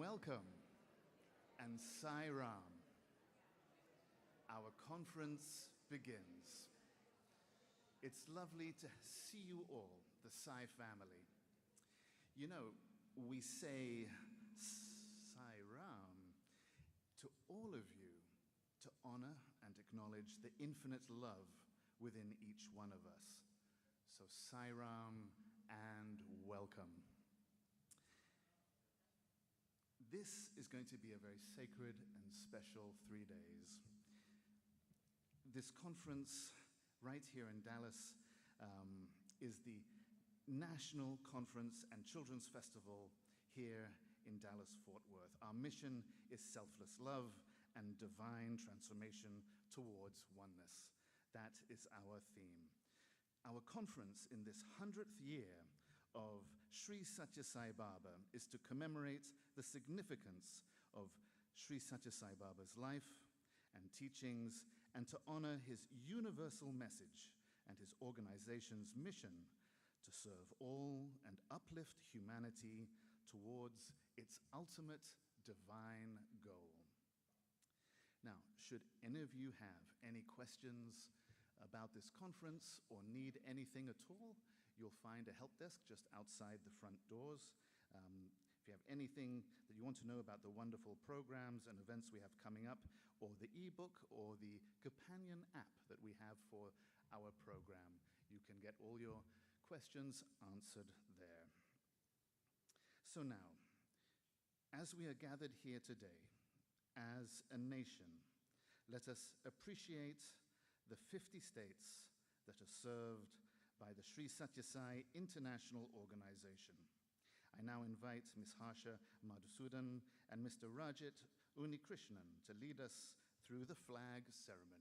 Welcome and Sai Ram. Our conference begins. It's lovely to see you all, the Sai family. You know, we say Sai Ram to all of you to honor and acknowledge the infinite love within each one of us. So Sai Ram and welcome. This is going to be a very sacred and special 3 days. This conference right here in Dallas is the National Conference and Children's Festival here in Dallas-Fort Worth. Our mission is selfless love and divine transformation towards oneness. That is our theme. Our conference in this 100th year of Sri Sathya Sai Baba is to commemorate the significance of Sri Sathya Sai Baba's life and teachings and to honor his universal message and his organization's mission to serve all and uplift humanity towards its ultimate divine goal. Now, should any of you have any questions about this conference or need anything at all, you'll find a help desk just outside the front doors. If you have anything that you want to know about the wonderful programs and events we have coming up, or the ebook or the companion app that we have for our program, you can get all your questions answered there. So now, as we are gathered here today, as a nation, let us appreciate the 50 states that are served by the Sri Sathya Sai International Organization. I now invite Ms. Harsha Madhusudan and Mr. Rajit Unikrishnan to lead us through the flag ceremony.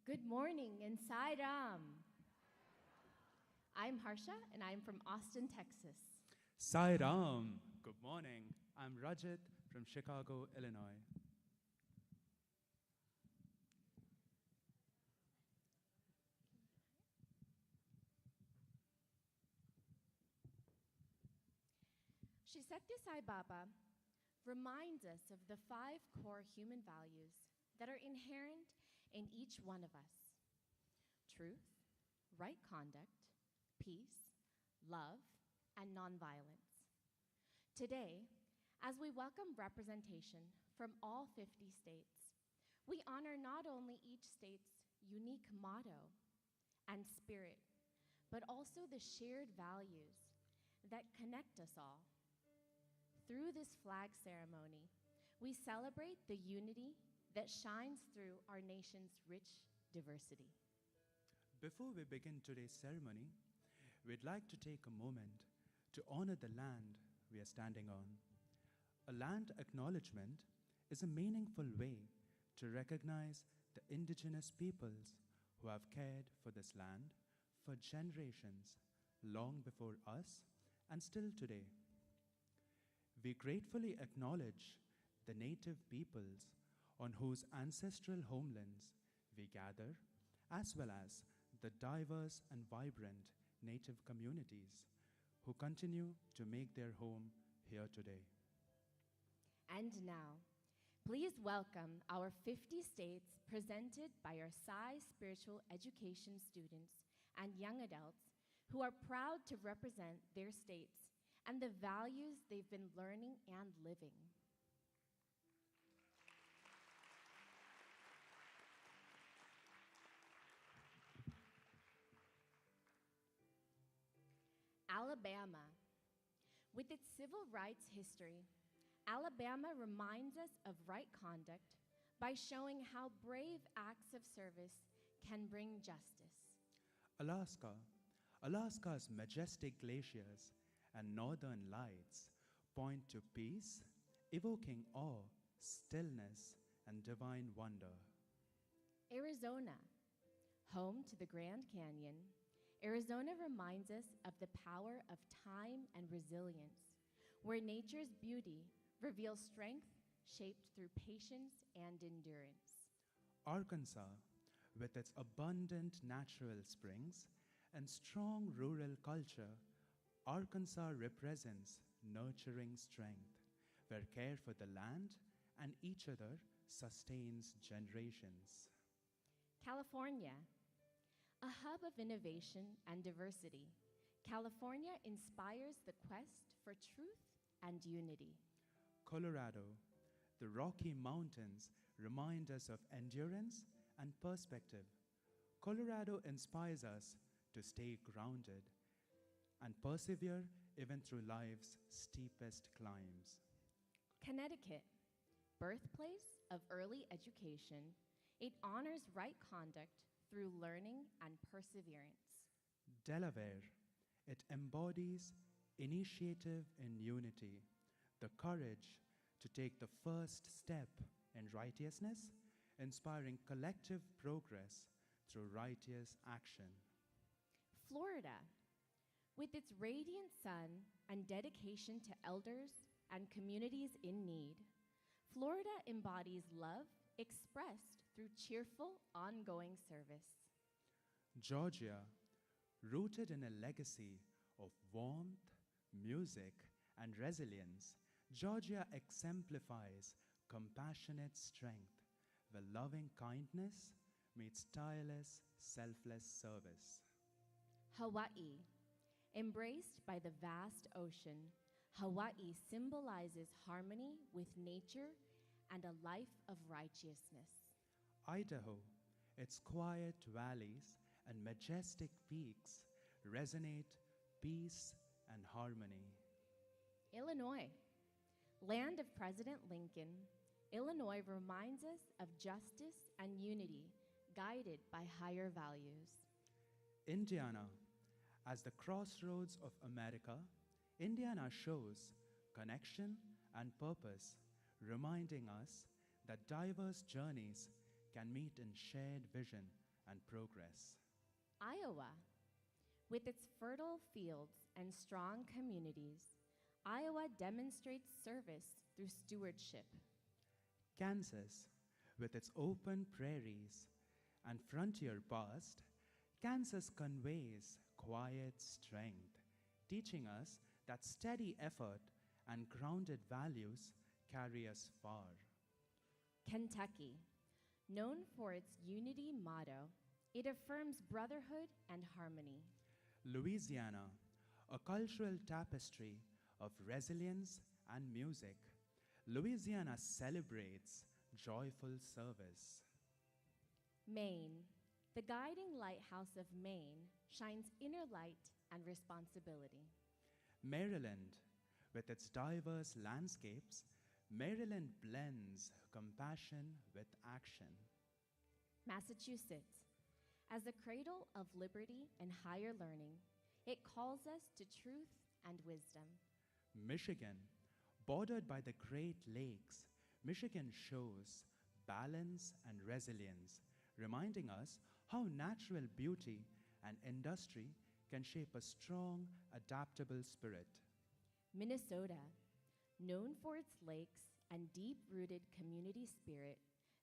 Good morning and Sai Ram. I'm Harsha and I'm from Austin, Texas. Sai Ram. Good morning. I'm Rajit from Chicago, Illinois. Sri Sathya Sai Baba reminds us of the 5 core human values that are inherent in each one of us: truth, right conduct, peace, love, and nonviolence. Today, as we welcome representation from all 50 states, we honor not only each state's unique motto and spirit, but also the shared values that connect us all. Through this flag ceremony, we celebrate the unity that shines through our nation's rich diversity. Before we begin today's ceremony, we'd like to take a moment to honor the land we are standing on. A land acknowledgement is a meaningful way to recognize the indigenous peoples who have cared for this land for generations, long before us and still today. We gratefully acknowledge the native peoples on whose ancestral homelands we gather, as well as the diverse and vibrant native communities who continue to make their home here today. And now, please welcome our 50 states presented by our Sai spiritual education students and young adults who are proud to represent their states and the values they've been learning and living. Alabama. With its civil rights history, Alabama reminds us of right conduct by showing how brave acts of service can bring justice. Alaska. Alaska's majestic glaciers and northern lights point to peace, evoking awe, stillness, and divine wonder. Arizona. Home to the Grand Canyon, Arizona reminds us of the power of time and resilience, where nature's beauty reveals strength shaped through patience and endurance. Arkansas, with its abundant natural springs and strong rural culture, Arkansas represents nurturing strength, where care for the land and each other sustains generations. California, a hub of innovation and diversity, California inspires the quest for truth and unity. Colorado, the Rocky Mountains remind us of endurance and perspective. Colorado inspires us to stay grounded and persevere even through life's steepest climbs. Connecticut, birthplace of early education, it honors right conduct through learning and perseverance. Delaware, it embodies initiative in unity, the courage to take the first step in righteousness, inspiring collective progress through righteous action. Florida, with its radiant sun and dedication to elders and communities in need, Florida embodies love expressed through cheerful, ongoing service. Georgia, rooted in a legacy of warmth, music, and resilience, Georgia exemplifies compassionate strength, where loving kindness meets tireless, selfless service. Hawaii, embraced by the vast ocean, Hawaii symbolizes harmony with nature and a life of righteousness. Idaho, its quiet valleys and majestic peaks resonate peace and harmony. Illinois, land of President Lincoln, Illinois reminds us of justice and unity guided by higher values. Indiana, as the crossroads of America, Indiana shows connection and purpose, reminding us that diverse journeys can meet in shared vision and progress. Iowa, with its fertile fields and strong communities, Iowa demonstrates service through stewardship. Kansas, with its open prairies and frontier past, Kansas conveys quiet strength, teaching us that steady effort and grounded values carry us far. Kentucky, known for its unity motto, it affirms brotherhood and harmony. Louisiana, a cultural tapestry of resilience and music, Louisiana celebrates joyful service. Maine, the guiding lighthouse of Maine, shines inner light and responsibility. Maryland, with its diverse landscapes, Maryland blends compassion with action. Massachusetts, as a cradle of liberty and higher learning, it calls us to truth and wisdom. Michigan, bordered by the Great Lakes, Michigan shows balance and resilience, reminding us how natural beauty and industry can shape a strong, adaptable spirit. Minnesota, known for its lakes and deep-rooted community spirit,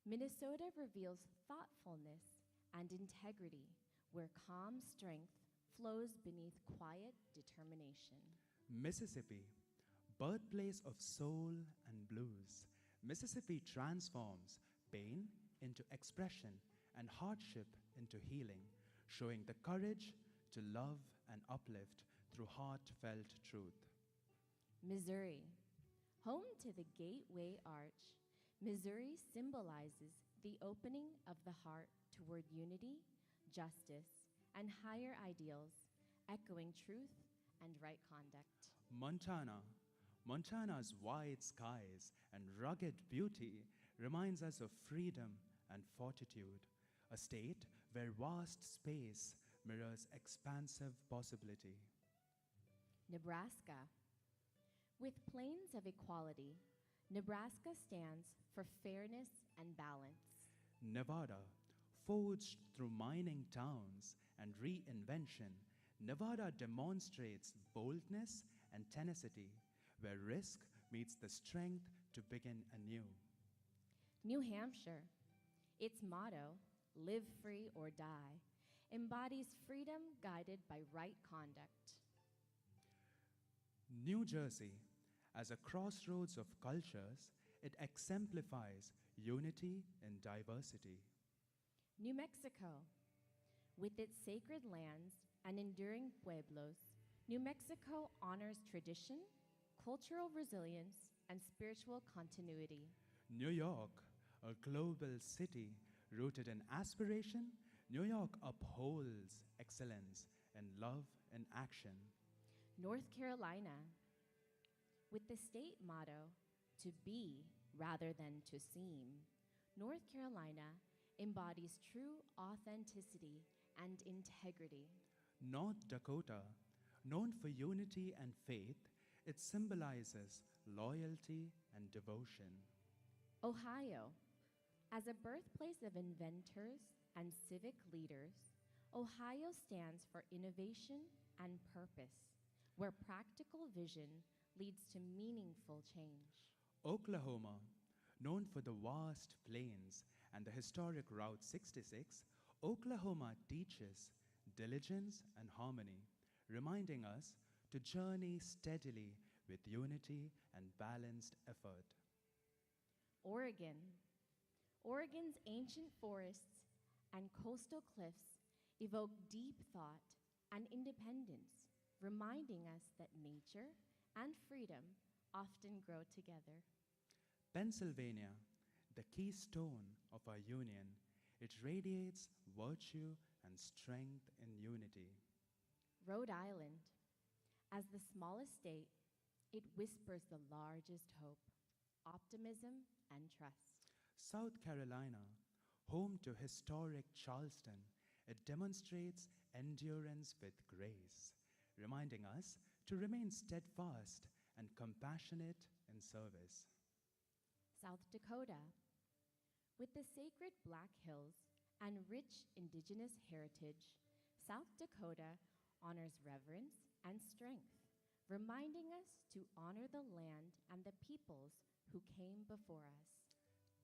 Minnesota reveals thoughtfulness and integrity, where calm strength flows beneath quiet determination. Mississippi, birthplace of soul and blues, Mississippi transforms pain into expression and hardship into healing, showing the courage to love and uplift through heartfelt truth. Missouri, home to the Gateway Arch, Missouri symbolizes the opening of the heart toward unity, justice, and higher ideals, echoing truth and right conduct. Montana, Montana's wide skies and rugged beauty reminds us of freedom and fortitude, a state where vast space mirrors expansive possibility. Nebraska, with plains of equality, Nebraska stands for fairness and balance. Nevada, forged through mining towns and reinvention, Nevada demonstrates boldness and tenacity, where risk meets the strength to begin anew. New Hampshire, its motto, "Live free or die," embodies freedom guided by right conduct. New Jersey, as a crossroads of cultures, it exemplifies unity in diversity. New Mexico, with its sacred lands and enduring pueblos, New Mexico honors tradition, cultural resilience, and spiritual continuity. New York, a global city rooted in aspiration, New York upholds excellence in love and action. North Carolina, with the state motto, "To be rather than to seem," North Carolina embodies true authenticity and integrity. North Dakota, known for unity and faith, it symbolizes loyalty and devotion. Ohio, as a birthplace of inventors and civic leaders, Ohio stands for innovation and purpose, where practical vision leads to meaningful change. Oklahoma, known for the vast plains and the historic Route 66, Oklahoma teaches diligence and harmony, reminding us to journey steadily with unity and balanced effort. Oregon, Oregon's ancient forests and coastal cliffs evoke deep thought and independence, reminding us that nature and freedom often grow together. Pennsylvania, the keystone of our union, it radiates virtue and strength in unity. Rhode Island, as the smallest state, it whispers the largest hope, optimism, and trust. South Carolina, home to historic Charleston, it demonstrates endurance with grace, reminding us to remain steadfast and compassionate in service. South Dakota, with the sacred Black Hills and rich indigenous heritage, South Dakota honors reverence and strength, reminding us to honor the land and the peoples who came before us.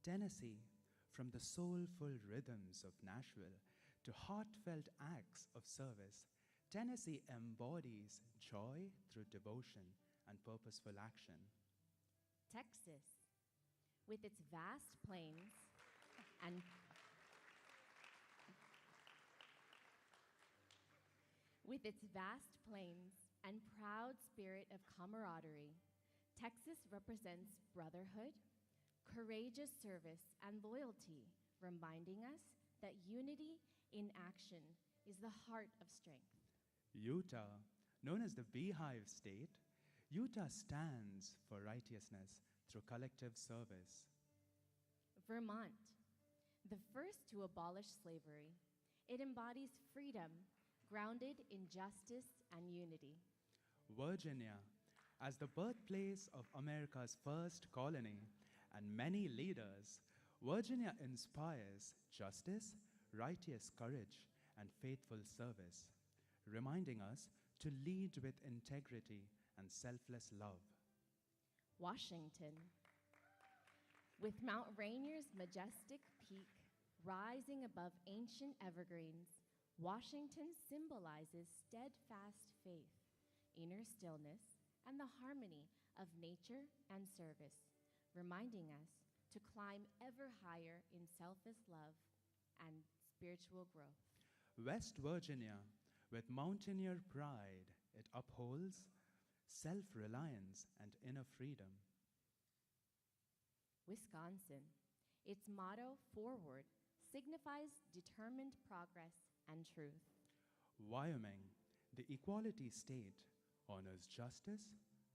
Tennessee, from the soulful rhythms of Nashville to heartfelt acts of service, Tennessee embodies joy through devotion and purposeful action. Texas, with its vast plains and proud spirit of camaraderie, Texas represents brotherhood, courageous service, and loyalty, reminding us that unity in action is the heart of strength. Utah, known as the Beehive State, Utah stands for righteousness through collective service. Vermont, the first to abolish slavery, it embodies freedom grounded in justice and unity. Virginia, as the birthplace of America's first colony and many leaders, Virginia inspires justice, righteous courage, and faithful service, reminding us to lead with integrity and selfless love. Washington, with Mount Rainier's majestic peak rising above ancient evergreens, Washington symbolizes steadfast faith, inner stillness, and the harmony of nature and service, reminding us to climb ever higher in selfless love and spiritual growth. West Virginia, with mountaineer pride, it upholds self-reliance and inner freedom. Wisconsin, its motto, "Forward," signifies determined progress and truth. Wyoming, the equality state, honors justice,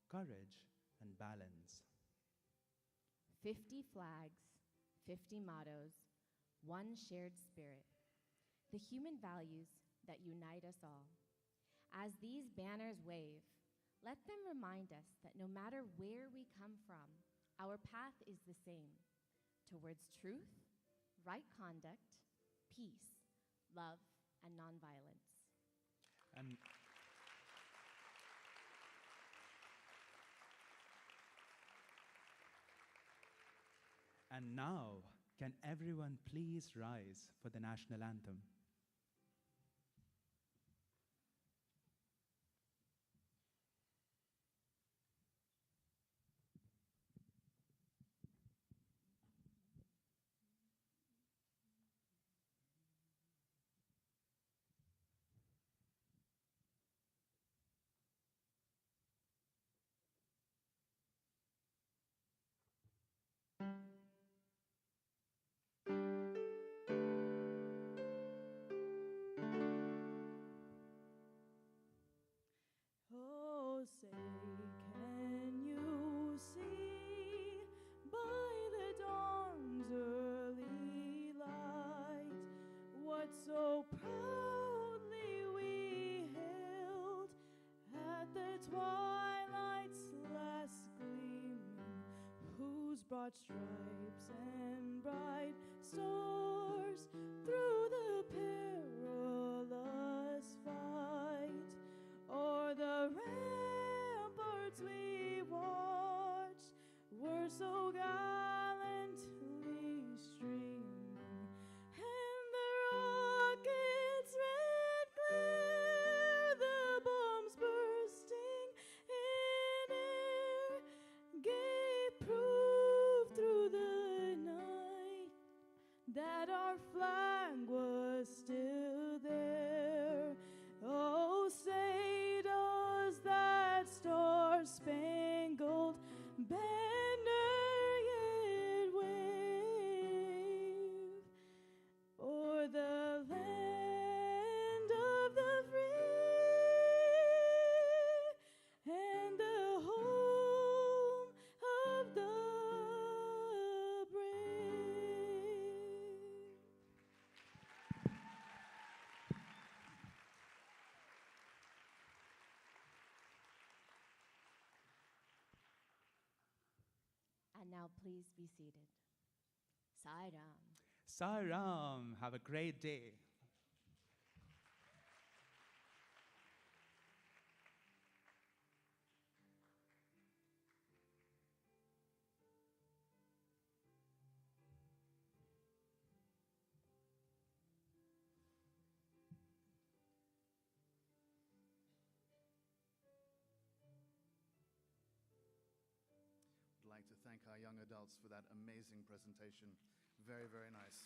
courage, and balance. 50 flags, 50 mottos, one shared spirit, the human values that unite us all. As these banners wave, let them remind us that no matter where we come from, our path is the same, towards truth, right conduct, peace, love, and nonviolence. And now, can everyone please rise for the national anthem? Oh, say, can you see by the dawn's early light what so proudly we hailed at the twilight's last gleaming, whose broad stripes and bright stars through the perilous fight o'er the ramparts we watched were so gallantly streaming, and the rockets' red glare, the bombs bursting in air, gave proof through the night that our flag was still there. Oh, say does that star-spangled banner yet wave o'er the land of the free and the home of the brave? And now please be seated. Sai Ram. Sai Ram, have a great day. I'd like to thank our young adults for that amazing presentation. Very, very nice.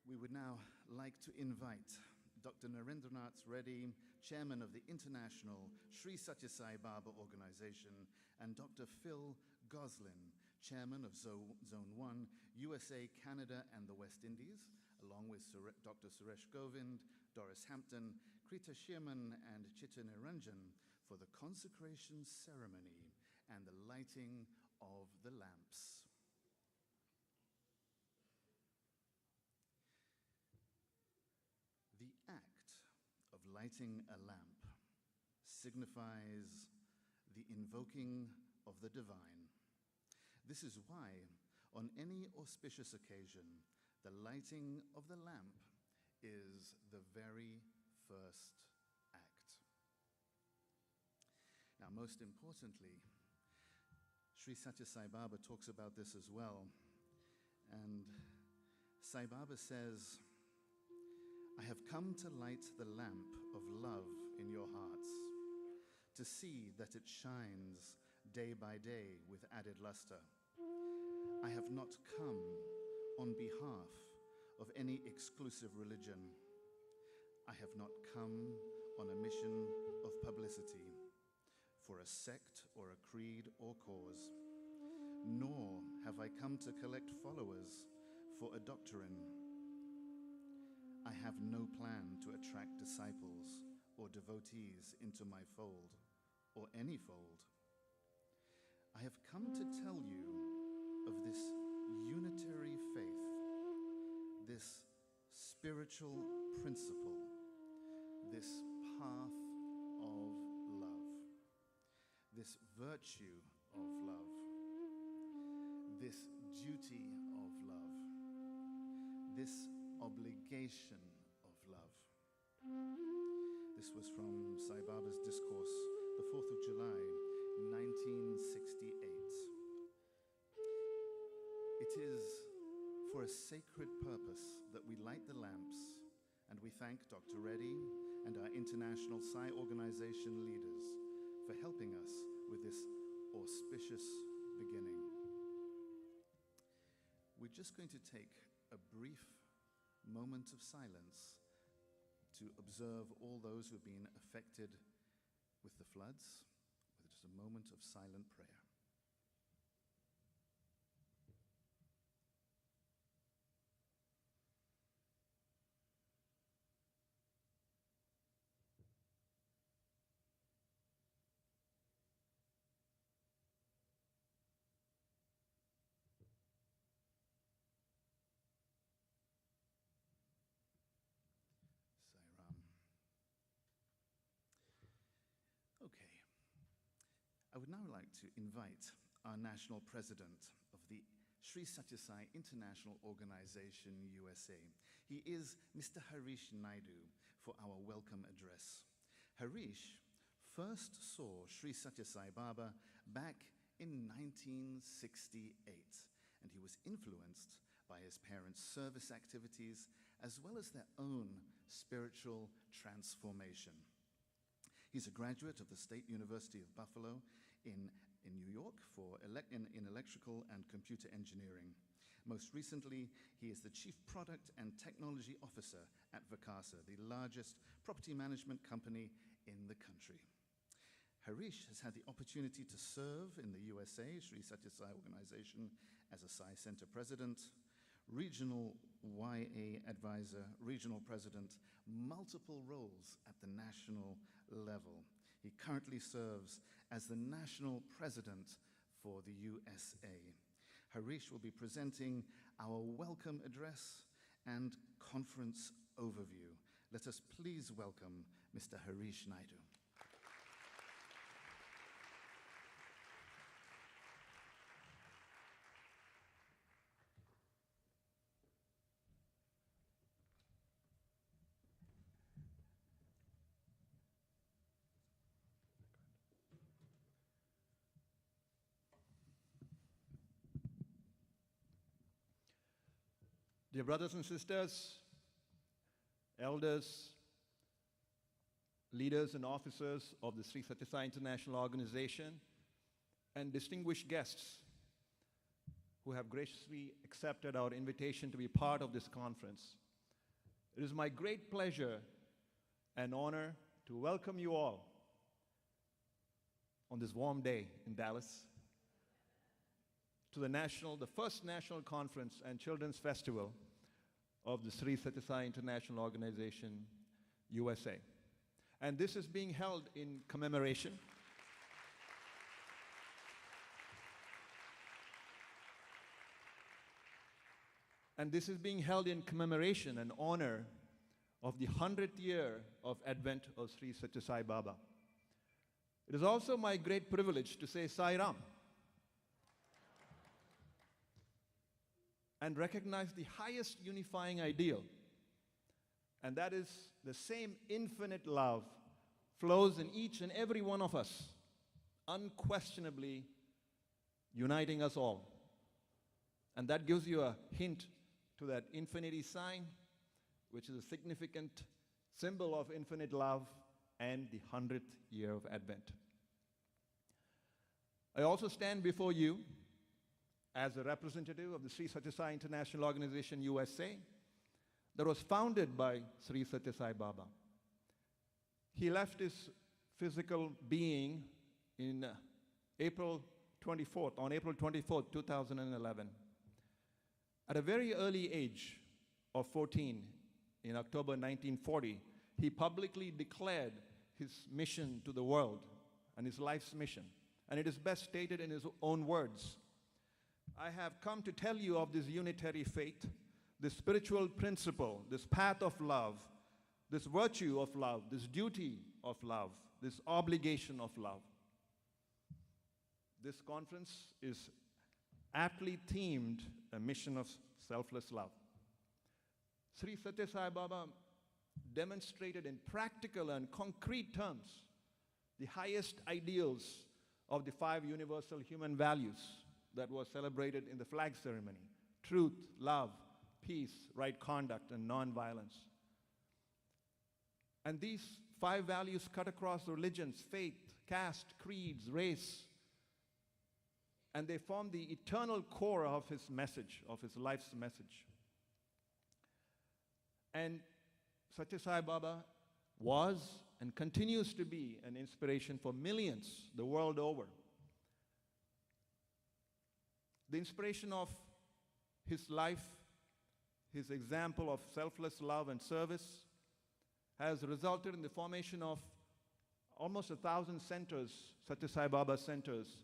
We would now like to invite Dr. Narendranath Reddy, Chairman of the International Sri Sathya Sai Baba Organization, and Dr. Phil Goslin, Chairman of Zone 1, USA, Canada, and the West Indies, along with Dr. Suresh Govind, Doris Hampton, Krita Shirman, and Chitta Niranjan for the consecration ceremony and the lighting of the lamps. The act of lighting a lamp signifies the invoking of the divine. This is why, on any auspicious occasion, the lighting of the lamp is the very first act. Now, most importantly, Sri Sathya Sai Baba talks about this as well. And Sai Baba says, I have come to light the lamp of love in your hearts, to see that it shines day by day with added luster. I have not come on behalf of any exclusive religion. I have not come on a mission of publicity for a sect or a creed or cause, nor have I come to collect followers for a doctrine. I have no plan to attract disciples or devotees into my fold or any fold. I have come to tell you of this unitary faith, this spiritual principle, this path of love, this virtue of love, this duty of love, this obligation of love. This was from Sai Baba's discourse, the 4th of July, 1968. It is for a sacred purpose that we light the lamps, and we thank Dr. Reddy and our international Sai organization leaders for helping us with this auspicious beginning. We're just going to take a brief moment of silence to observe all those who have been affected with the floods, with just a moment of silent prayer. Okay, I would now like to invite our national president of the Sri Sathya Sai International Organization, USA. He is Mr. Harish Naidu for our welcome address. Harish first saw Sri Sathya Sai Baba back in 1968, and he was influenced by his parents' service activities as well as their own spiritual transformation. He's a graduate of the State University of Buffalo in New York in electrical and computer engineering. Most recently, he is the Chief Product and Technology Officer at Vicasa, the largest property management company in the country. Harish has had the opportunity to serve in the USA, Sri Sathya Sai Organization, as a Sai Center President, Regional YA Advisor, Regional President, multiple roles at the national level. He currently serves as the National President for the USA. Harish will be presenting our welcome address and conference overview. Let us please welcome Mr. Harish Naidu. Dear brothers and sisters, elders, leaders and officers of the Sri Sathya Sai International Organization, and distinguished guests who have graciously accepted our invitation to be part of this conference. It is my great pleasure and honor to welcome you all on this warm day in Dallas to the first national conference and children's festival of the Sri Sathya Sai International Organization, USA. And this is being held in commemoration and honor of the 100th year of advent of Sri Sathya Sai Baba. It is also my great privilege to say Sai Ram and recognize the highest unifying ideal, and that is the same infinite love flows in each and every one of us, unquestionably uniting us all. And that gives you a hint to that infinity sign, which is a significant symbol of infinite love and the 100th year of Advent. I also stand before you as a representative of the Sri Sathya Sai International Organization, USA, that was founded by Sri Sathya Sai Baba. He left his physical being on April 24th, 2011. At a very early age of 14, in October 1940, he publicly declared his mission to the world and his life's mission. And it is best stated in his own words: I have come to tell you of this unitary faith, this spiritual principle, this path of love, this virtue of love, this duty of love, this obligation of love. This conference is aptly themed a mission of selfless love. Sri Sathya Sai Baba demonstrated in practical and concrete terms the highest ideals of the 5 universal human values that were celebrated in the flag ceremony: truth, love, peace, right conduct, and non-violence. And these 5 values cut across religions, faith, caste, creeds, race, and they form the eternal core of his message, of his life's message. And Sathya Sai Baba was and continues to be an inspiration for millions the world over. The inspiration of his life, his example of selfless love and service, has resulted in the formation of almost 1,000 centers, Sathya Sai Baba centers,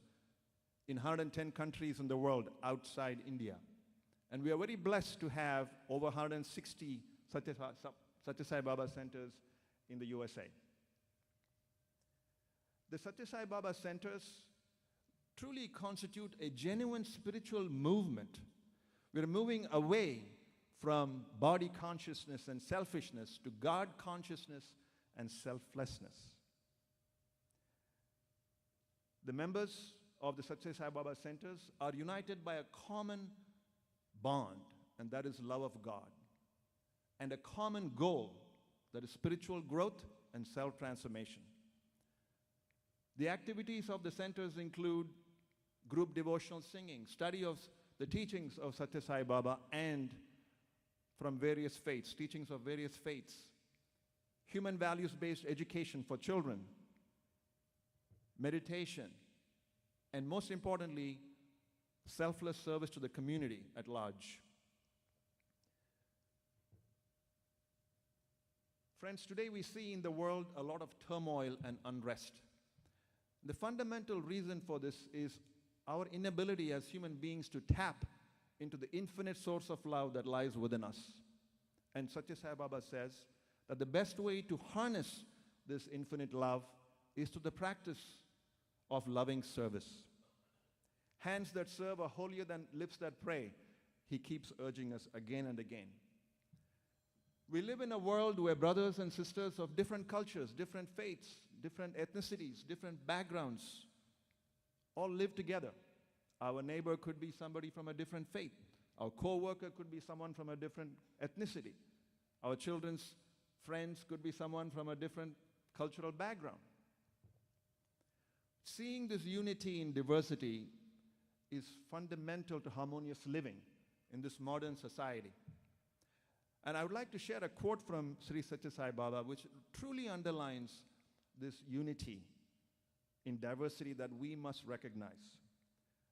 in 110 countries in the world outside India. And we are very blessed to have over 160 Sathya Sai Baba centers in the USA. The Sathya Sai Baba centers truly constitute a genuine spiritual movement. We're moving away from body consciousness and selfishness to God consciousness and selflessness. The members of the Sathya Sai Baba centers are united by a common bond, and that is love of God, and a common goal, that is spiritual growth and self-transformation. The activities of the centers include group devotional singing, study of the teachings of Sathya Sai Baba and from various faiths, teachings of various faiths, human values-based education for children, meditation, and most importantly, selfless service to the community at large. Friends, today we see in the world a lot of turmoil and unrest. The fundamental reason for this is our inability as human beings to tap into the infinite source of love that lies within us. And Sathya Sai Baba says that the best way to harness this infinite love is to the practice of loving service. Hands that serve are holier than lips that pray, he keeps urging us again and again. We live in a world where brothers and sisters of different cultures, different faiths, different ethnicities, different backgrounds all live together. Our neighbor could be somebody from a different faith. Our co-worker could be someone from a different ethnicity. Our children's friends could be someone from a different cultural background. Seeing this unity in diversity is fundamental to harmonious living in this modern society. And I would like to share a quote from Sri Sathya Sai Baba which truly underlines this unity in diversity that we must recognize.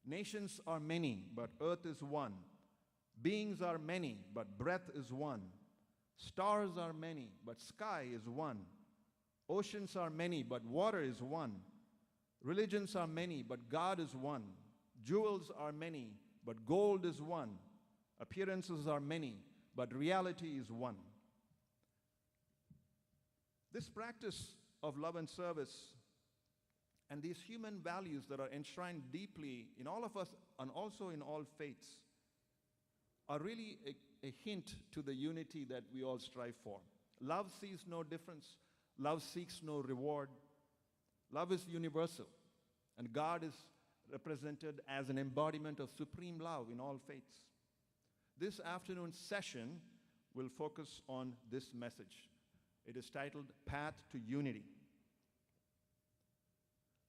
Nations are many, but earth is one. Beings are many, but breath is one. Stars are many, but sky is one. Oceans are many, but water is one. Religions are many, but God is one. Jewels are many, but gold is one. Appearances are many, but reality is one. This practice of love and service and these human values that are enshrined deeply in all of us and also in all faiths are really a hint to the unity that we all strive for. Love sees no difference. Love seeks no reward. Love is universal, and God is represented as an embodiment of supreme love in all faiths. This afternoon's session will focus on this message. It is titled Path to Unity.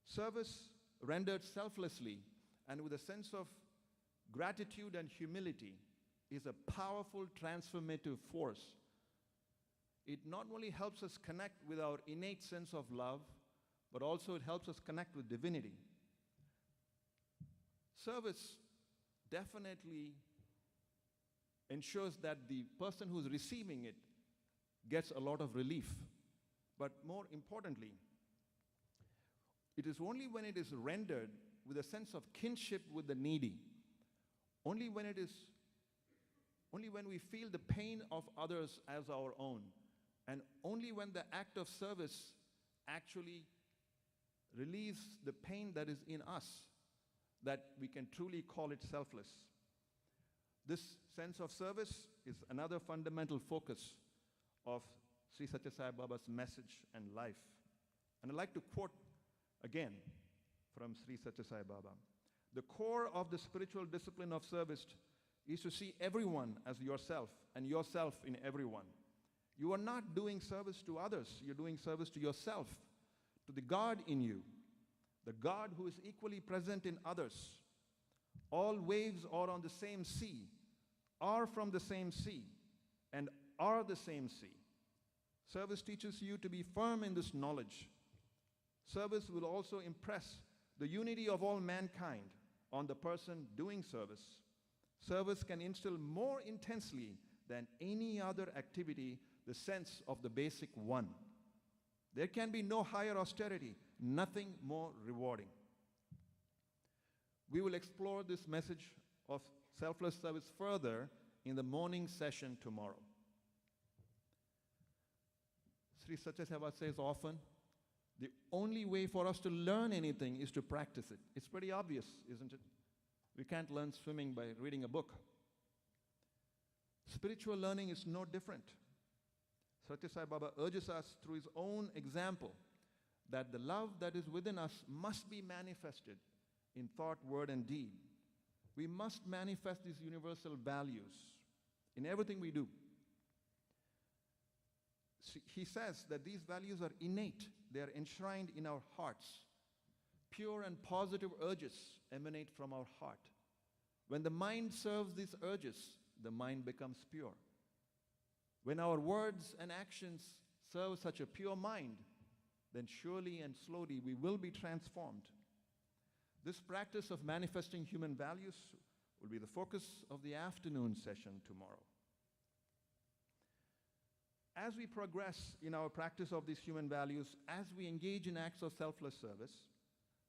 Service rendered selflessly and with a sense of gratitude and humility is a powerful transformative force. It not only helps us connect with our innate sense of love, but also it helps us connect with divinity. Service definitely ensures that the person who's receiving it gets a lot of relief. But more importantly, it is only when it is rendered with a sense of kinship with the needy, only when we feel the pain of others as our own, and only when the act of service actually relieves the pain that is in us, that we can truly call it selfless. This sense of service is another fundamental focus of Sri Sathya Sai Baba's message and life. And I'd like to quote again from Sri Sathya Sai Baba. The core of the spiritual discipline of service is to see everyone as yourself and yourself in everyone. You are not doing service to others, you're doing service to yourself, to the God in you, the God who is equally present in others. All waves are on the same sea, are from the same sea, and are the same sea. Service teaches you to be firm in this knowledge. Service will also impress the unity of all mankind on the person doing service. Service can instill more intensely than any other activity the sense of the basic one. There can be no higher austerity, nothing more rewarding. We will explore this message of selfless service further in the morning session tomorrow. Sri Sathya Sai Baba says often, the only way for us to learn anything is to practice it. It's pretty obvious, isn't it? We can't learn swimming by reading a book. Spiritual learning is no different. Sathya Sai Baba urges us through his own example that the love that is within us must be manifested in thought, word, and deed. We must manifest these universal values in everything we do. He says that these values are innate. They are enshrined in our hearts. Pure and positive urges emanate from our heart. When the mind serves these urges, the mind becomes pure. When our words and actions serve such a pure mind, then surely and slowly we will be transformed. This practice of manifesting human values will be the focus of the afternoon session tomorrow. As we progress in our practice of these human values, as we engage in acts of selfless service,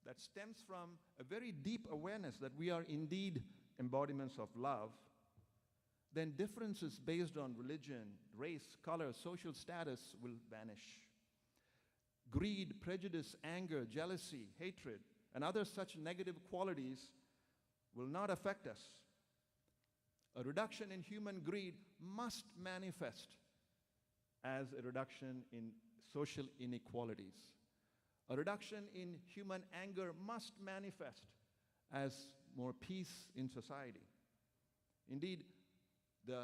that stems from a very deep awareness that we are indeed embodiments of love, then differences based on religion, race, color, social status will vanish. Greed, prejudice, anger, jealousy, hatred, and other such negative qualities will not affect us. A reduction in human greed must manifest as a reduction in social inequalities. A reduction in human anger must manifest as more peace in society. Indeed, the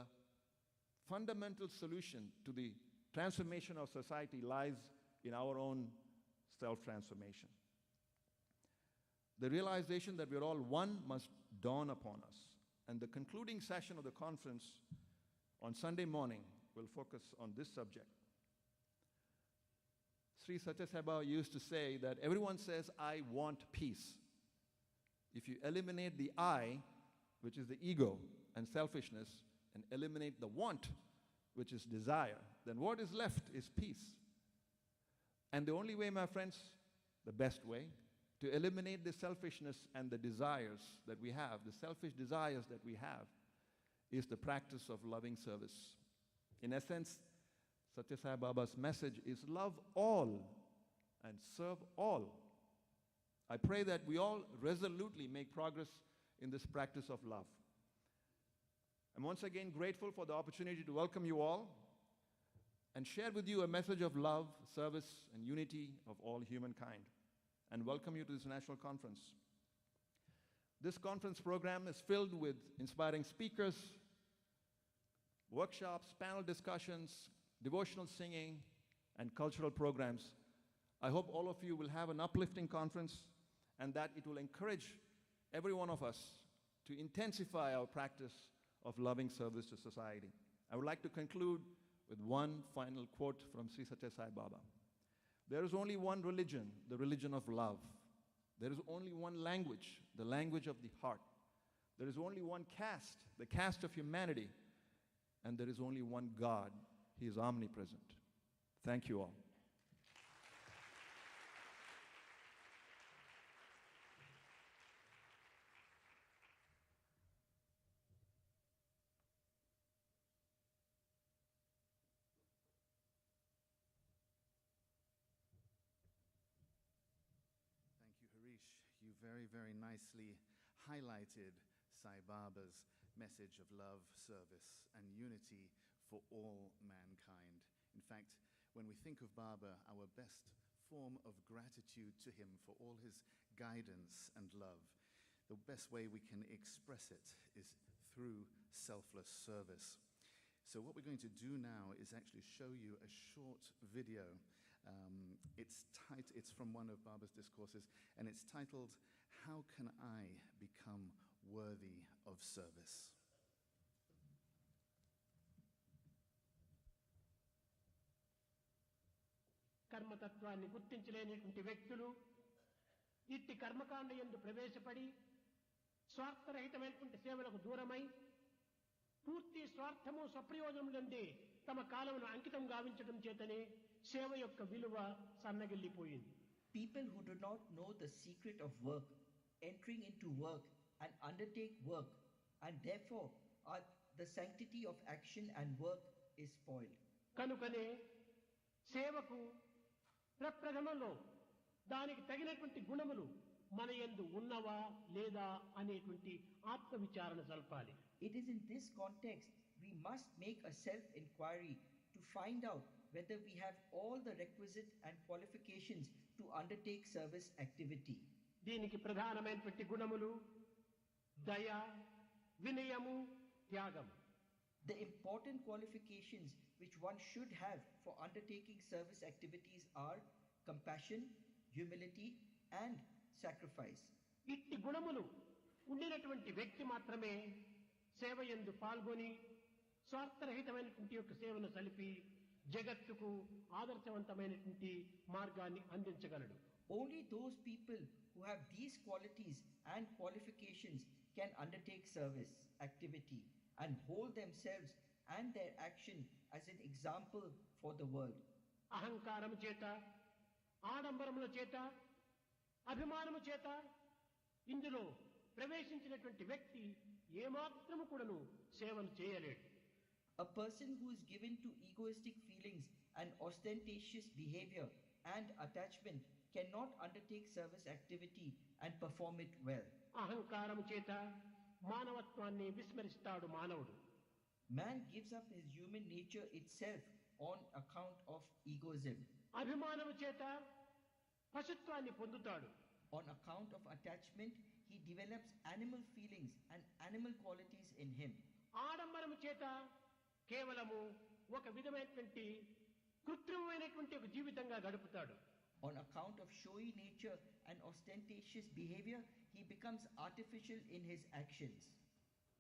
fundamental solution to the transformation of society lies in our own self-transformation. The realization that we're all one must dawn upon us. And the concluding session of the conference on Sunday morning will focus on this subject. Sri Sathya Sai Baba used to say that everyone says, I want peace. If you eliminate the I, which is the ego and selfishness, and eliminate the want, which is desire, then what is left is peace. And the only way, my friends, the best way, to eliminate the selfishness and the desires that we have, the selfish desires that we have, is the practice of loving service. In essence, Sathya Sai Baba's message is love all and serve all. I pray that we all resolutely make progress in this practice of love. I'm once again grateful for the opportunity to welcome you all and share with you a message of love, service, and unity of all humankind, and welcome you to this national conference. This conference program is filled with inspiring speakers, workshops, panel discussions, devotional singing, and cultural programs. I hope all of you will have an uplifting conference and that it will encourage every one of us to intensify our practice of loving service to society. I would like to conclude with one final quote from Sri Sathya Sai Baba. There is only one religion, the religion of love. There is only one language, the language of the heart. There is only one caste, the caste of humanity. And there is only one God. He is omnipresent. Thank you all. Thank you, Harish. You very, very nicely highlighted Sai Baba's message of love, service, and unity for all mankind. In fact, when we think of Baba, our best form of gratitude to him for all his guidance and love, the best way we can express it is through selfless service. So what we're going to do now is actually show you a short video. It's from one of Baba's discourses, and it's titled, "How Can I Become Worthy of Service?" కర్మతత్వాన్ని గుర్తించలేనటువంటి వ్యక్తులు ఇట్టి కర్మకాండ యందు ప్రవేశపడి స్వార్థరహితమైనటువంటి సేవలకు దూరమై పూర్తి స్వార్థము స్వప్రయోజనములందే తమ కాలమును అంకితం గావించడం చేతనే సేవ యొక్క విలువ సన్నగిల్లిపోయింది. People who do not know the secret of work, entering into work and undertake work, and therefore the sanctity of action and work is spoiled. కనుకనే సేవకు ప్రప్రథమంలో దానికి తగినటువంటి గుణములు మన యందు ఉన్నవా లేదా అనేటువంటి ఆత్మవిచారణ జరపాలి. It is in this context we must make a self-inquiry to find out whether we have all the requisite and qualifications to undertake service activity. దీనికి ప్రధానమైనటువంటి గుణములు దయ, వినయము, త్యాగము. The important qualifications which one should have for undertaking service activities are compassion, humility, and sacrifice. ఇట్టి గుణములు ఉండినటువంటి వ్యక్తి మాత్రమే సేవ యందు పాల్గొని స్వార్థరహితమైనటువంటి యొక్క సేవను సలిపి జగత్తుకు ఆదర్శవంతమైనటువంటి మార్గాన్ని అందించగలడు. Only those people who have these qualities and qualifications can undertake service activity and hold themselves and their action as an example for the world. అహంకారము చేత, ఆడంబరముల చేత, అభిమానము చేత ఇందులో ప్రవేశించినటువంటి వ్యక్తి ఏమాత్రము కూడాను సేవను చేయలేడు. A person who is given to egoistic feelings and ostentatious behavior and attachment cannot undertake service activity and perform it well. అహంకారము చేత మానవత్వాన్ని విస్మరిస్తాడు మానవుడు. Man gives up his human nature itself on account of egoism. అభిమానము చేత పశుత్వాన్ని పొందుతాడు. On account of attachment, he develops animal feelings and animal qualities in him. ఆడంబరము చేత కేవలము ఒక విధమైనటువంటి కృత్రిమమైనటువంటి ఒక జీవితంగా గడుపుతాడు. On account of showy nature and ostentatious behavior, he becomes artificial in his actions.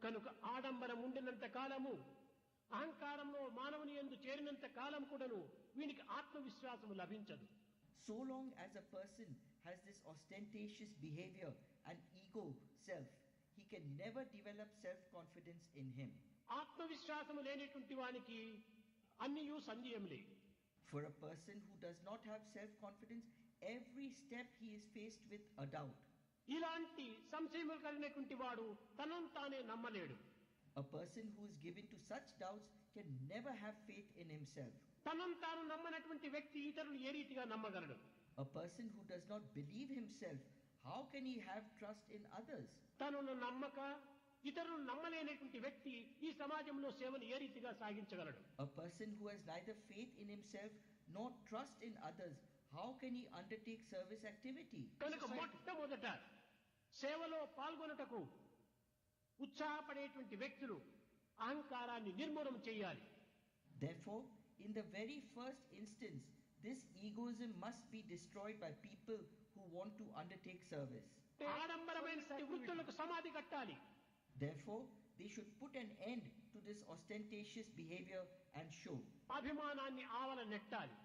కనుక ఆడంబరం ఉండినంత కాలము, అహంకారంలో మానవుని యందు చేరినంత కాలం కూడాను వీనికి ఆత్మవిశ్వాసము లభించదు. So long as a person has this ostentatious behavior and ego self, he can never develop self-confidence in him. ఆత్మవిశ్వాసము లేనిటువంటి వానికి అన్నియు సందేహములే. For a person who does not have self-confidence, every step he is faced with a doubt. ఇలాంటి సంశయములు కలిగినటువంటి వాడు తనను తానే నమ్మలేడు. A person who is given to such doubts can never have faith in himself. తనను తాను నమ్మనటువంటి వ్యక్తి ఇతరులు ఏ రీతిగా నమ్మగలడు? A person who does not believe himself, how can he have trust in others? తనను నమ్మక ఇతరులు నమ్మలేనటువంటి వ్యక్తి ఈ సమాజంలో సేవను ఏ రీతిగా సాగించగలడు? A person who has neither faith in himself nor trust in others, how can he undertake service activity? కనుక మొట్టమొదట సేవలో పాల్గొనుటకు ఉత్సాహపడేటువంటి వ్యక్తులు అహంకారాన్ని నిర్మూలన చేయాలి. Therefore, in the very first instance, this egoism must be destroyed by people who want to undertake service. ఆడంబరమైనటువంటి వృత్తులకు సమాధి కట్టాలి. Therefore, they should put an end to this ostentatious behavior and show. అభిమానాన్ని ఆవల నెట్టాలి.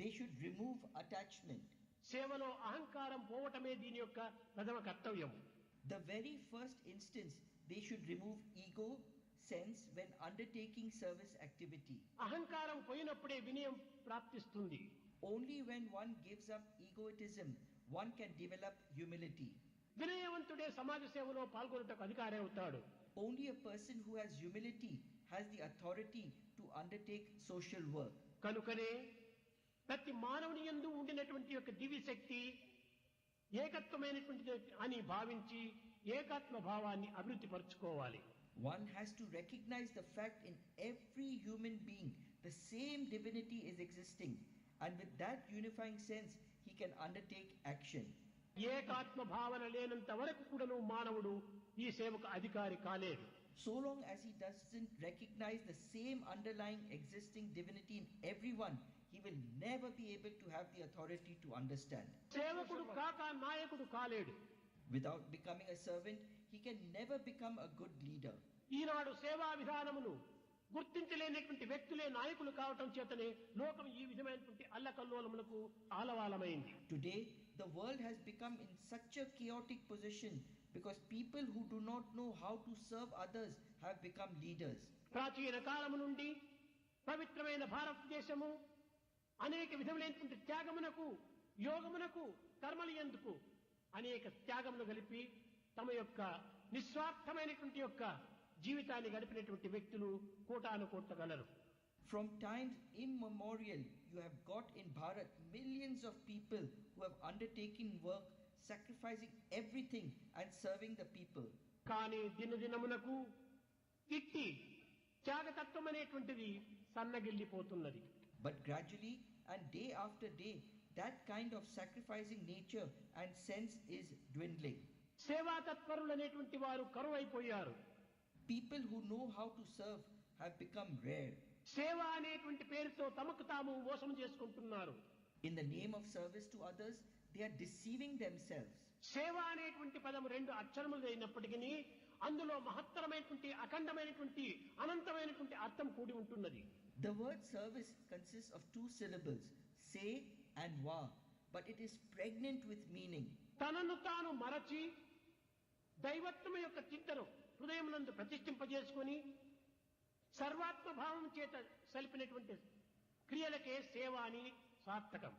They should remove attachment. సేవలో అహంకారం పోవటమే దీని యొక్క ప్రథమ కర్తవ్యం. The very first instance, they should remove ego sense when undertaking service activity. అహంకారం పోయినప్పుడే వినయం ప్రాప్తిస్తుంది. Only when one gives up egotism, one can develop humility. వినయవంతుడే సమాజ సేవలో పాల్గొనుటకు అధికారి అవుతాడు. Only a person who has humility has the authority to undertake social work. కనుకనే ప్రతి మానవుని యందు ఉండినటువంటి యొక్క దివ్య శక్తి ఏకత్వమైనటువంటి అని భావించి ఏకాత్మ భావాన్ని అభివృద్ధి పరచుకోవాలి. One has to recognize the fact in every human being the same divinity is existing, and with that unifying sense, he can undertake action. ఏకాత్మ భావన లేనంత వరకు కూడాను మానవుడు ఈ సేవకు అధికారి కాలేడు. So long as he doesn't recognize the same underlying existing divinity in everyone, he will never be able to have the authority to understand. సేవకుడు కాక నాయకుడు కాలేడు. Without becoming a servant, he can never become a good leader. ఈనాడు సేవా విధానమును గుర్తించలేనటువంటి వ్యక్తులే నాయకులు కావటం చేతనే లోకం ఈ విధమైనటువంటి అల్లకల్లోలములకు ఆలవాలమైంది. Today, the world has become in such a chaotic position because people who do not know how to serve others have become leaders. ప్రాచీన కాలము నుండి పవిత్రమైన భారతదేశము అనేక విధములైనటువంటి త్యాగమునకు, యోగమునకు, కర్మలయందుకు అనేక త్యాగమును కలిపి తమ యొక్క నిస్వార్థమైనటువంటి యొక్క జీవితాన్ని గడిపినటువంటి వ్యక్తులు కోటాను కోట్లగలరు. From times immemorial, you have got in Bharat millions of people who have undertaken work, sacrificing everything and serving the people. కానీ దినదినమునకు ఇట్టి త్యాగతత్వం అనేటువంటిది సన్నగిల్లిపోతున్నది. But gradually and day after day, that kind of sacrificing nature and sense is dwindling. సేవా తత్పరులు అనేటువంటి వారు కరువైపోయారు. People who know how to serve have become rare. సేవ అనేటువంటి పేరుతో తమకు తాము మోసం చేసుకుంటున్నారు. In the name of service to others, they are deceiving themselves. సేవ అనేటువంటి పదము రెండు అక్షరములు అయినప్పటికీ అందులో మహత్తరమైనటువంటి, అఖండమైనటువంటి, అనంతమైనటువంటి అర్థం కూడి ఉంటున్నది. The word service consists of two syllables, se and wa, but it is pregnant with meaning. తనను తాను మరచి దైవత్వం యొక్క చింతను హృదయమునందు ప్రతిష్ఠింపజేసుకొని సర్వాత్మ భావం చేత సలిపినటువంటి క్రియలకే సేవ అని సార్థకం.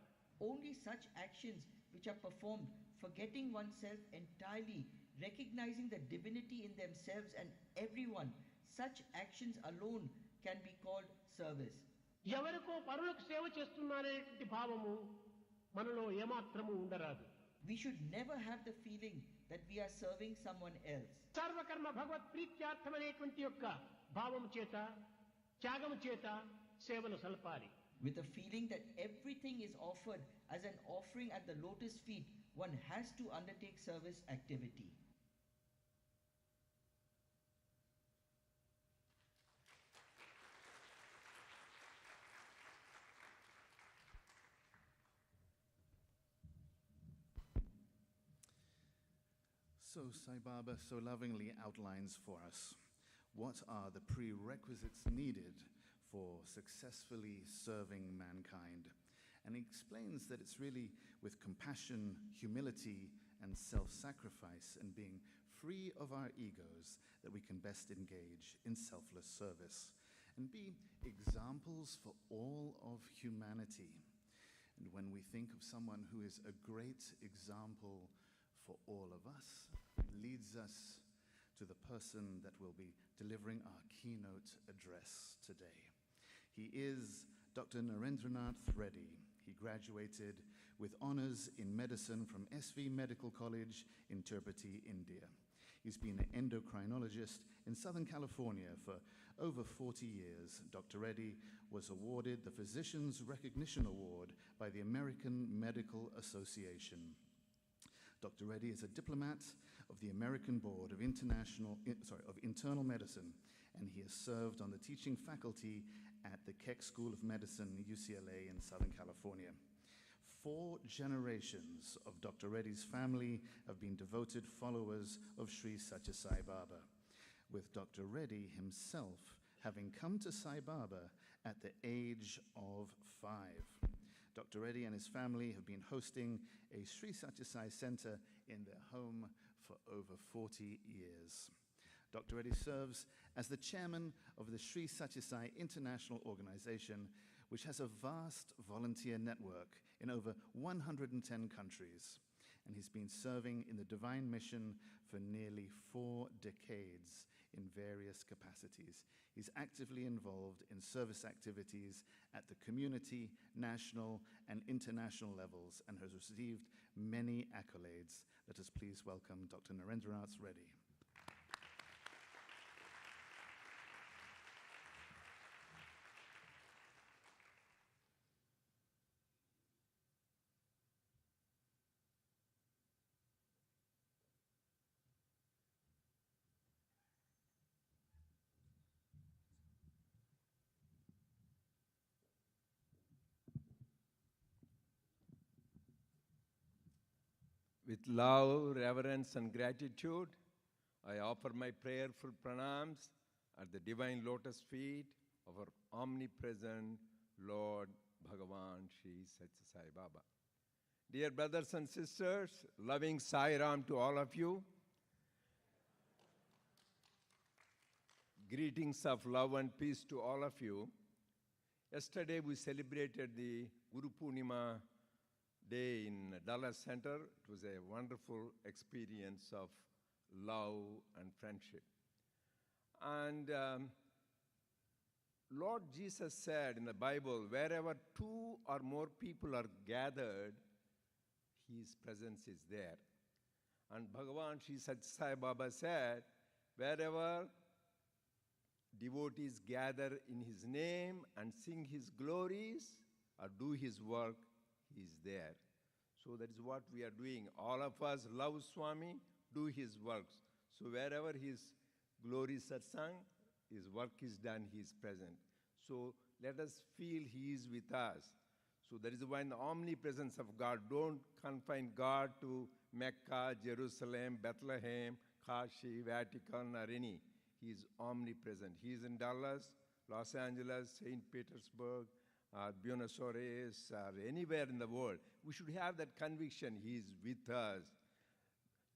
Only such actions which are performed forgetting oneself entirely, recognizing the divinity in themselves and everyone, such actions alone can be called service. ఎవరికో పరులకు సేవ చేస్తున్నారనేటువంటి భావము మనలో ఏమాత్రము ఉండరాదు. We should never have the feeling that we are serving someone else. సర్వకర్మ భగవత్ ప్రీత్యార్థమనేటువంటి యొక్క భావము చేత, త్యాగము చేత సేవను సల్పాలి. With a feeling that everything is offered as an offering at the lotus feet, one has to undertake service activity. So Sai Baba so lovingly outlines for us what are the prerequisites needed for successfully serving mankind. And he explains that it's really with compassion, humility, and self-sacrifice and being free of our egos that we can best engage in selfless service and be examples for all of humanity. And when we think of someone who is a great example for all of us, leads us to the person that will be delivering our keynote address today. He is Dr. Narendranath Reddy. He graduated with honors in medicine from SV Medical College in Tirupati, India. He's been an endocrinologist in Southern California for over 40 years. Dr. Reddy was awarded the Physicians Recognition Award by the American Medical Association. Dr. Reddy is a diplomat of the American Board of Internal Medicine, and he has served on the teaching faculty at the Keck School of Medicine, UCLA in Southern California. 4 generations of Dr. Reddy's family have been devoted followers of Sri Sathya Sai Baba, with Dr. Reddy himself having come to Sai Baba at the age of 5. Dr. Reddy and his family have been hosting a Sri Sathya Sai Center in their home for over 40 years. Dr. Reddy serves as the chairman of the Sri Sathya Sai International Organization, which has a vast volunteer network in over 110 countries. And he's been serving in the divine mission for nearly 4 decades in various capacities. He's actively involved in service activities at the community, national, and international levels and has received many accolades. Let us please welcome Dr. Narendranath Reddy. With love, reverence, and gratitude, I offer my prayerful pranams at the divine lotus feet of our omnipresent Lord Bhagavan Sri Sathya Sai Baba. Dear brothers and sisters, loving Sai Ram to all of you. Greetings of love and peace to all of you. Yesterday we celebrated the Guru Purnima Day in Dallas Center. It was a wonderful experience of love and friendship. And Lord Jesus said in the Bible, wherever two or more people are gathered, His presence is there. And Bhagavan Sri Sathya Sai Baba said, wherever devotees gather in His name and sing His glories or do His work, He is there. So that is what we are doing. All of us love Swami, do His works. So wherever His glories are sung, His work is done, He is present. So let us feel He is with us. So that is why in the omnipresence of God, don't confine God to Mecca, Jerusalem, Bethlehem, Kashi, Vatican, or any. He is omnipresent. He is in Dallas, Los Angeles, St. Petersburg, Buenos Aires, or anywhere in the world. We should have that conviction He is with us.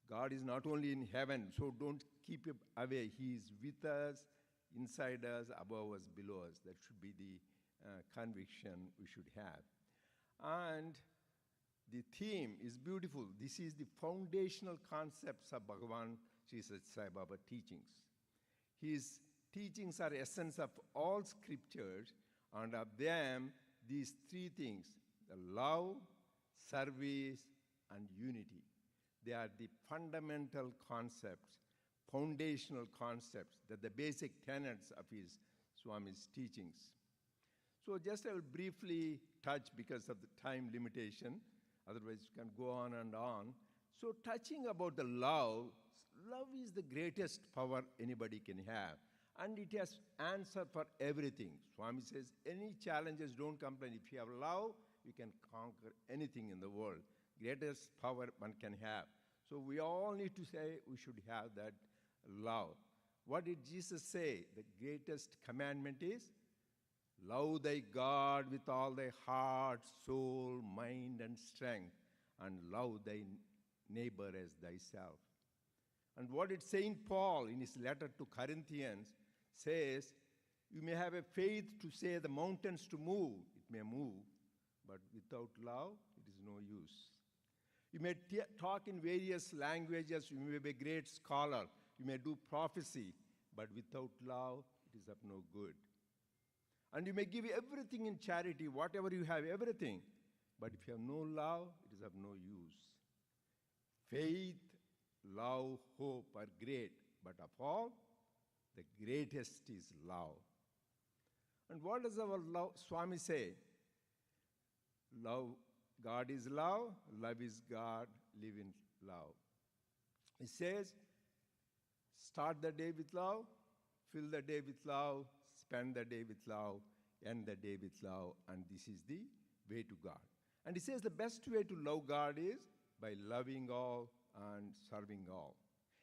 God is not only in heaven, so don't keep Him away. He is with us, inside us, above us, below us. That should be the conviction we should have. And the theme is beautiful. This is the foundational concepts of Bhagavan Sri Sathya Sai Baba teachings. His teachings are essence of all scriptures, and of them, these three things, the love, service, and unity. They are the fundamental concepts, foundational concepts, that the basic tenets of his Swami's teachings. So just I will briefly touch because of the time limitation, otherwise you can go on and on. So touching about the love is the greatest power anybody can have. And it has answer for everything. Swami says, any challenges, don't complain. If you have love, you can conquer anything in the world. Greatest power one can have. So we all need to say we should have that love. What did Jesus say? The greatest commandment is, love thy God with all thy heart, soul, mind, and strength, and love thy neighbor as thyself. And what did St. Paul in his letter to Corinthians says, you may have a faith to say the mountains to move, it may move, but without love, it is no use. You may talk in various languages, you may be a great scholar, you may do prophecy, but without love, it is of no good. And you may give everything in charity, whatever you have, everything, but if you have no love, it is of no use. Faith, love, hope are great, but of all, the greatest is love. And what does our love, Swami say? Love, God is love is God, live in love. He says, start the day with love, fill the day with love, spend the day with love, end the day with love, and this is the way to God. And he says the best way to love God is by loving all and serving all.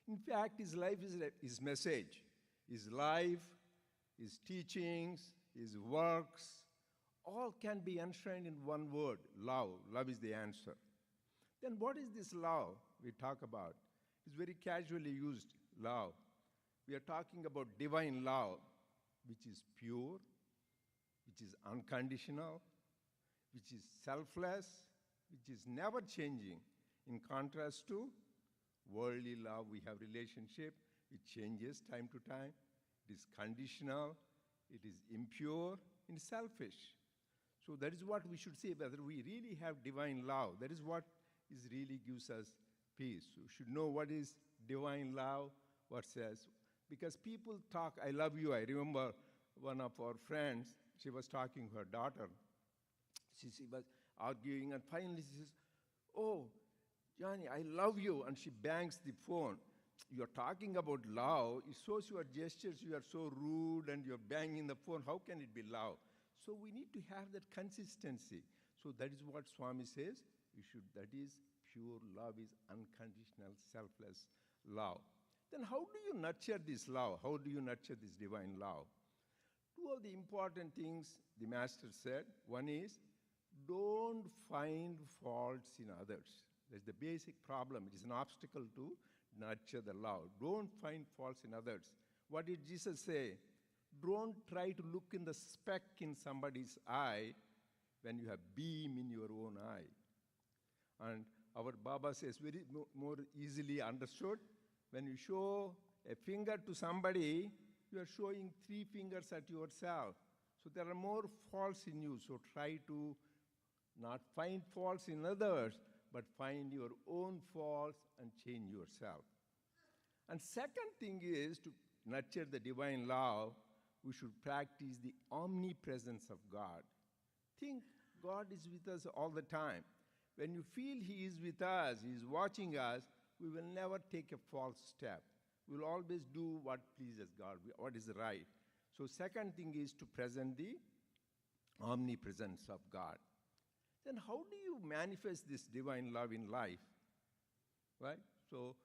In fact, his life is his message. His life, his teachings, his works, all can be enshrined in one word, love. Love is the answer. Then what is this love we talk about? It's very casually used, love. We are talking about divine love, which is pure, which is unconditional, which is selfless, which is never changing. In contrast to worldly love, we have relationship, it changes time to time, it is conditional, it is impure, and selfish. So that is what we should say, whether we really have divine love. That is what is really gives us peace. We should know what is divine love, what says. Because people talk, I love you. I remember one of our friends, she was talking to her daughter. She was arguing, and finally she says, oh, Johnny, I love you, and she bangs the phone. You're talking about love. It shows your gestures. You are so rude, and you're banging the phone. How can it be love? So we need to have that consistency. So that is what Swami says. You should. That is pure love is unconditional, selfless love. Then how do you nurture this love? How do you nurture this divine love? Two of the important things the Master said. One is, don't find faults in others. That's the basic problem. It is an obstacle to nurture the love. Don't find faults in others. What did Jesus say? Don't try to look in the speck in somebody's eye when you have beam in your own eye. And our Baba says very more easily understood, when you show a finger to somebody, you are showing 3 fingers at yourself. So there are more faults in you. So try to not find faults in others, but find your own faults and change yourself. And second thing is, to nurture the divine love, we should practice the omnipresence of God. Think God is with us all the time. When you feel He is with us, He is watching us, we will never take a false step. We will always do what pleases God, what is right. So second thing is to present the omnipresence of God. Then how do you manifest this divine love in life? Right? So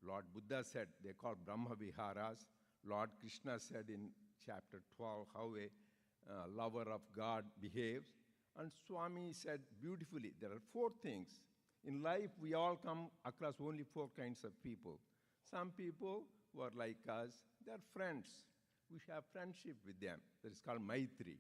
Lord Buddha said, they call Brahma Viharas. Lord Krishna said in chapter 12 how a lover of God behaves. And Swami said beautifully, there are 4 things. In life, we all come across only 4 kinds of people. Some people who are like us, they are friends. We have friendship with them. That is called Maitri.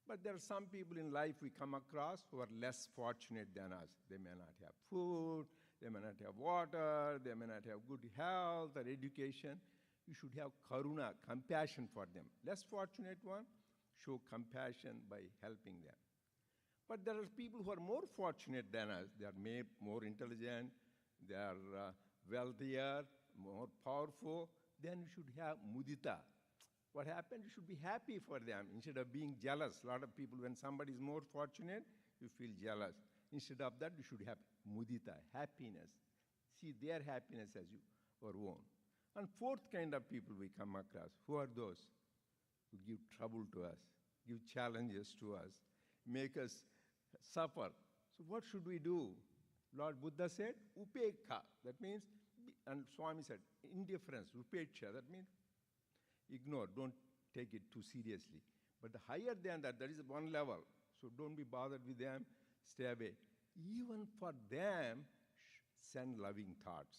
But there are some people in life we come across who are less fortunate than us. They may not have food, they may not have water, they may not have good health or education. You should have karuna, compassion for them. Less fortunate one, show compassion by helping them. But there are people who are more fortunate than us. They are more intelligent, they are wealthier, more powerful. Then you should have mudita. What happened? You should be happy for them instead of being jealous. A lot of people, when somebody is more fortunate, you feel jealous. Instead of that, you should have mudita, happiness. See their happiness as your own. And 4th kind of people we come across. Who are those? Who give trouble to us, give challenges to us, make us suffer. So what should we do? Lord Buddha said, upekha. That means, and Swami said, indifference, upeksha. That means ignore, don't take it too seriously. But the higher than that, there is one level. So don't be bothered with them, stay away. Even for them, send loving thoughts.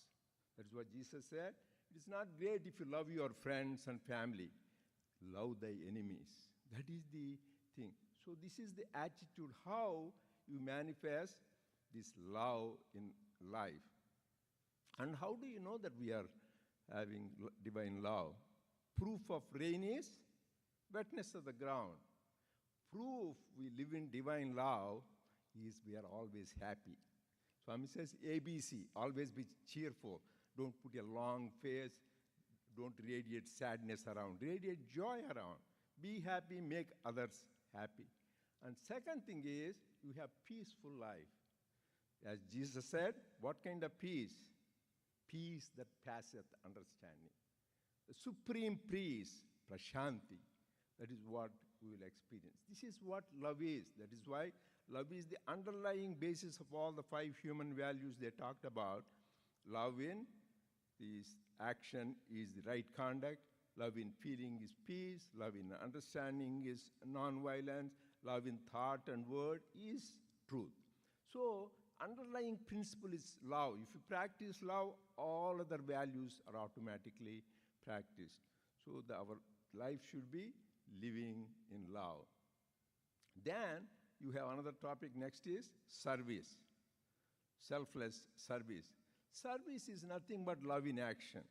That's what Jesus said. It is not great if you love your friends and family. Love thy enemies. That is the thing. So this is the attitude, how you manifest this love in life. And how do you know that we are having divine love? Proof of rain is wetness of the ground. Proof we live in divine love is we are always happy. Swami says ABC, always be cheerful. Don't put a long face. Don't radiate sadness around. Radiate joy around. Be happy, make others happy. And second thing is, you have peaceful life. As Jesus said, what kind of peace? Peace that passeth understanding. The supreme peace, prashanti. That is what we will experience. This is what love is. That is why love is the underlying basis of all the 5 human values they talked about. Love in this action is the right conduct. Love in feeling is peace. Love in understanding is non-violence. Love in thought and word is truth. So underlying principle is love. If you practice love, all other values are automatically practiced. So our life should be living in love. Then you have another topic next is service. Selfless service. Service is nothing but love in action.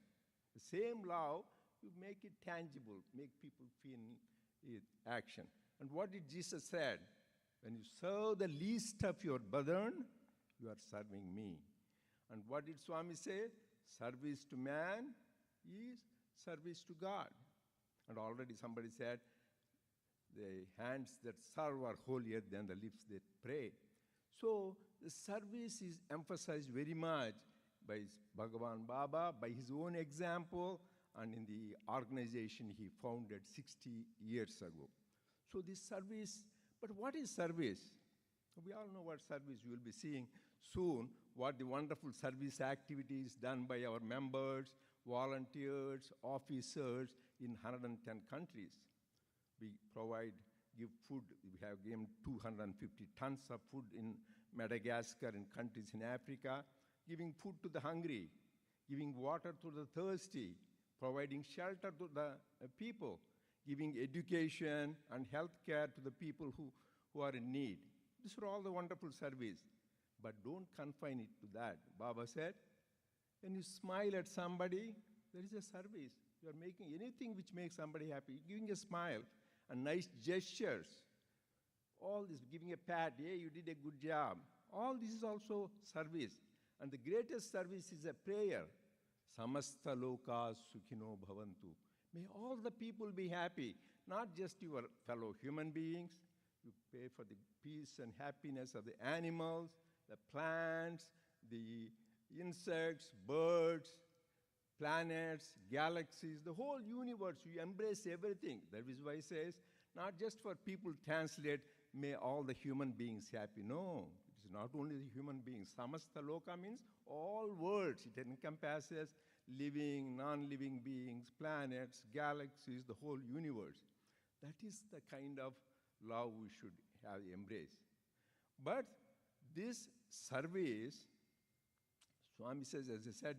The same love, you make it tangible, make people feel it action. And what did Jesus said? When you serve the least of your brethren, you are serving me. And what did Swami say? Service to man is service to God. And already somebody said, the hands that serve are holier than the lips that pray. So the service is emphasized very much by Bhagavan Baba, by his own example, and in the organization he founded 60 years ago. So this service, but what is service? We all know what service you will be seeing soon. what the wonderful service activities done by our members, volunteers, officers in 110 countries. We give food. We have given 250 tons of food in Madagascar and countries in Africa, giving food to the hungry, giving water to the thirsty, providing shelter to the people, giving education and health care to the people who are in need. These are all the wonderful service. But don't confine it to that. Baba said, when you smile at somebody, there is a service. You are making anything which makes somebody happy. Giving a smile and nice gestures. All this, giving a pat, hey, you did a good job. All this is also service. And the greatest service is a prayer. Samasta loka sukhino bhavantu. May all the people be happy, not just your fellow human beings. You pray for the peace and happiness of the animals, the plants, the insects, birds, planets, galaxies, the whole universe. You embrace everything. That is why it says, not just for people translate, may all the human beings happy. No, it is not only the human beings. Samasta loka means all worlds. It encompasses living, non-living beings, planets, galaxies, the whole universe. That is the kind of love we should have embraced. But this service, Swami says, as I said,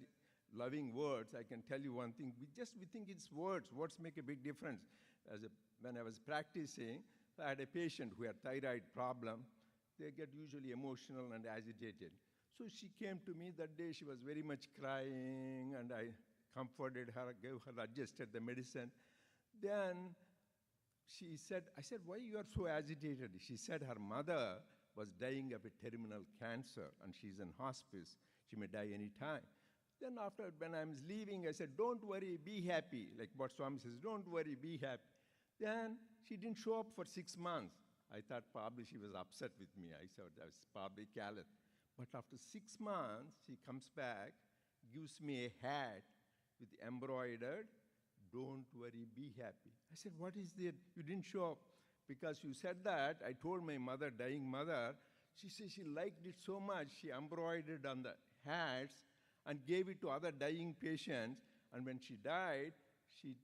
loving words, I can tell you one thing. We think it's words. Words make a big difference. When I was practicing, I had a patient who had thyroid problem. They get usually emotional and agitated. So she came to me that day. She was very much crying, and I comforted her, gave her, adjusted the medicine. Then she said, I said, why you are so agitated? She said her mother was dying of a terminal cancer, and she's in hospice. She may die any time. Then after, when I was leaving, I said, don't worry, be happy. Like what Swami says, don't worry, be happy. Then she didn't show up for 6 months. I thought probably she was upset with me. I thought I was probably callous. But after 6 months, she comes back, gives me a hat with embroidered, don't worry, be happy. I said, what is it? You didn't show up. Because you said that, I told my mother, dying mother, she said she liked it so much, she embroidered on the hats and gave it to other dying patients. And when she died, she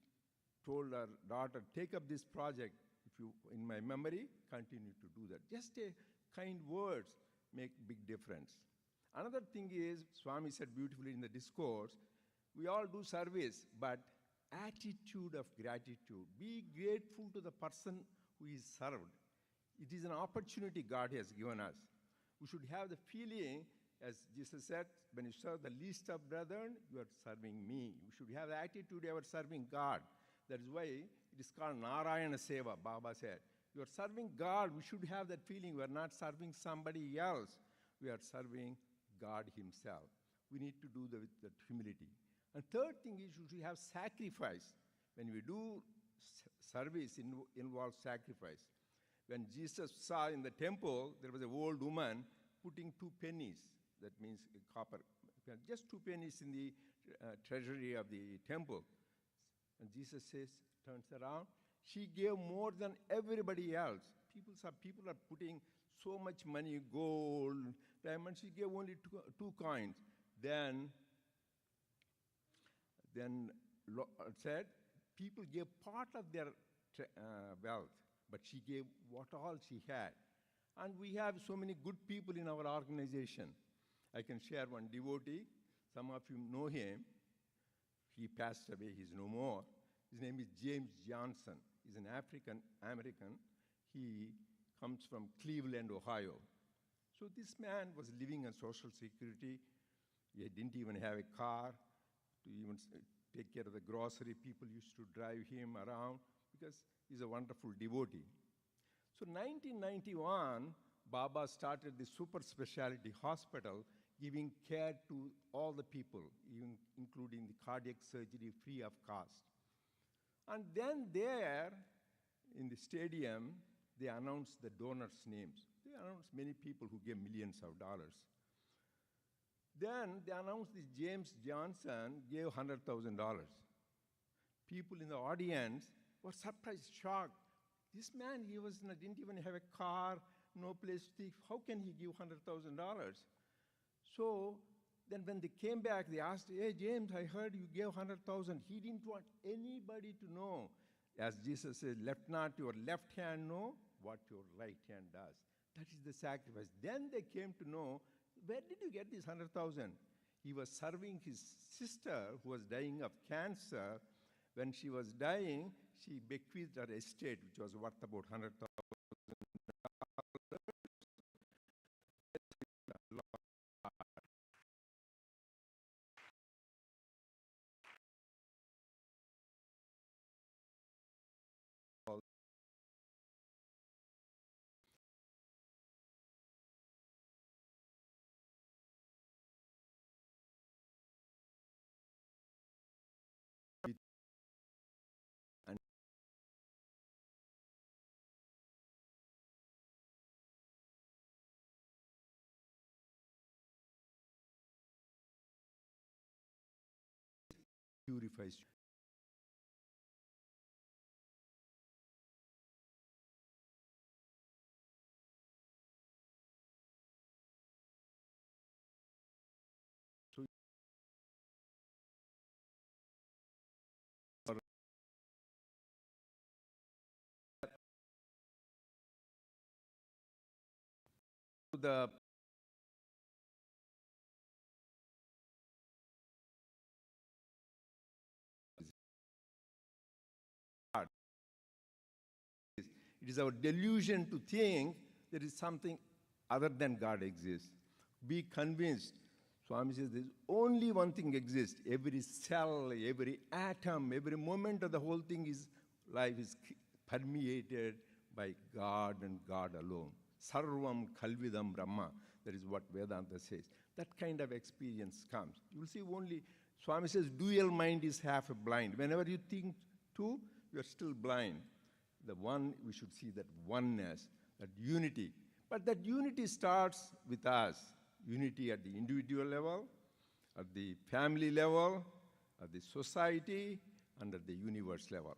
told her daughter, take up this project. If you, in my memory, continue to do that. Just a kind words make big difference. Another thing is, Swami said beautifully in the discourse, we all do service, but attitude of gratitude. Be grateful to the person who is served. It is an opportunity God has given us. We should have the feeling, as Jesus said, when you serve the least of brethren, you are serving me. We should have the attitude you are serving God. That is why it is called Narayana Seva, Baba said. You are serving God. We should have that feeling. We are not serving somebody else. We are serving God himself. We need to do that with that humility. And third thing is you should have sacrifice. When we do service, involves sacrifice. When Jesus saw in the temple, there was an old woman putting 2 pennies. That means a copper. Just 2 pennies in the treasury of the temple. And Jesus says, turns around, she gave more than everybody else. People are putting so much money, gold, diamonds. She gave only two coins. Then said, people gave part of their wealth, but she gave what all she had. And we have so many good people in our organization. I can share one devotee. Some of you know him. He passed away. He's no more. His name is James Johnson. He's an African-American. He comes from Cleveland, Ohio. So this man was living on Social Security. He didn't even have a car to even take care of the grocery. People used to drive him around because he's a wonderful devotee. So 1991, Baba started the super specialty hospital, giving care to all the people, even including the cardiac surgery free of cost. And then there, in the stadium, they announced the donors' names. They announced many people who gave millions of dollars. Then they announced this James Johnson gave $100,000. People in the audience were surprised, shocked. This man, didn't even have a car, no place to live. How can he give $100,000? So then when they came back, they asked, hey, James, I heard you gave 100,000. He didn't want anybody to know. As Jesus said, let not your left hand know what your right hand does. That is the sacrifice. Then they came to know, where did you get this 100,000? He was serving his sister who was dying of cancer. When she was dying, she bequeathed her estate, which was worth about 100,000. Purifies you. So the it is our delusion to think there is something other than God exists. Be convinced. Swami says there's only one thing exists. Every cell, every atom, every moment of the whole thing is life is permeated by God and God alone. Sarvam Kalvidam Brahma. That is what Vedanta says. That kind of experience comes. You will see only, Swami says, dual mind is half blind. Whenever you think two, you are still blind. The one, we should see that oneness, that unity. But that unity starts with us. Unity at the individual level, at the family level, at the society, and at the universe level.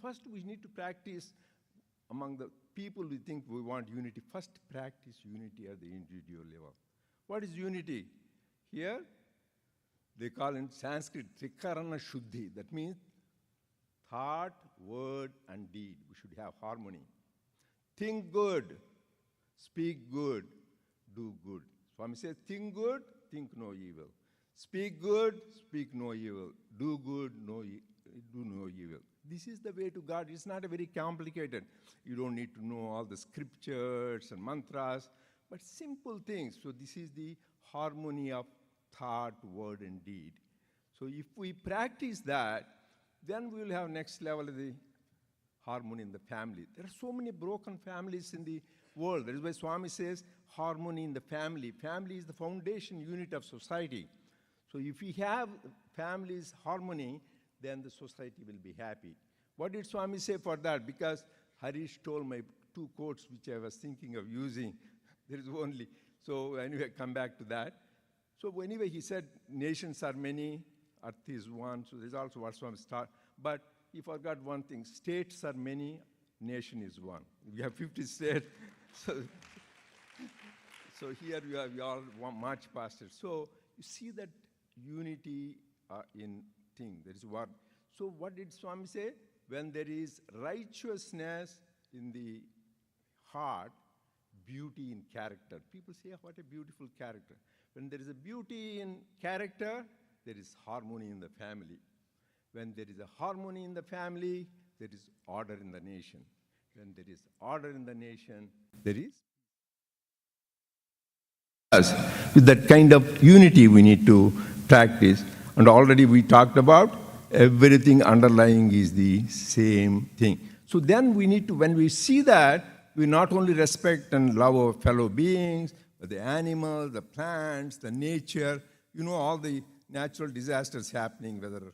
First, we need to practice among the people we think we want unity. First, practice unity at the individual level. What is unity? Here, they call in Sanskrit Trikarana Shuddhi. That means thought, word, and deed. We should have harmony. Think good, speak good, do good. Swami says, think good, think no evil. Speak good, speak no evil. Do good, do no evil. This is the way to God. It's not a very complicated. You don't need to know all the scriptures and mantras, but simple things. So this is the harmony of thought, word, and deed. So if we practice that, then we will have next level of the harmony in the family. There are so many broken families in the world. That is why Swami says harmony in the family. Family is the foundation unit of society. So if we have family's harmony, then the society will be happy. What did Swami say for that? Because Harish told my two quotes which I was thinking of using. There is only, so anyway, come back to that. So anyway, he said nations are many, earth is one. So there's also what Swami started. But he forgot one thing. States are many, nation is one. We have 50 states. So here we all march past it. So you see that unity in thing. That is what. So what did Swami say? When there is righteousness in the heart, beauty in character. People say, oh, what a beautiful character. When there is a beauty in character, there is harmony in the family. When there is a harmony in the family, there is order in the nation. When there is order in the nation, there is. With that kind of unity we need to practice. And already we talked about everything underlying is the same thing. So then we need to, when we see that, we not only respect and love our fellow beings, but the animals, the plants, the nature, you know, all the natural disasters happening, whether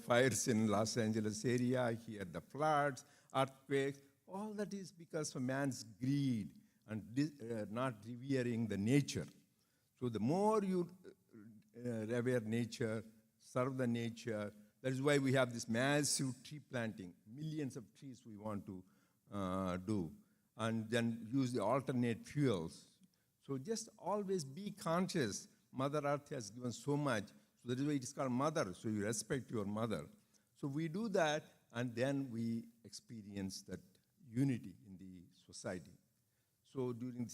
fires in Los Angeles area, here the floods, earthquakes, all that is because of man's greed and not revering the nature. So the more you revere nature, serve the nature, that is why we have this massive tree planting, millions of trees we want to do, and then use the alternate fuels. So just always be conscious Mother Earth has given so much. So that is why it is called mother. So you respect your mother. So we do that, and then we experience that unity in the society. So during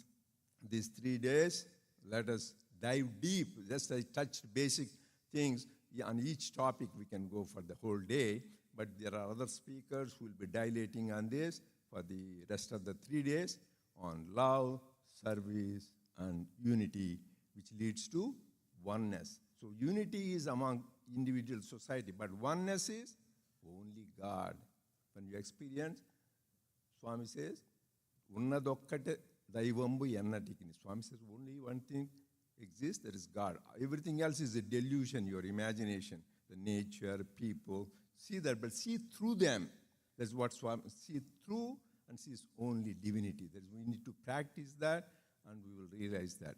these 3 days, let us dive deep. Just I touched basic things. On each topic, we can go for the whole day, but there are other speakers who will be dilating on this for the rest of the 3 days on love, service, and unity, which leads to oneness. So unity is among individual society, but oneness is only God. When you experience, Swami says, Unnadokkate Daivambu Yannatikini. Swami says, only one thing exists, that is God. Everything else is a delusion, your imagination, the nature, people. See that, but see through them. That's what Swami, see through and sees only divinity. That is, we need to practice that, and we will realize that.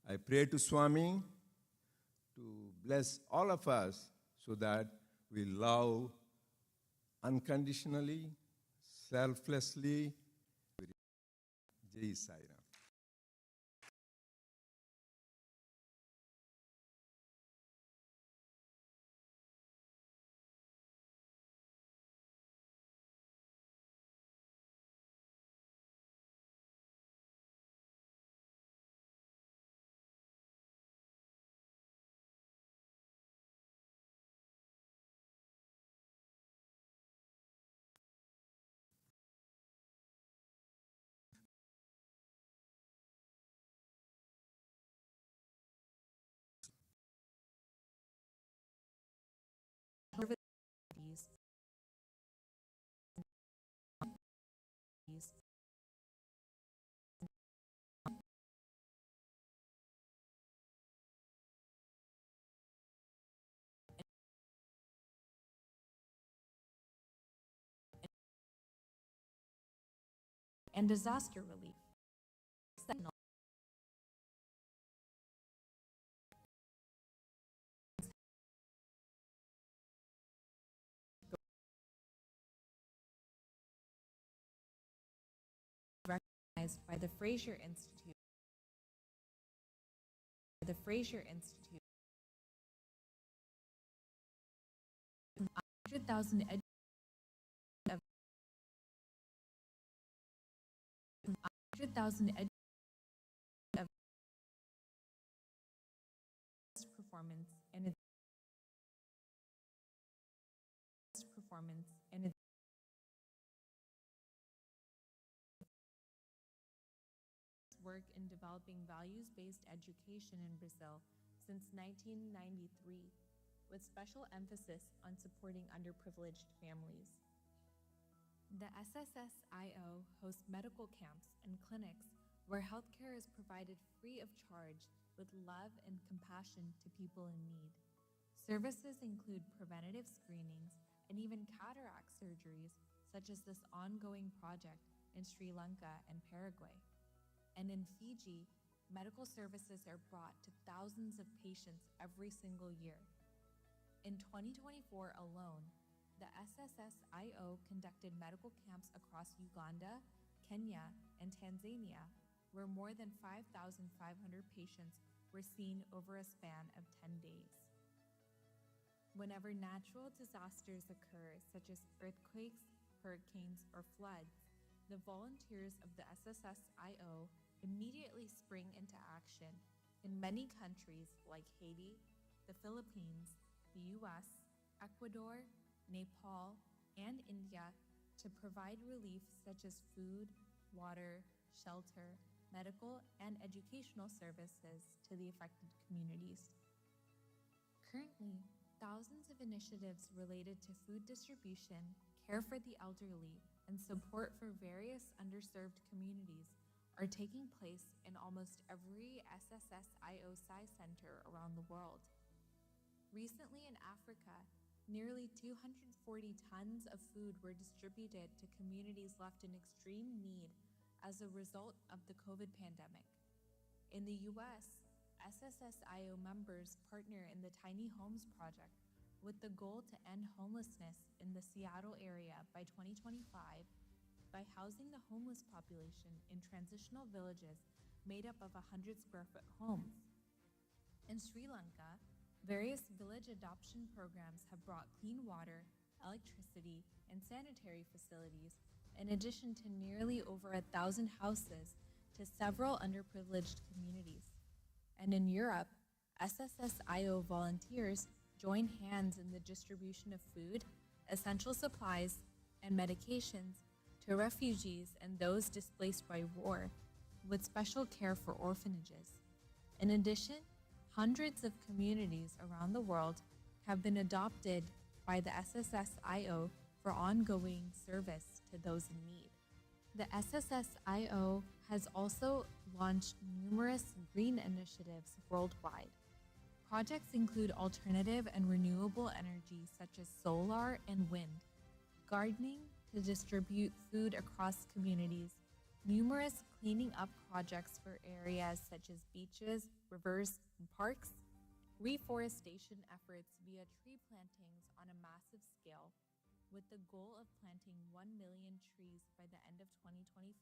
I pray to Swami to bless all of us so that we love unconditionally, selflessly. Jai Sai Ram. and disaster relief. Recognized by the Fraser Institute. The Fraser Institute. 100,000 performance and its work in developing values-based education in Brazil since 1993, with special emphasis on supporting underprivileged families. The SSSIO hosts medical camps and clinics where healthcare is provided free of charge with love and compassion to people in need. Services include preventative screenings and even cataract surgeries, such as this ongoing project in Sri Lanka and Paraguay. And in Fiji, medical services are brought to thousands of patients every single year. In 2024 alone, the SSSIO conducted medical camps across Uganda, Kenya, and Tanzania, where more than 5,500 patients were seen over a span of 10 days. Whenever natural disasters occur, such as earthquakes, hurricanes, or floods, the volunteers of the SSSIO immediately spring into action in many countries like Haiti, the Philippines, the US, Ecuador, Nepal, and India to provide relief such as food, water, shelter, medical, and educational services to the affected communities. Currently, thousands of initiatives related to food distribution, care for the elderly, and support for various underserved communities are taking place in almost every SSSIO-USA center around the world. Recently in Africa, nearly 240 tons of food were distributed to communities left in extreme need as a result of the COVID pandemic. In the US, SSSIO members partner in the Tiny Homes Project with the goal to end homelessness in the Seattle area by 2025 by housing the homeless population in transitional villages made up of 100 square foot homes. In Sri Lanka, various village adoption programs have brought clean water, electricity, and sanitary facilities, in addition to nearly over 1,000 houses to several underprivileged communities. And in Europe, SSSIO volunteers join hands in the distribution of food, essential supplies, and medications to refugees and those displaced by war, with special care for orphanages. In addition, hundreds of communities around the world have been adopted by the SSSIO for ongoing service to those in need. The SSSIO has also launched numerous green initiatives worldwide. Projects include alternative and renewable energy such as solar and wind, gardening to distribute food across communities, numerous cleaning up projects for areas such as beaches, rivers, and parks, reforestation efforts via tree plantings on a massive scale, with the goal of planting 1 million trees by the end of 2025.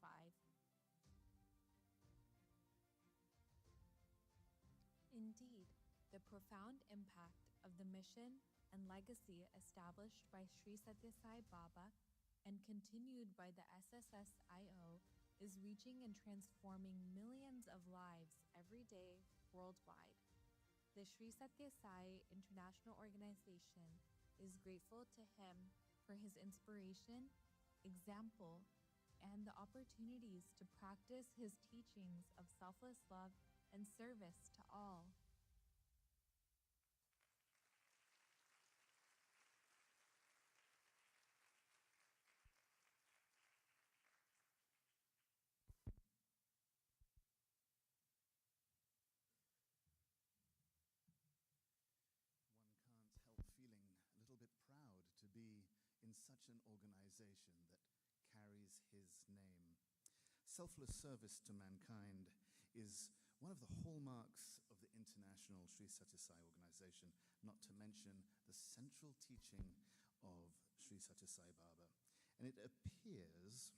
Indeed, the profound impact of the mission and legacy established by Sri Sathya Sai Baba and continued by the SSSIO is reaching and transforming millions of lives every day worldwide. The Sri Sathya Sai International Organization is grateful to him for his inspiration, example, and the opportunities to practice his teachings of selfless love and service to all. In such an organization that carries his name. Selfless service to mankind is one of the hallmarks of the International Sri Sathya Sai organization, not to mention the central teaching of Sri Sathya Sai Baba. And it appears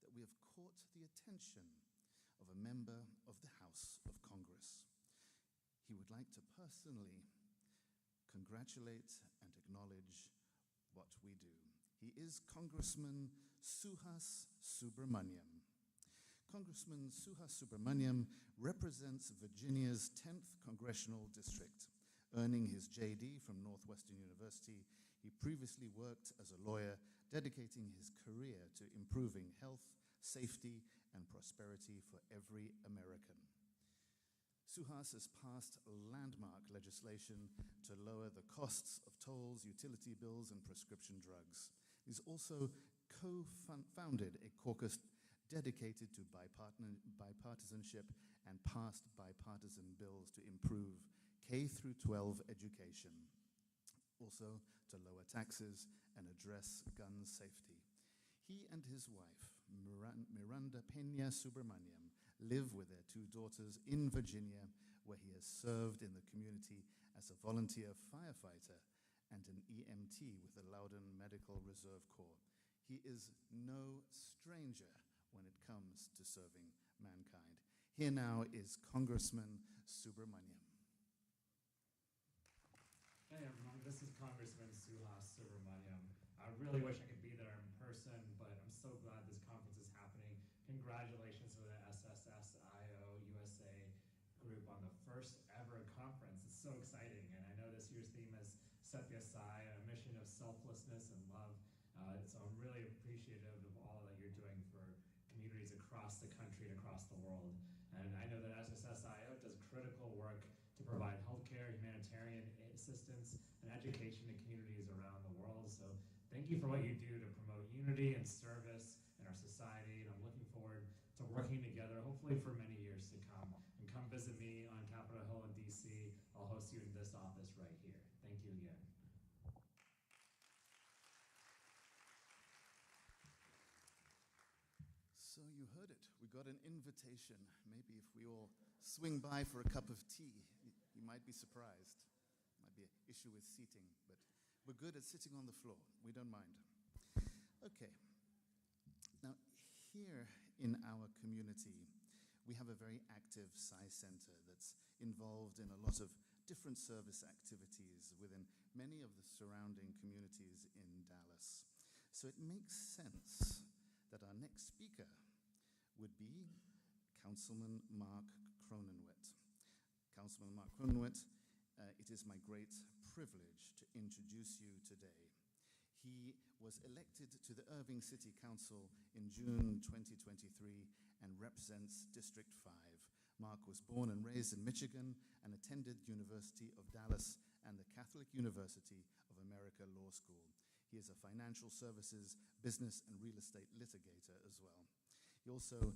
that we have caught the attention of a member of the House of Congress. He would like to personally congratulate and acknowledge what we do. He is Congressman Suhas Subramaniam. Congressman Suhas Subramaniam represents Virginia's 10th Congressional District. Earning his JD from Northwestern University, he previously worked as a lawyer, dedicating his career to improving health, safety, and prosperity for every American. Suhas has passed landmark legislation to lower the costs of tolls, utility bills, and prescription drugs. He's also co-founded a caucus dedicated to bipartisanship and passed bipartisan bills to improve K-12 education, also to lower taxes and address gun safety. He and his wife, Miranda Peña Subramaniam, live with their 2 daughters in Virginia, where he has served in the community as a volunteer firefighter and an EMT with the Loudoun Medical Reserve Corps. He is no stranger when it comes to serving mankind. Here now is Congressman Subramaniam. Hey everyone, this is Congressman Suhas Subramaniam. I really wish I could be there in person, but I'm so glad this conference is happening. Congratulations to the SSSIO-USA group on the first ever conference. It's so exciting, and I know this year's theme is Sathya Sai, a mission of selflessness and love. So I'm really appreciative of all that you're doing for communities across the country and across the world. And I know that SSSIO does critical work to provide healthcare, humanitarian assistance, and education to communities around the world. So thank you for what you do to promote unity and service in our society, and I'm looking forward to working together, hopefully for many years to come. And come visit me on Capitol Hill in DC. I'll host you in this office right here. Thank you again. So you heard it. We got an invitation. Maybe if we all swing by for a cup of tea, you might be surprised. Might be an issue with seating, but we're good at sitting on the floor. We don't mind. Okay. Now, here in our community, we have a very active Sai Center that's involved in a lot of different service activities within many of the surrounding communities in Dallas. So it makes sense that our next speaker would be Councilman Mark Cronenwet. Councilman Mark Cronenwet, it is my great privilege to introduce you today. He was elected to the Irving City Council in June 2023 and represents District 5. Mark was born and raised in Michigan and attended University of Dallas and the Catholic University of America Law School. He is a financial services, business, and real estate litigator as well. He also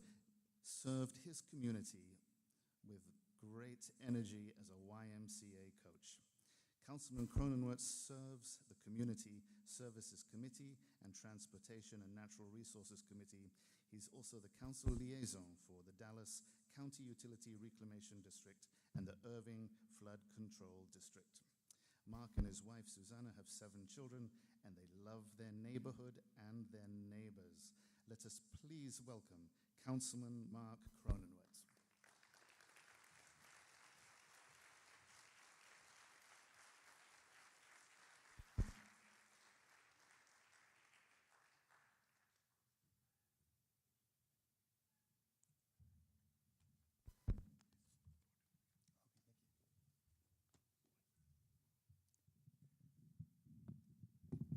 served his community with great energy as a YMCA coach. Councilman Cronenwet serves the Community Services Committee and Transportation and Natural Resources Committee. He's also the council liaison for the Dallas County Utility Reclamation District and the Irving Flood Control District. Mark and his wife Susanna have 7 children, and they love their neighborhood and their neighbors. Let us please welcome Councilman Mark Cronenwet.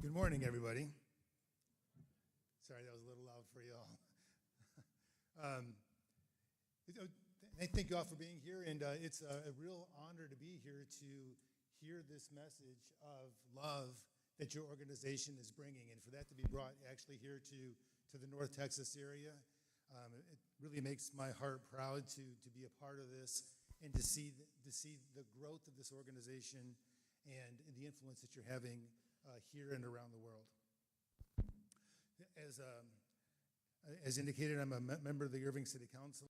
Good morning, everybody. Sorry, that was a little loud for y'all. I thank you all for being here, and it's a real honor to be here to hear this message of love that your organization is bringing, and for that to be brought actually here to the North Texas area. It really makes my heart proud to be a part of this and to see the growth of this organization and the influence that you're having here and around the world. As indicated, I'm a member of the Irving City Council.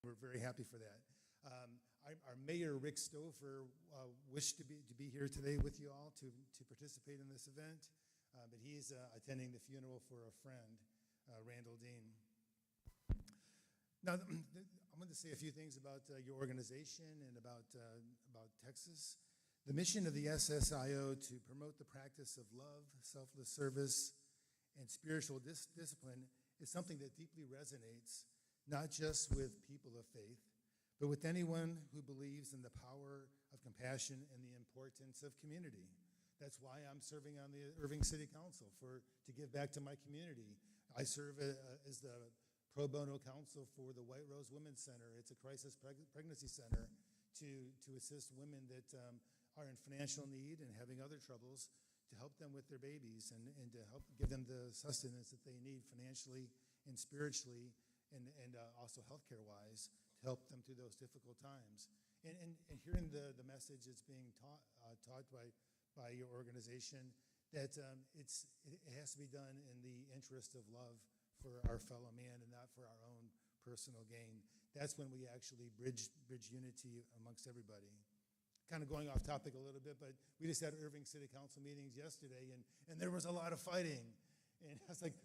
We're very happy for that. Our mayor, Rick Stouffer, wished to be here today with you all to participate in this event, but he's attending the funeral for a friend, Randall Dean. Now, I'm going to say a few things about your organization and about Texas. The mission of the SSIO to promote the practice of love, selfless service, and spiritual discipline is something that deeply resonates, not just with people of faith, but with anyone who believes in the power of compassion and the importance of community. That's why I'm serving on the Irving City Council, to give back to my community. I serve as the pro bono counsel for the White Rose Women's Center. It's a crisis pregnancy center to assist women that are in financial need and having other troubles, to help them with their babies and to help give them the sustenance that they need financially and spiritually and also healthcare-wise, to help them through those difficult times. And hearing the message that's being taught by your organization, that it has to be done in the interest of love for our fellow man and not for our own personal gain. That's when we actually bridge unity amongst everybody. Kind of going off topic a little bit, but we just had Irving City Council meetings yesterday, and there was a lot of fighting. And I was like,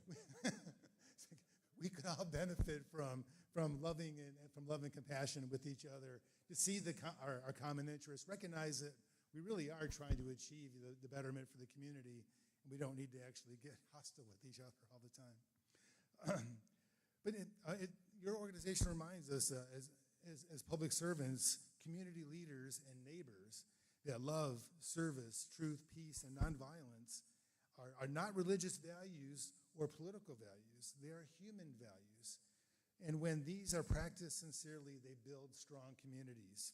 we could all benefit from loving and from love and compassion with each other, to see our common interests, recognize that we really are trying to achieve the betterment for the community, and we don't need to actually get hostile with each other all the time. But your organization reminds us as public servants, community leaders, and neighbors that love, service, truth, peace, and nonviolence are not religious values or political values. They are human values. And when these are practiced sincerely, they build strong communities.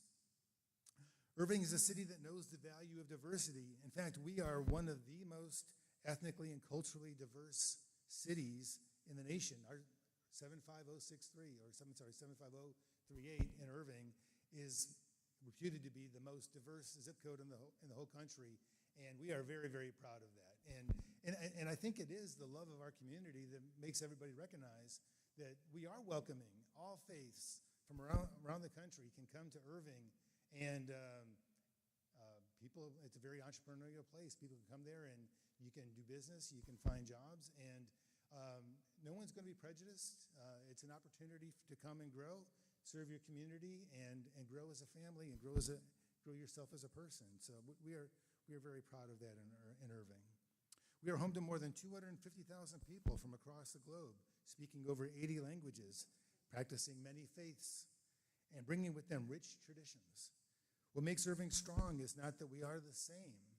Irving is a city that knows the value of diversity. In fact, we are one of the most ethnically and culturally diverse cities in the nation. Our 75038 in Irving is reputed to be the most diverse zip code in the whole country, and we are very, very proud of that. And I think it is the love of our community that makes everybody recognize that we are welcoming all faiths from around the country can come to Irving, and people, it's a very entrepreneurial place. People can come there and you can do business, you can find jobs, and no one's going to be prejudiced. It's an opportunity to come and grow, serve your community, and grow as a family, and grow yourself as a person. So we are very proud of that in Irving. We are home to more than 250,000 people from across the globe, speaking over 80 languages, practicing many faiths, and bringing with them rich traditions. What makes Irving strong is not that we are the same,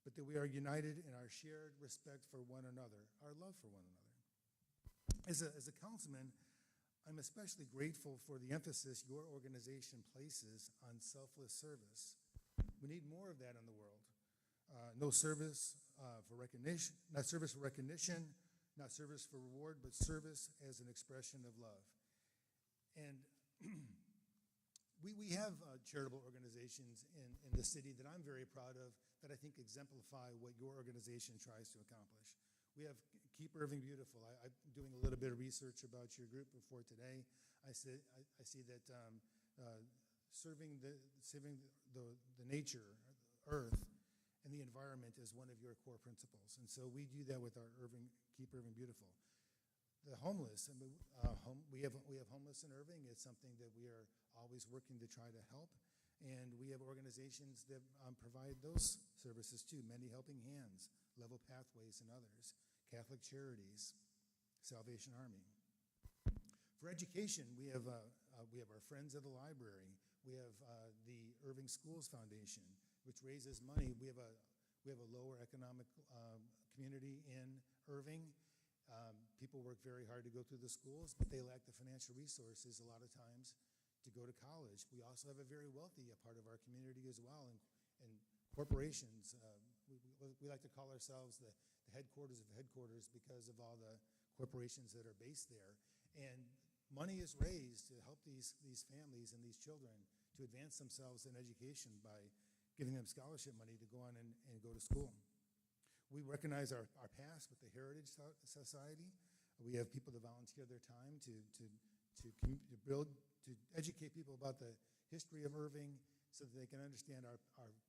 but that we are united in our shared respect for one another, our love for one another. As a councilman, I'm especially grateful for the emphasis your organization places on selfless service. We need more of that in the world. No service for recognition, not service for recognition, not service for reward, but service as an expression of love. And we have charitable organizations in the city that I'm very proud of, that I think exemplify what your organization tries to accomplish. We have Keep Irving Beautiful. I'm doing a little bit of research about your group before today. I see that saving the nature, Earth, and the environment is one of your core principles. And so we do that with our Keep Irving Beautiful. The homeless, we have homeless in Irving. It's something that we are always working to try to help. And we have organizations that provide those services too, Many Helping Hands, Level Pathways, and others, Catholic Charities, Salvation Army. For education, we have our Friends of the Library. We have the Irving Schools Foundation, which raises money. We have a lower economic community in Irving. People work very hard to go through the schools, but they lack the financial resources a lot of times to go to college. We also have a very wealthy part of our community as well, and corporations. We like to call ourselves the headquarters of headquarters because of all the corporations that are based there. And money is raised to help these families and these children to advance themselves in education by giving them scholarship money to go on and go to school. We recognize our past with the Heritage Society. We have people that volunteer their time to educate people about the history of Irving so that they can understand our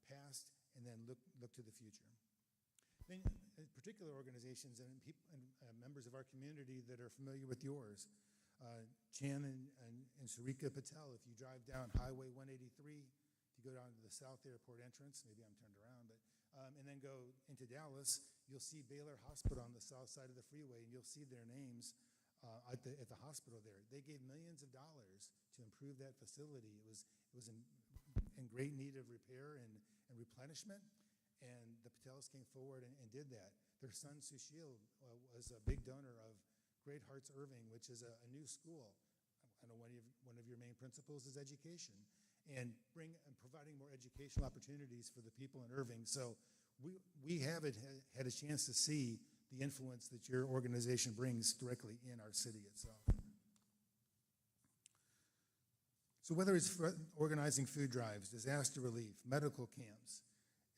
past and then look to the future. Then, particular organizations and members of our community that are familiar with yours, Chan and Sarika Patel. If you drive down Highway 183, if you go down to the South Airport entrance, maybe I'm turned around, but and then go into Dallas, you'll see Baylor Hospital on the south side of the freeway, and you'll see their names at the hospital there. They gave millions of dollars to improve that facility. It was in great need of repair and replenishment, and the Patels came forward and did that. Their son, Sushil, was a big donor of Great Hearts Irving, which is a new school. I know one of your main principles is education, and providing more educational opportunities for the people in Irving. So we have had a chance to see the influence that your organization brings directly in our city itself. So whether it's organizing food drives, disaster relief, medical camps,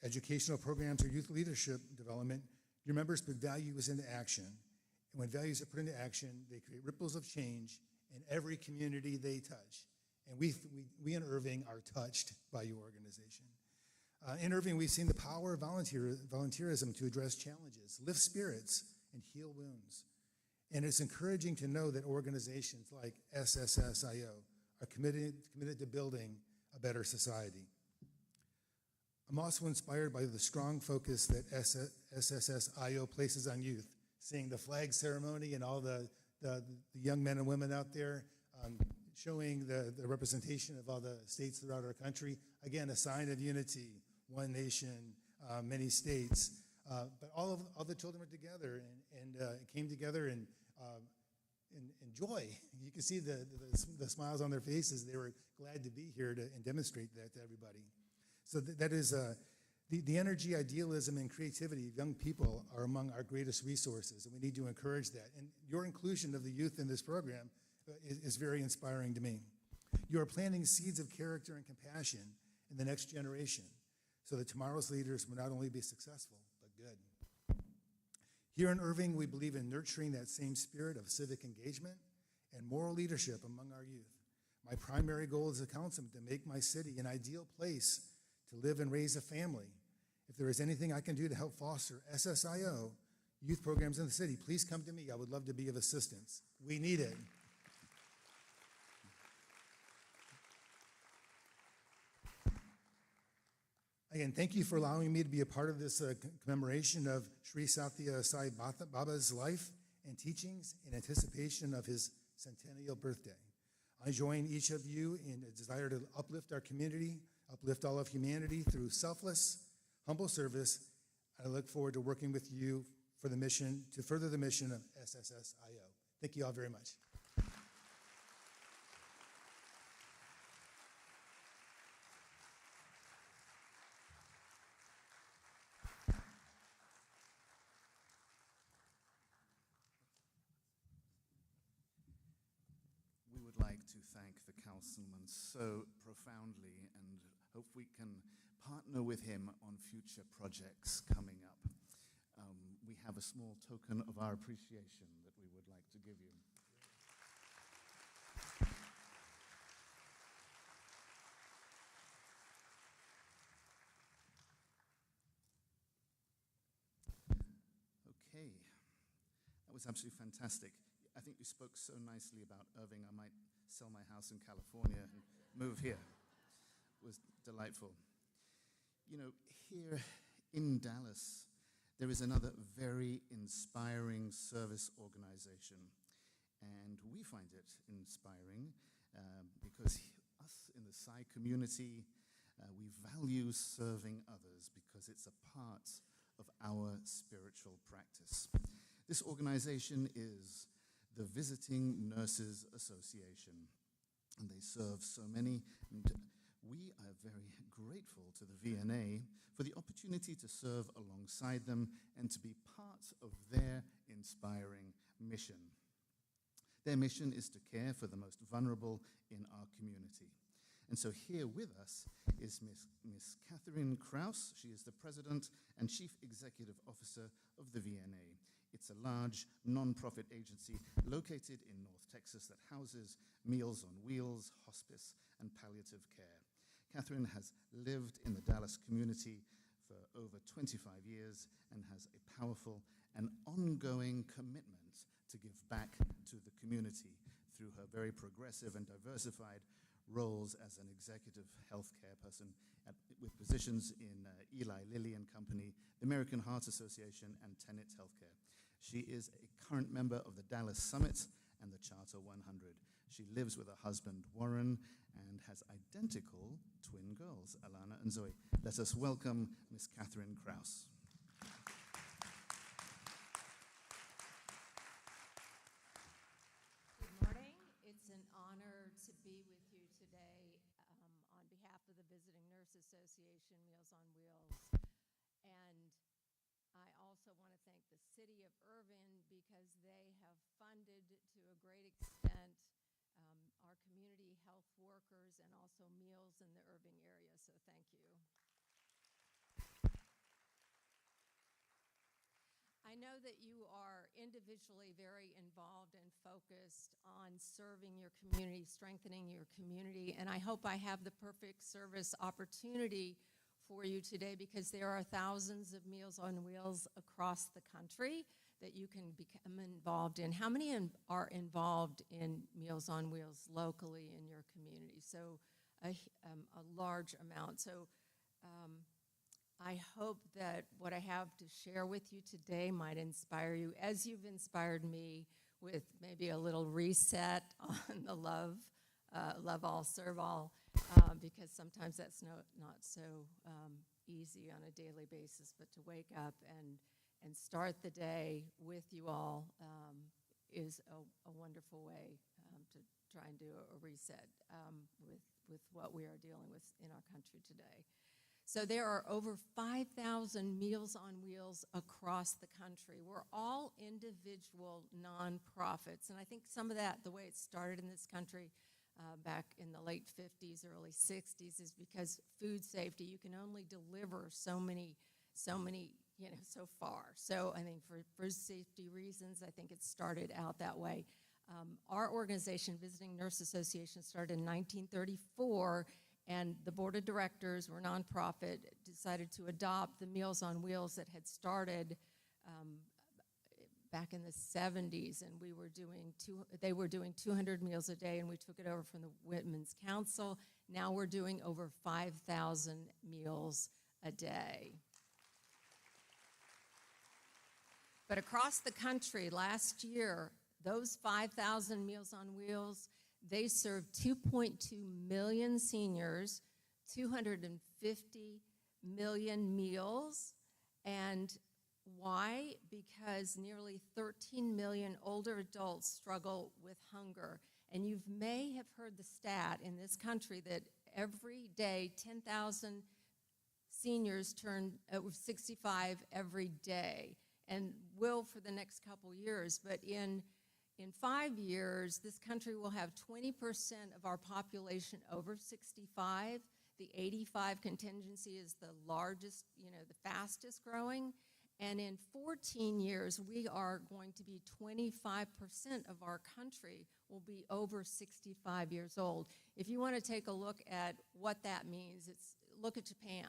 educational programs, or youth leadership development, your members put values into action. And when values are put into action, they create ripples of change in every community they touch. And we in Irving are touched by your organization. In Irving, we've seen the power of volunteerism to address challenges, lift spirits, and heal wounds. And it's encouraging to know that organizations like SSSIO are committed to building a better society. I'm also inspired by the strong focus that SSSIO places on youth, seeing the flag ceremony and all the young men and women out there, showing the representation of all the states throughout our country. Again, a sign of unity, one nation, many states. But all the children were together and came together in joy. You can see the smiles on their faces. They were glad to be here and demonstrate that to everybody. So that is the energy, idealism, and creativity of young people are among our greatest resources, and we need to encourage that. And your inclusion of the youth in this program is very inspiring to me. You are planting seeds of character and compassion in the next generation so that tomorrow's leaders will not only be successful, but good. Here in Irving, we believe in nurturing that same spirit of civic engagement and moral leadership among our youth. My primary goal as a councilman to make my city an ideal place to live and raise a family. If there is anything I can do to help foster SSIO youth programs in the city, please come to me. I would love to be of assistance. We need it. Again, thank you for allowing me to be a part of this commemoration of Sri Sathya Sai Baba's life and teachings in anticipation of his centennial birthday. I join each of you in a desire to uplift our community, uplift all of humanity through selfless, humble service. I look forward to working with you for the mission, to further the mission of SSSIO. Thank you all very much. We would like to thank the Councilman so profoundly and hope we can partner with him on future projects coming up. We have a small token of our appreciation that we would like to give you. Okay, that was absolutely fantastic. I think you spoke so nicely about Irving, I might sell my house in California and move here. It was delightful. You know, here in Dallas, there is another very inspiring service organization, and we find it inspiring because us in the Sai community, we value serving others because it's a part of our spiritual practice. This organization is the Visiting Nurses Association, and they serve so many, and we are very grateful to the VNA for the opportunity to serve alongside them and to be part of their inspiring mission. Their mission is to care for the most vulnerable in our community. And so here with us is Miss Catherine Kraus. She is the President and Chief Executive Officer of the VNA. It's a large non-profit agency located in North Texas that houses Meals on Wheels, hospice, and palliative care. Catherine has lived in the Dallas community for over 25 years and has a powerful and ongoing commitment to give back to the community through her very progressive and diversified roles as an executive healthcare person with positions in Eli Lilly and Company, the American Heart Association, and Tenet Healthcare. She is a current member of the Dallas Summit and the Charter 100. She lives with her husband, Warren, and has identical twin girls, Alana and Zoe. Let us welcome Miss Catherine Kraus. Good morning. It's an honor to be with you today on behalf of the Visiting Nurse Association, Meals on Wheels. And I also want to thank the city of Irving because they have funded to a great extent our community health workers and also meals in the Irving area, so thank you. I know that you are individually very involved and focused on serving your community, strengthening your community, and I hope I have the perfect service opportunity for you today because there are thousands of Meals on Wheels across the country that you can become involved in. How many are involved in Meals on Wheels locally in your community? So a large amount. So I hope that what I have to share with you today might inspire you, as you've inspired me with maybe a little reset on the love all, serve all, because sometimes that's not so easy on a daily basis, but to wake up and start the day with you all is a wonderful way to try and do a reset with what we are dealing with in our country today. So there are over 5,000 Meals on Wheels across the country. We're all individual nonprofits, and I think some of that, the way it started in this country back in the late 50s, early 60s, is because food safety, you can only deliver so many, so far. So I think for food safety reasons, I think it started out that way. Our organization, Visiting Nurse Association, started in 1934, and the board of directors, we're a nonprofit, decided to adopt the Meals on Wheels that had started back in the 70s, and they were doing 200 meals a day, and we took it over from the Women's Council. Now we're doing over 5,000 meals a day. But across the country last year, those 5,000 Meals on Wheels, they served 2.2 million seniors, 250 million meals. And why? Because nearly 13 million older adults struggle with hunger. And you may have heard the stat in this country that every day 10,000 seniors turn 65 every day, and will for the next couple years. But in 5 years, this country will have 20% of our population over 65. The 85 contingency is the largest, the fastest growing. And in 14 years, we are going to be 25% of our country will be over 65 years old. If you want to take a look at what that means, look at Japan.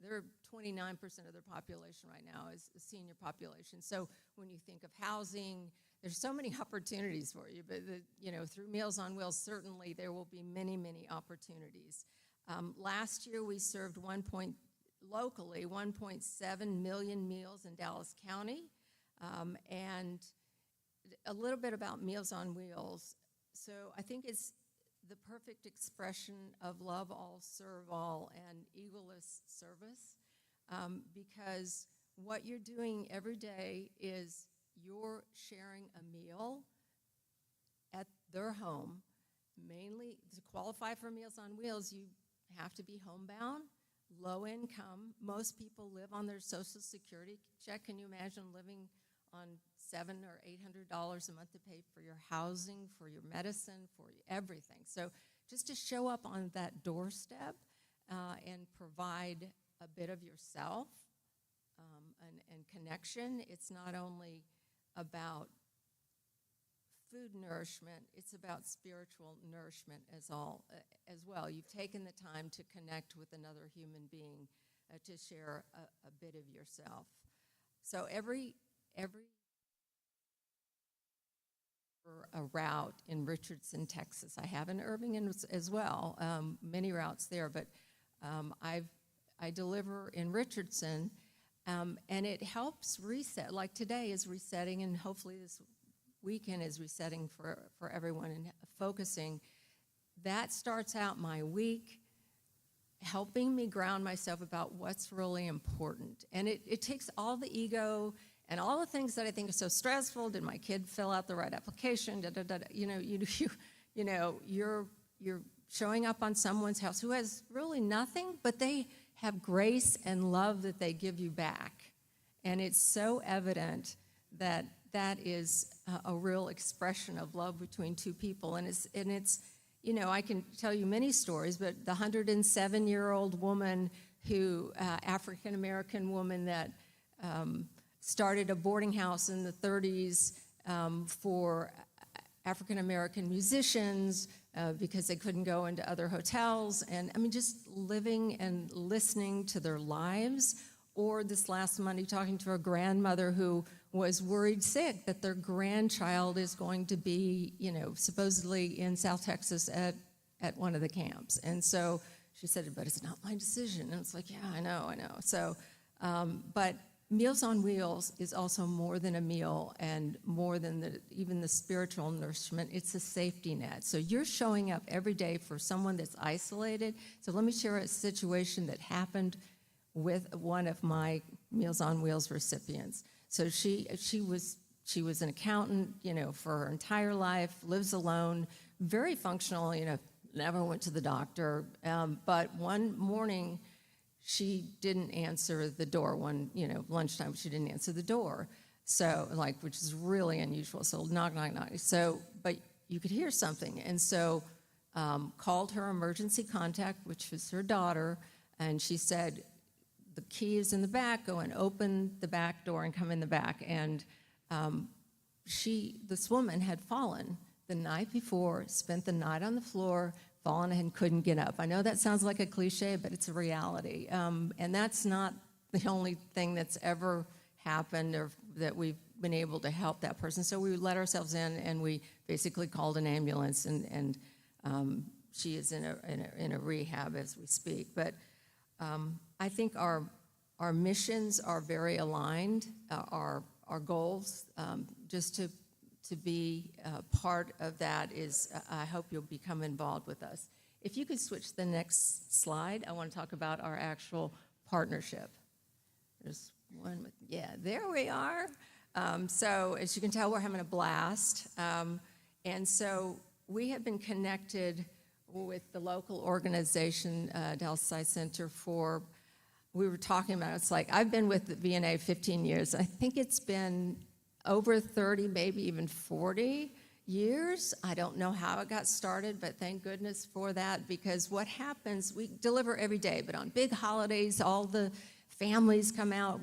They're 29% of their population right now is a senior population. So when you think of housing, there's so many opportunities for you, but through Meals on Wheels, certainly there will be many, many opportunities. Last year we served locally 1.7 million meals in Dallas County, and a little bit about Meals on Wheels. So I think it's the perfect expression of love all, serve all, and egoless service, because what you're doing every day is you're sharing a meal at their home. Mainly, to qualify for Meals on Wheels, you have to be homebound, low income. Most people live on their Social Security check. Can you imagine living on $700 or $800 a month to pay for your housing, for your medicine, for everything? So just to show up on that doorstep and provide a bit of yourself and connection. It's not only about food nourishment, it's about spiritual nourishment as well. You've taken the time to connect with another human being, to share a bit of yourself. So every a route in Richardson, Texas. I have in Irving as well, many routes there, but I deliver in Richardson, and it helps reset. Like today is resetting, and hopefully this weekend is resetting for everyone and focusing. That starts out my week, helping me ground myself about what's really important. And it takes all the ego and all the things that I think are so stressful. Did my kid fill out the right application? You're showing up on someone's house who has really nothing, but they have grace and love that they give you back. And it's so evident that that is a real expression of love between two people. And it's I can tell you many stories, but the 107-year-old woman African-American woman that started a boarding house in the 30s for African-American musicians because they couldn't go into other hotels. And I mean, just living and listening to their lives. Or this last Monday, talking to a grandmother who was worried sick that their grandchild is going to be, supposedly in South Texas at one of the camps. And so she said, but it's not my decision. And it's like, yeah, I know. So, but Meals on Wheels is also more than a meal and more than even the spiritual nourishment. It's a safety net. So you're showing up every day for someone that's isolated. So let me share a situation that happened with one of my Meals on Wheels recipients. So she was an accountant, for her entire life, lives alone, very functional, never went to the doctor. But one morning, she didn't answer the door. Lunchtime, she didn't answer the door. So, which is really unusual. So knock, knock, knock. So, but you could hear something. And so called her emergency contact, which was her daughter, and she said, the key is in the back, go and open the back door and come in the back. And this woman had fallen the night before, spent the night on the floor, fallen and couldn't get up. I know that sounds like a cliche, but it's a reality. And that's not the only thing that's ever happened or that we've been able to help that person. So we let ourselves in, and we basically called an ambulance, and she is in a rehab as we speak. But I think our missions are very aligned, our goals. Just to be part of that is, I hope you'll become involved with us. If you could switch to the next slide, I want to talk about our actual partnership. There's one with, yeah, there we are. So as you can tell, we're having a blast. And so we have been connected with the local organization, Dallas Sci Center, we were talking about, it's like, I've been with the VNA 15 years. I think it's been over 30, maybe even 40 years. I don't know how it got started, but thank goodness for that, because what happens, we deliver every day, but on big holidays, all the families come out.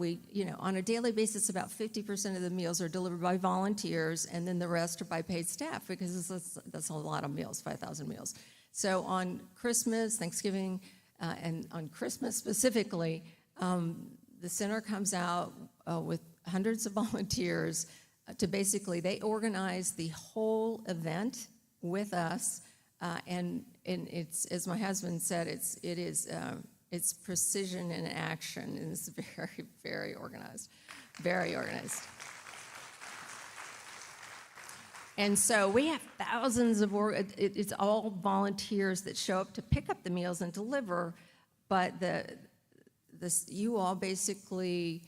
On a daily basis, about 50% of the meals are delivered by volunteers, and then the rest are by paid staff, because that's a lot of meals, 5,000 meals. So on Christmas, Thanksgiving, and on Christmas specifically, the center comes out with hundreds of volunteers to basically, they organize the whole event with us, and it's, as my husband said, it's precision in action, and it's very, very organized, very organized. And so we have thousands of, it's all volunteers that show up to pick up the meals and deliver, but you all basically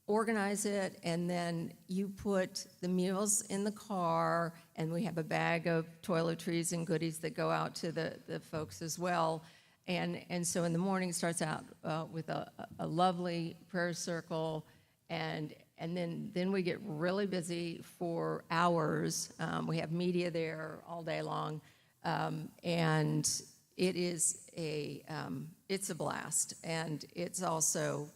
organize it, and then you put the meals in the car, and we have a bag of toiletries and goodies that go out to the folks as well. And so in the morning, it starts out with a lovely prayer circle, and then we get really busy for hours. We have media there all day long, and it is it's a blast. And it's also,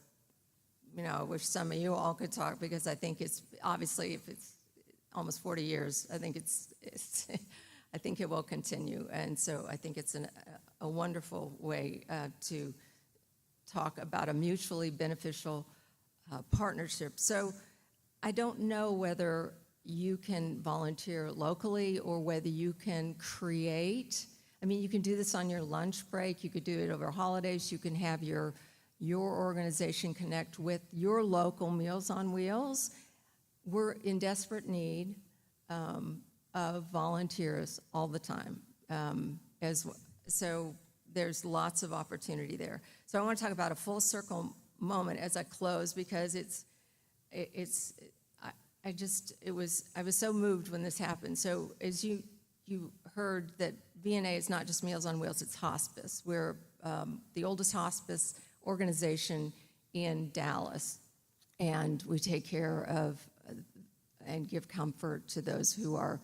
I wish some of you all could talk, because I think it's, obviously, if it's almost 40 years, I think I think it will continue. And so I think it's a wonderful way to talk about a mutually beneficial partnership. So I don't know whether you can volunteer locally or whether you can create. I mean, you can do this on your lunch break. You could do it over holidays. You can have your organization connect with your local Meals on Wheels. We're in desperate need of volunteers all the time. So there's lots of opportunity there. So I want to talk about a full circle moment as I close, because I was so moved when this happened. So as you heard, that VNA is not just Meals on Wheels, it's hospice. We're the oldest hospice organization in Dallas, and we take care of and give comfort to those who are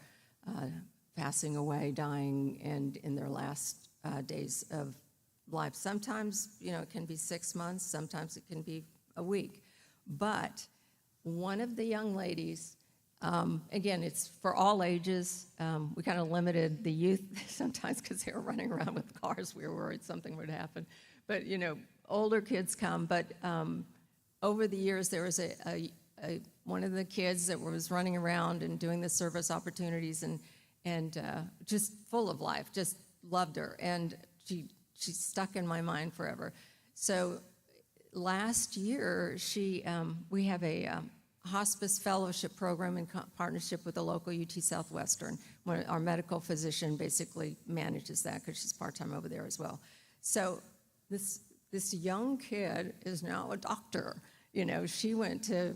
passing away, dying, and in their last days of life. Sometimes, it can be 6 months, sometimes it can be a week. But one of the young ladies, again, it's for all ages. We kind of limited the youth sometimes because they were running around with cars. We were worried something would happen. But, older kids come. But over the years, there was one of the kids that was running around and doing the service opportunities and just full of life, just loved her. And she's stuck in my mind forever. So last year, we have a hospice fellowship program in partnership with the local UT Southwestern. Our medical physician basically manages that because she's part-time over there as well. So this young kid is now a doctor. She went to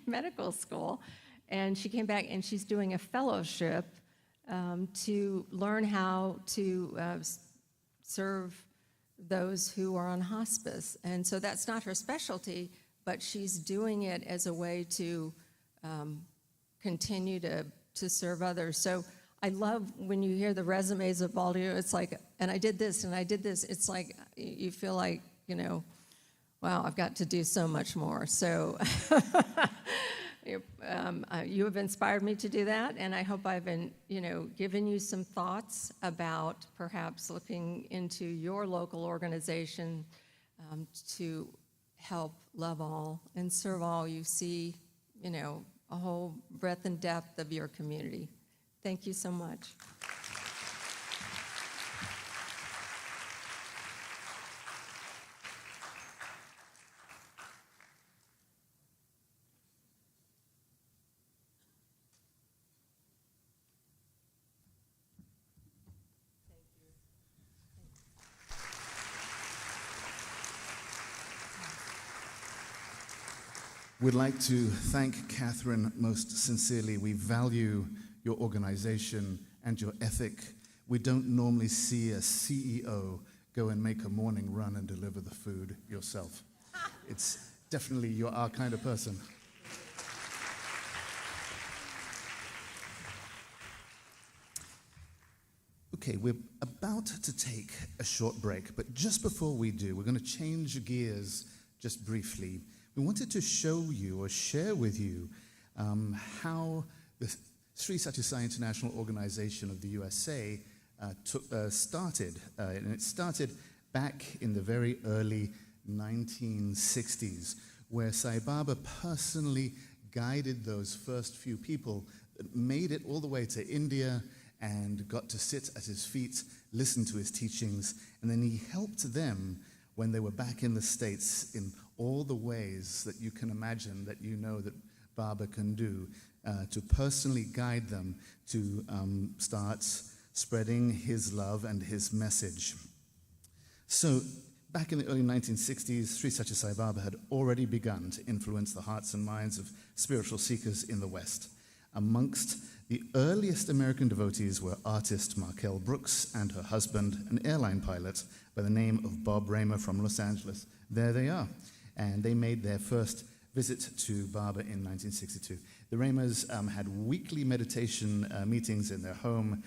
medical school, and she came back, and she's doing a fellowship to learn how to serve those who are on hospice. And so that's not her specialty, but she's doing it as a way to continue to serve others. So I love when you hear the resumes of volunteers. It's like, and I did this, and I did this. It's like you feel like, wow, I've got to do so much more. So you have inspired me to do that, and I hope I've been, given you some thoughts about perhaps looking into your local organization to help love all and serve all. You see, a whole breadth and depth of your community. Thank you so much. We'd like to thank Catherine most sincerely. We value your organization and your ethic. We don't normally see a CEO go and make a morning run and deliver the food yourself. It's definitely, you're our kind of person. Okay, we're about to take a short break, but just before we do, we're going to change gears just briefly. We wanted to show you or share with you how the Sri Sathya Sai International Organization of the USA started. And it started back in the very early 1960s, where Sai Baba personally guided those first few people that made it all the way to India and got to sit at his feet, listen to his teachings, and then he helped them when they were back in the States in all the ways that you can imagine that that Baba can do, to personally guide them to start spreading his love and his message. So back in the early 1960s, Sri Sathya Sai Baba had already begun to influence the hearts and minds of spiritual seekers in the West. Amongst the earliest American devotees were artist Markel Brooks and her husband, an airline pilot by the name of Bob Raymer from Los Angeles. There they are. And they made their first visit to Baba in 1962. The Raymers had weekly meditation meetings in their home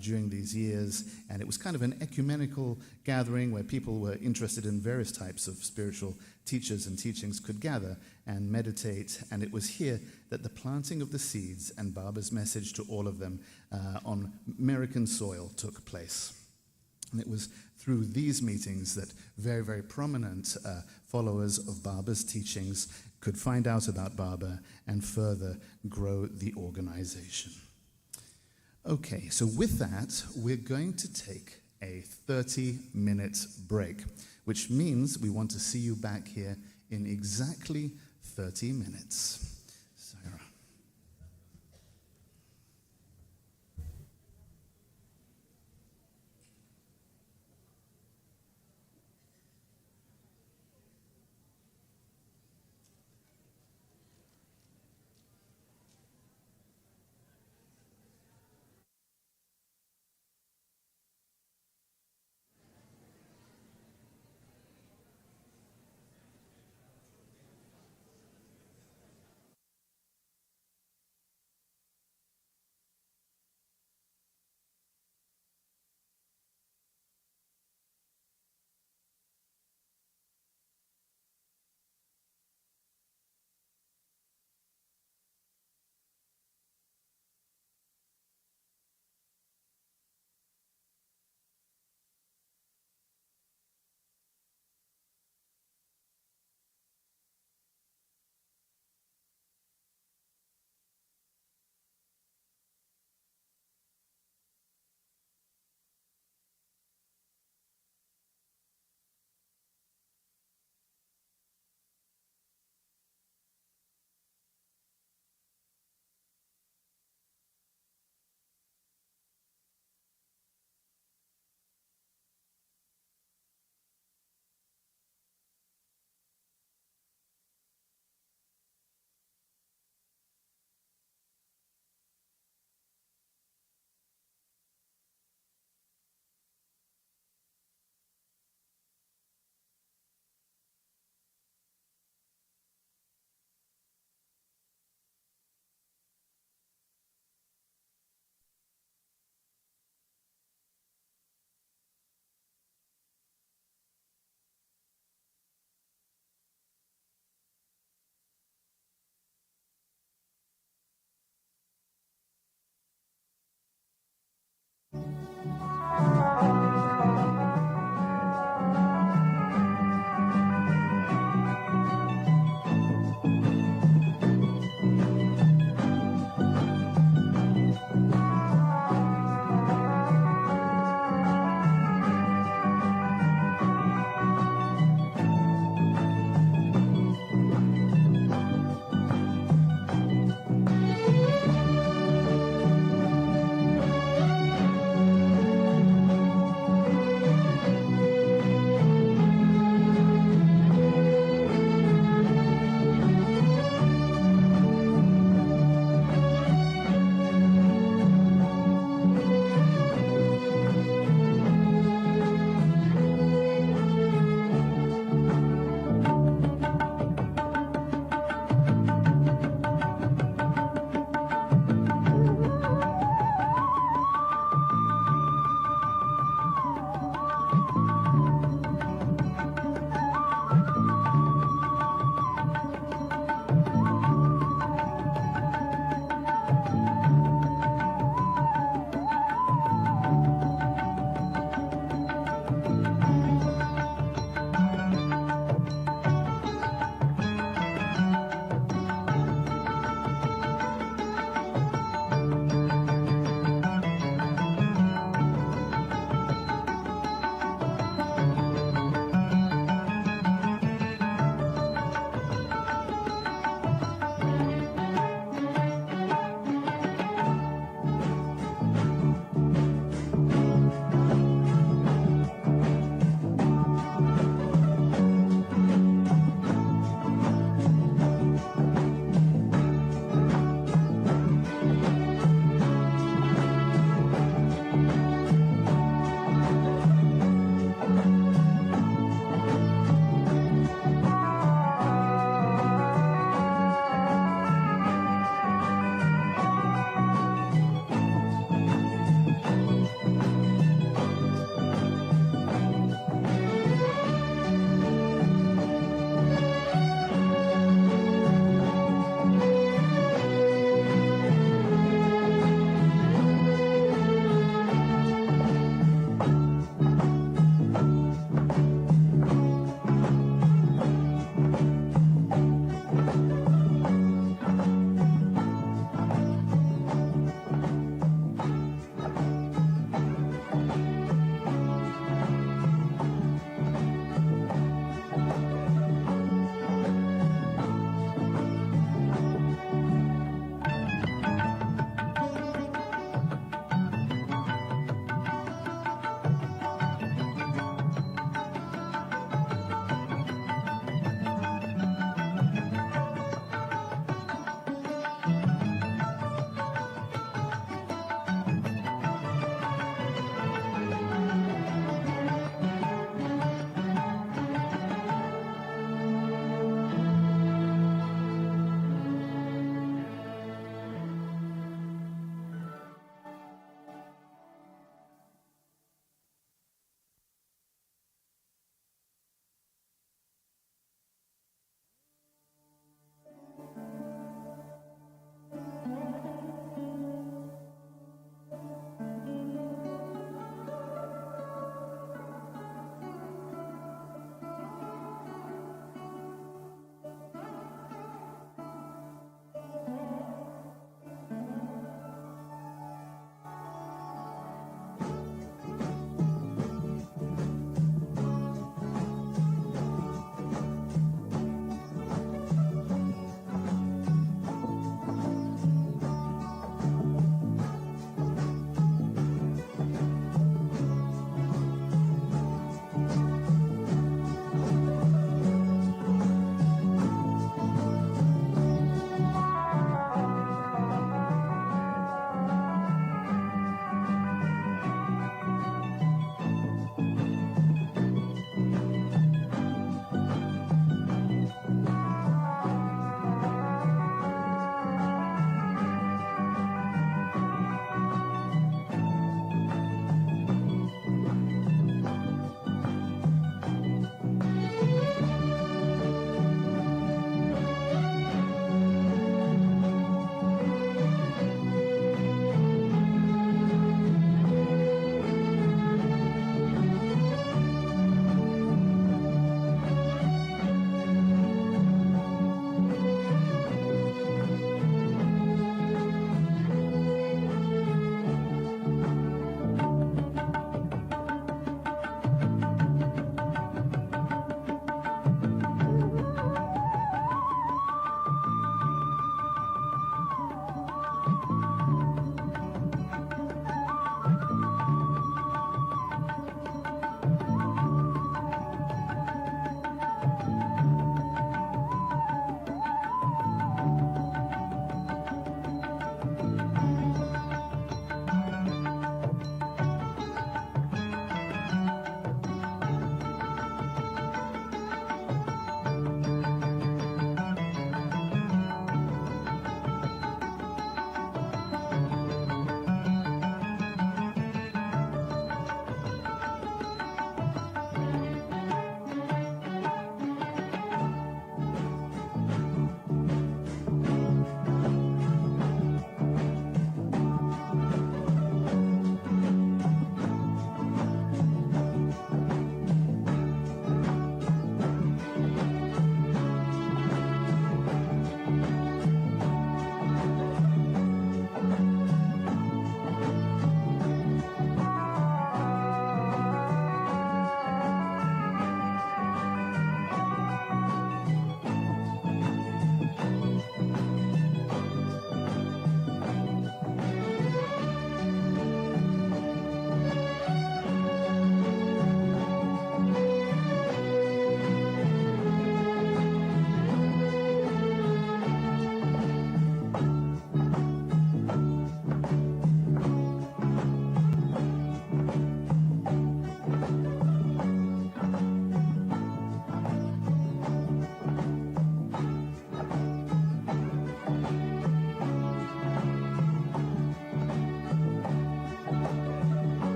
during these years, and it was kind of an ecumenical gathering where people were interested in various types of spiritual teachers and teachings could gather and meditate, and it was here that the planting of the seeds and Baba's message to all of them on American soil took place. And it was through these meetings that very, very prominent followers of Baba's teachings could find out about Baba and further grow the organization. Okay, so with that, we're going to take a 30-minute break, which means we want to see you back here in exactly 30 minutes. Sarah.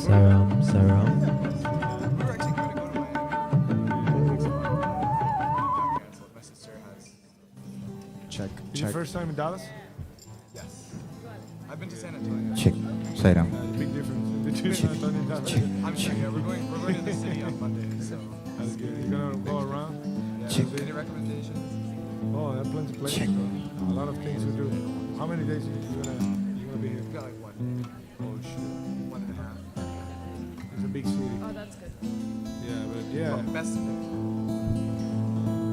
Saram, Saram. We were actually going to go to Miami. My sister has. Check, Is your first time in Dallas? Yes. I've been to San Antonio. Check. Sairam. Big difference between San Antonio and Dallas. I'm sure, yeah, we're going to the city on Monday, so. That's good. You're gonna go around? Yeah. Any recommendations? Oh, there are plenty of places. A lot of things to do. How many days are you gonna be here? We've got like 1 day. Oh shoot, 1.5. It's a big city. Oh, that's good. Yeah, but yeah. Well, best thing.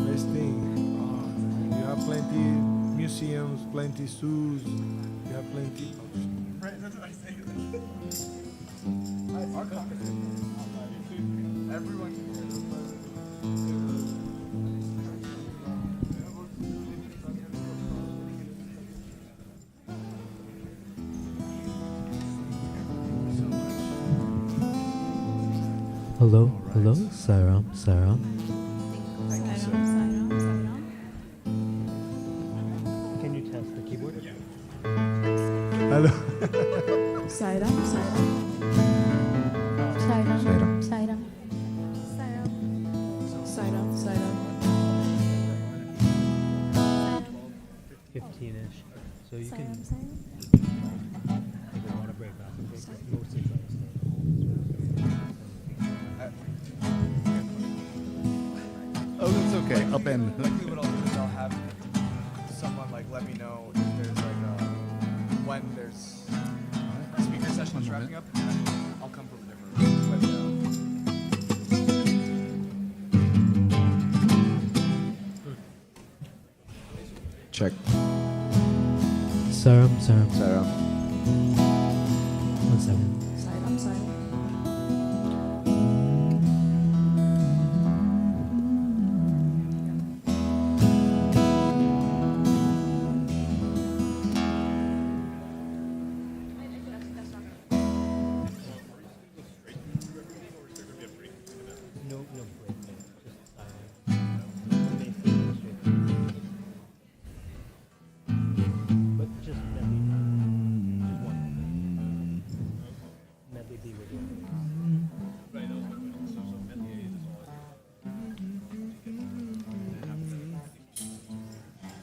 Best thing. You have plenty museums, plenty zoos. You have plenty. Right, that's what I say. Our conference. Everyone can hear this. Hello, hello, Saram, Saram. Can you test the keyboard? Hello. Sairam, Sairam. Sairam, Sairam. Sairam, Sairam. 15-ish. So you can. If you want to break off, mostly try to stay. Oh, that's okay. Upend. Likely what I'll do is I'll have someone like let me know if there's like when there's speaker sessions wrapping up. I'll come from a different room. But, Check. Saram, Saram. Saram. 1 second. Sairam, Sairam. No, no break. Just silent. But just medley. Just one. Medley B would do it.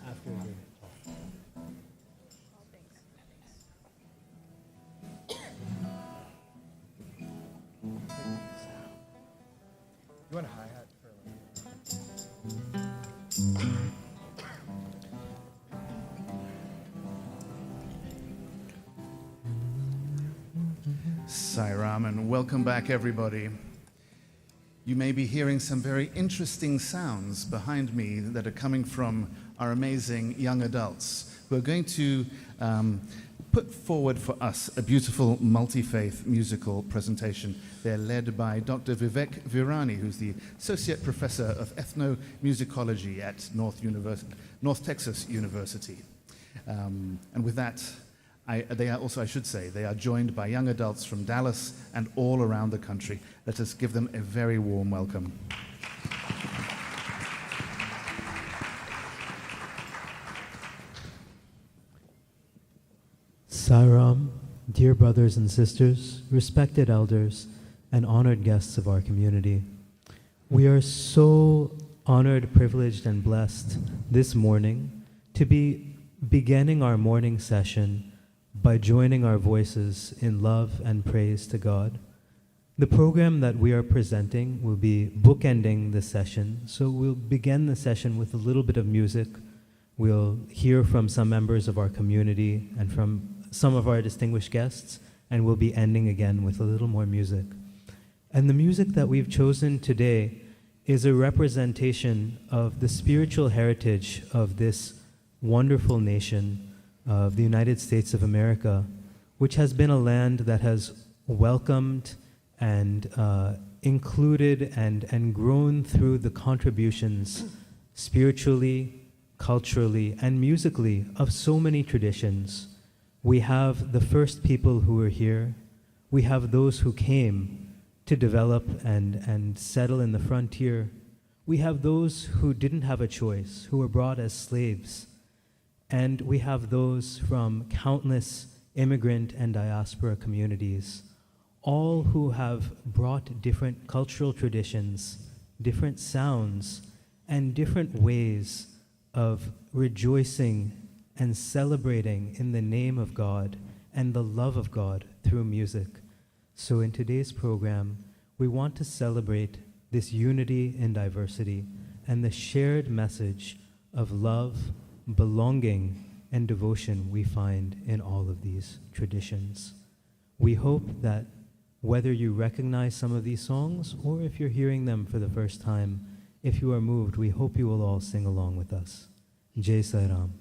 After we talk. you want a hi-hat for Sairam, and welcome back, everybody. You may be hearing some very interesting sounds behind me that are coming from our amazing young adults who are going to put forward for us a beautiful multi-faith musical presentation. They're led by Dr. Vivek Virani, who's the Associate Professor of Ethnomusicology at North Texas University. And with that, they are also, I should say, they are joined by young adults from Dallas and all around the country. Let us give them a very warm welcome. Saram, dear brothers and sisters, respected elders, and honored guests of our community. We are so honored, privileged, and blessed this morning to be beginning our morning session by joining our voices in love and praise to God. The program that we are presenting will be bookending the session, so we'll begin the session with a little bit of music. We'll hear from some members of our community and from some of our distinguished guests, and we'll be ending again with a little more music. And the music that we've chosen today is a representation of the spiritual heritage of this wonderful nation of the United States of America, which has been a land that has welcomed and included and grown through the contributions spiritually, culturally, and musically of so many traditions. We have the first people who were here. We have those who came to develop and settle in the frontier. We have those who didn't have a choice, who were brought as slaves. And we have those from countless immigrant and diaspora communities, all who have brought different cultural traditions, different sounds, and different ways of rejoicing and celebrating in the name of God and the love of God through music. So in today's program, we want to celebrate this unity in diversity and the shared message of love, belonging, and devotion we find in all of these traditions. We hope that whether you recognize some of these songs or if you're hearing them for the first time, if you are moved, we hope you will all sing along with us. Jai Sai Ram.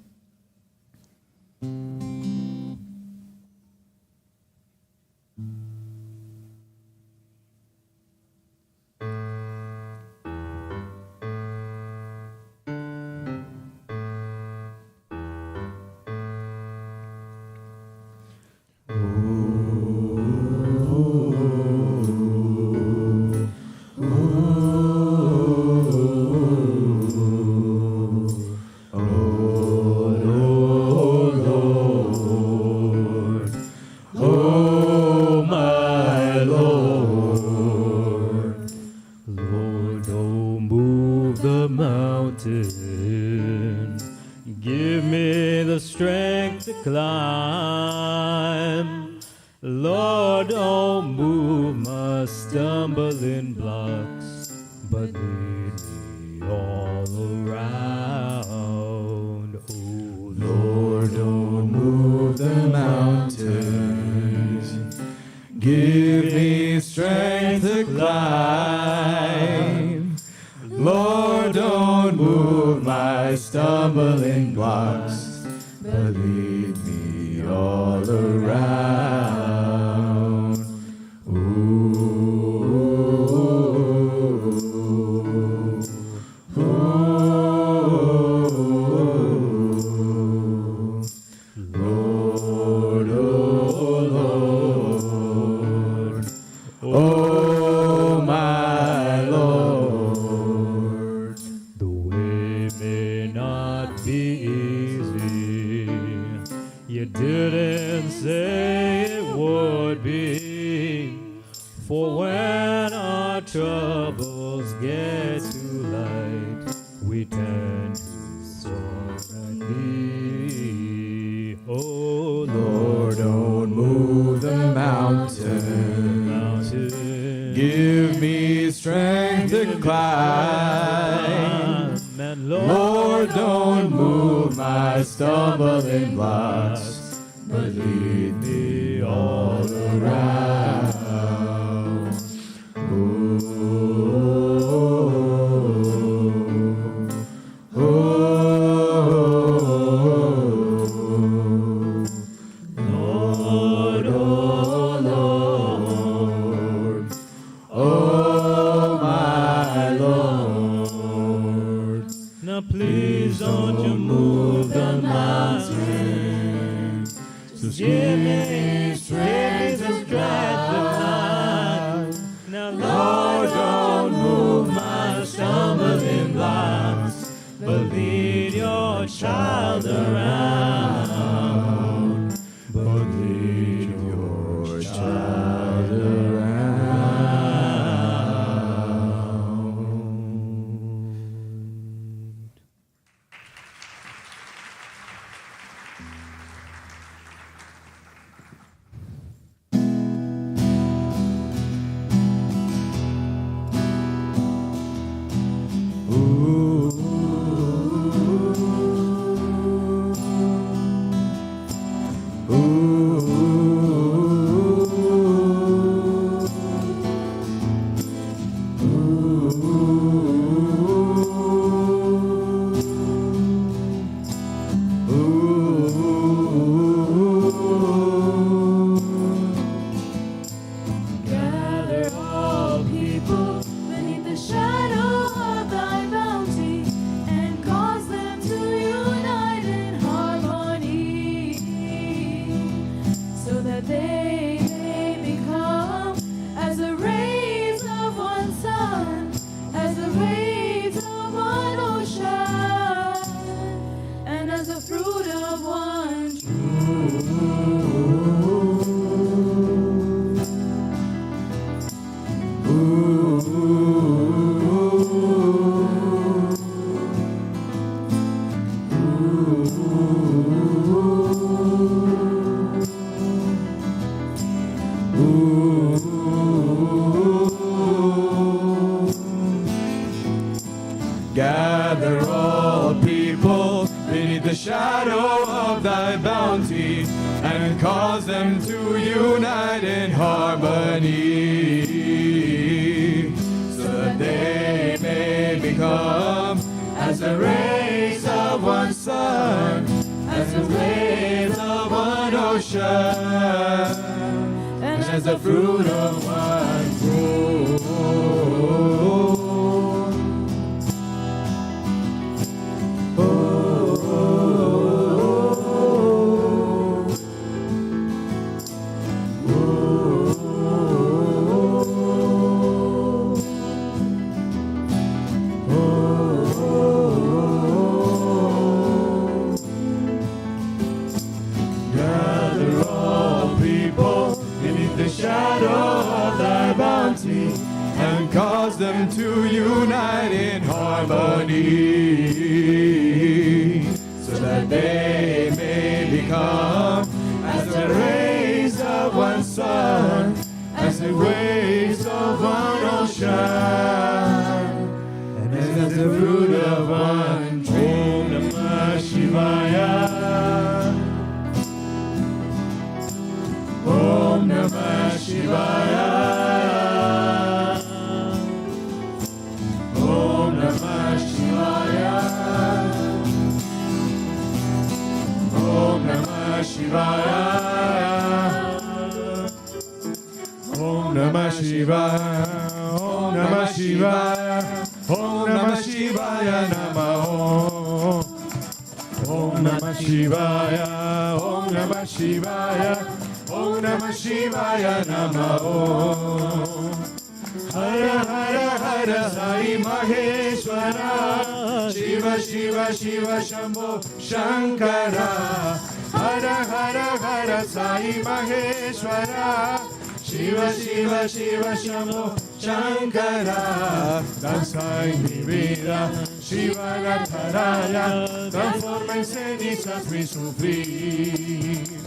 cause them to unite in harmony, so that they may become as the rays of one sun, as the waves of one ocean, and as the fruit of one fruit. And cause them to unite in harmony, so that they may become as the rays of one sun, as the waves of one ocean, and as the fruit of one tree. Om Namah Shivaya. Om Namah Shivaya. Om Namah Shivaya. Om Namah Shivaya. Om Namah Shivaya. Om Namah Shivaya. Om Namah Shivaya Namaha. Om Namah Shivaya. Om Namah Shivaya. Om Namah Shivaya Namaha. Hara Hara Hara Sai Maheshwara, Shiva Shiva Shiva Shambho Shankara. Hara Hara Hara Sai Maheshwara, Shiva Shiva Shiva Shambho Shankara. Dansai mi vida, Shiva Gataraya, transforma en cenizas mi sufrir.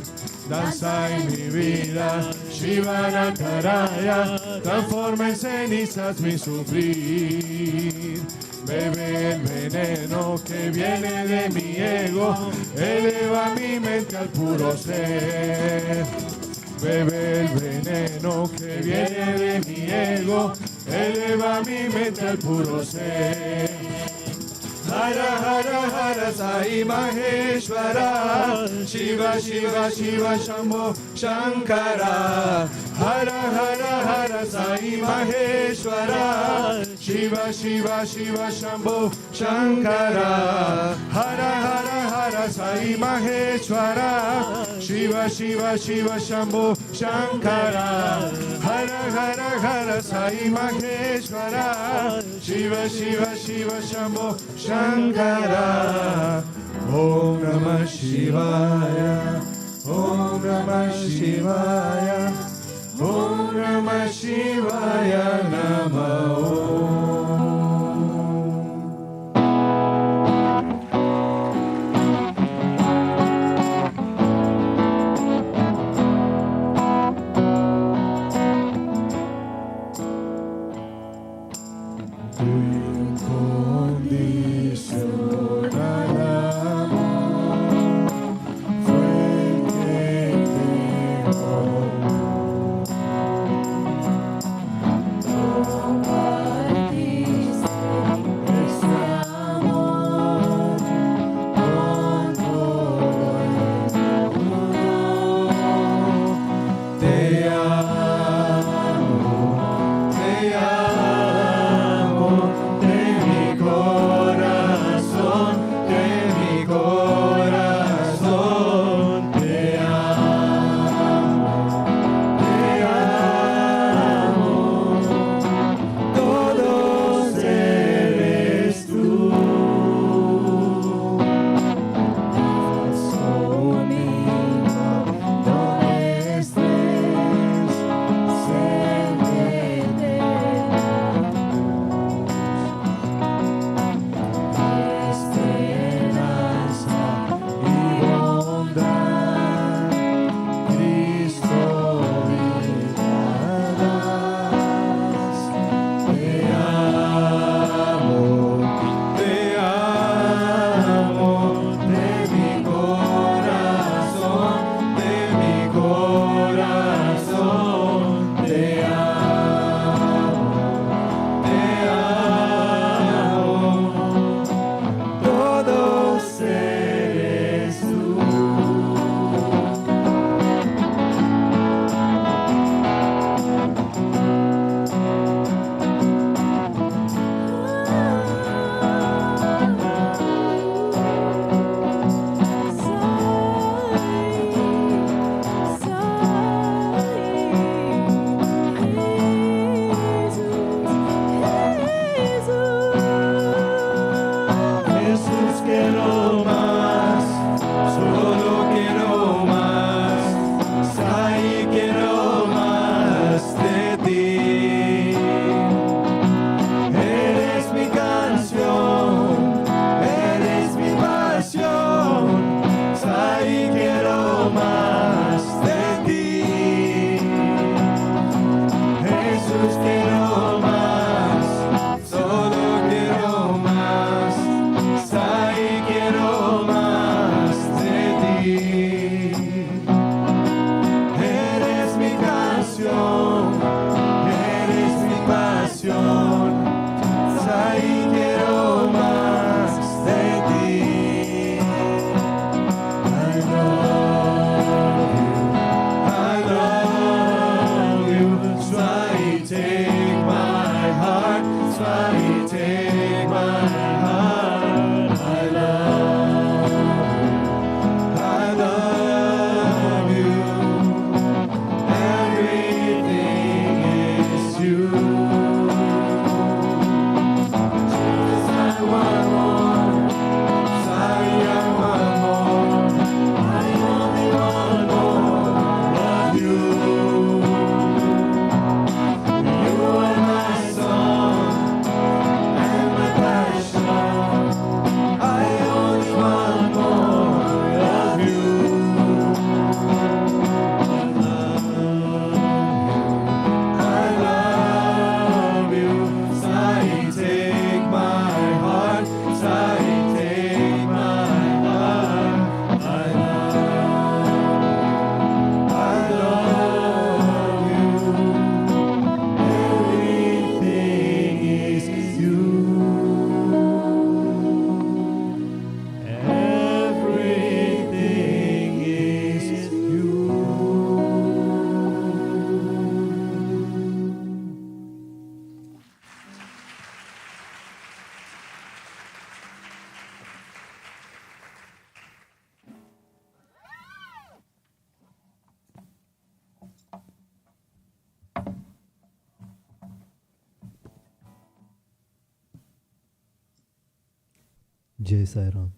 Dansai mi vida, Shiva Gataraya, transforma en cenizas mi sufrir. Bebe el veneno que viene de mi ego, eleva mi mente al puro ser. Bebe el veneno que viene de mi ego, eleva mi mente al puro ser. Hara Hara Hara Sai Maheshwara, Shiva Shiva Shiva Shambho Shankara. Hara Hara Hara Sai Maheshwara, Shiva Shiva Shiva Shambho Shankara. Hara Hara Hara Sai Maheshwara, Shiva Shiva Shiva Shambho Shankara. Hara Hara Hara Sai Maheshwara, Shiva Shiva Shiva Shambho Shankara. Om Namah Shivaya. Om Namah Shivaya. Om Namah Shivaya Namaha. Jai Sai Ram.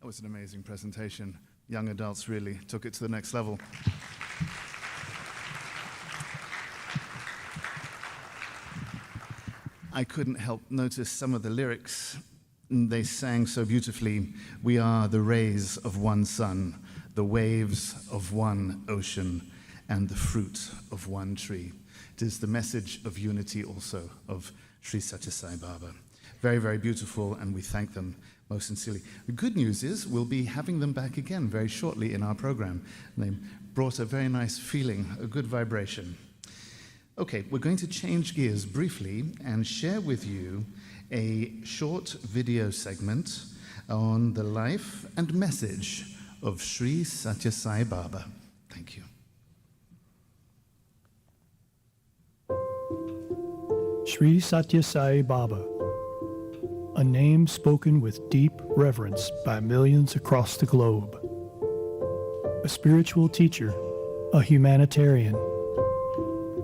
That was an amazing presentation. Young adults really took it to the next level. I couldn't help notice some of the lyrics. They sang so beautifully. We are the rays of one sun, the waves of one ocean, and the fruit of one tree. It is the message of unity also of Sri Sathya Sai Baba. Very, very beautiful, and we thank them most sincerely. The good news is we'll be having them back again very shortly in our program. They brought a very nice feeling, a good vibration. Okay, we're going to change gears briefly and share with you a short video segment on the life and message of Sri Sathya Sai Baba. Thank you. Sri Sathya Sai Baba, a name spoken with deep reverence by millions across the globe. A spiritual teacher, a humanitarian,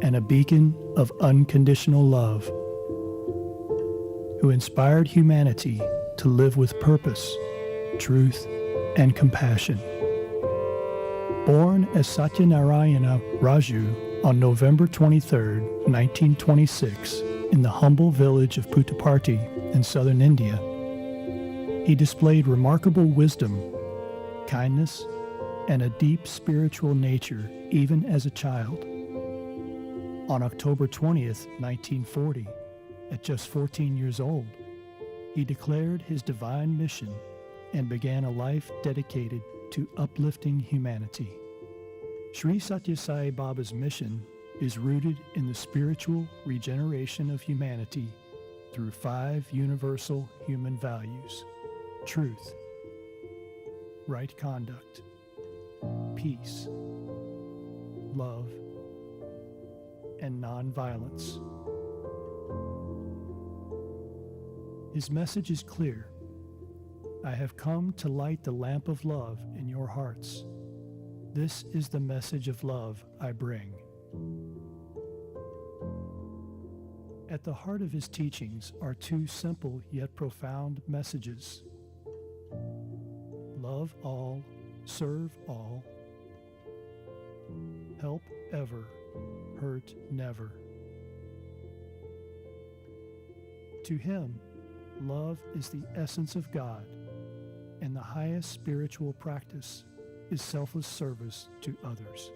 and a beacon of unconditional love, who inspired humanity to live with purpose, truth, and compassion. Born as Satyanarayana Raju on November 23, 1926, in the humble village of Puttaparthi in southern India, he displayed remarkable wisdom, kindness, and a deep spiritual nature even as a child. On October 20th, 1940, at just 14 years old, he declared his divine mission and began a life dedicated to uplifting humanity. Sri Sathya Sai Baba's mission is rooted in the spiritual regeneration of humanity through 5 universal human values: truth, right conduct, peace, love, and nonviolence. His message is clear. I have come to light the lamp of love in your hearts. This is the message of love I bring. At the heart of his teachings are 2 simple yet profound messages. Love all, serve all, help ever, hurt never. To him, love is the essence of God, and the highest spiritual practice is selfless service to others.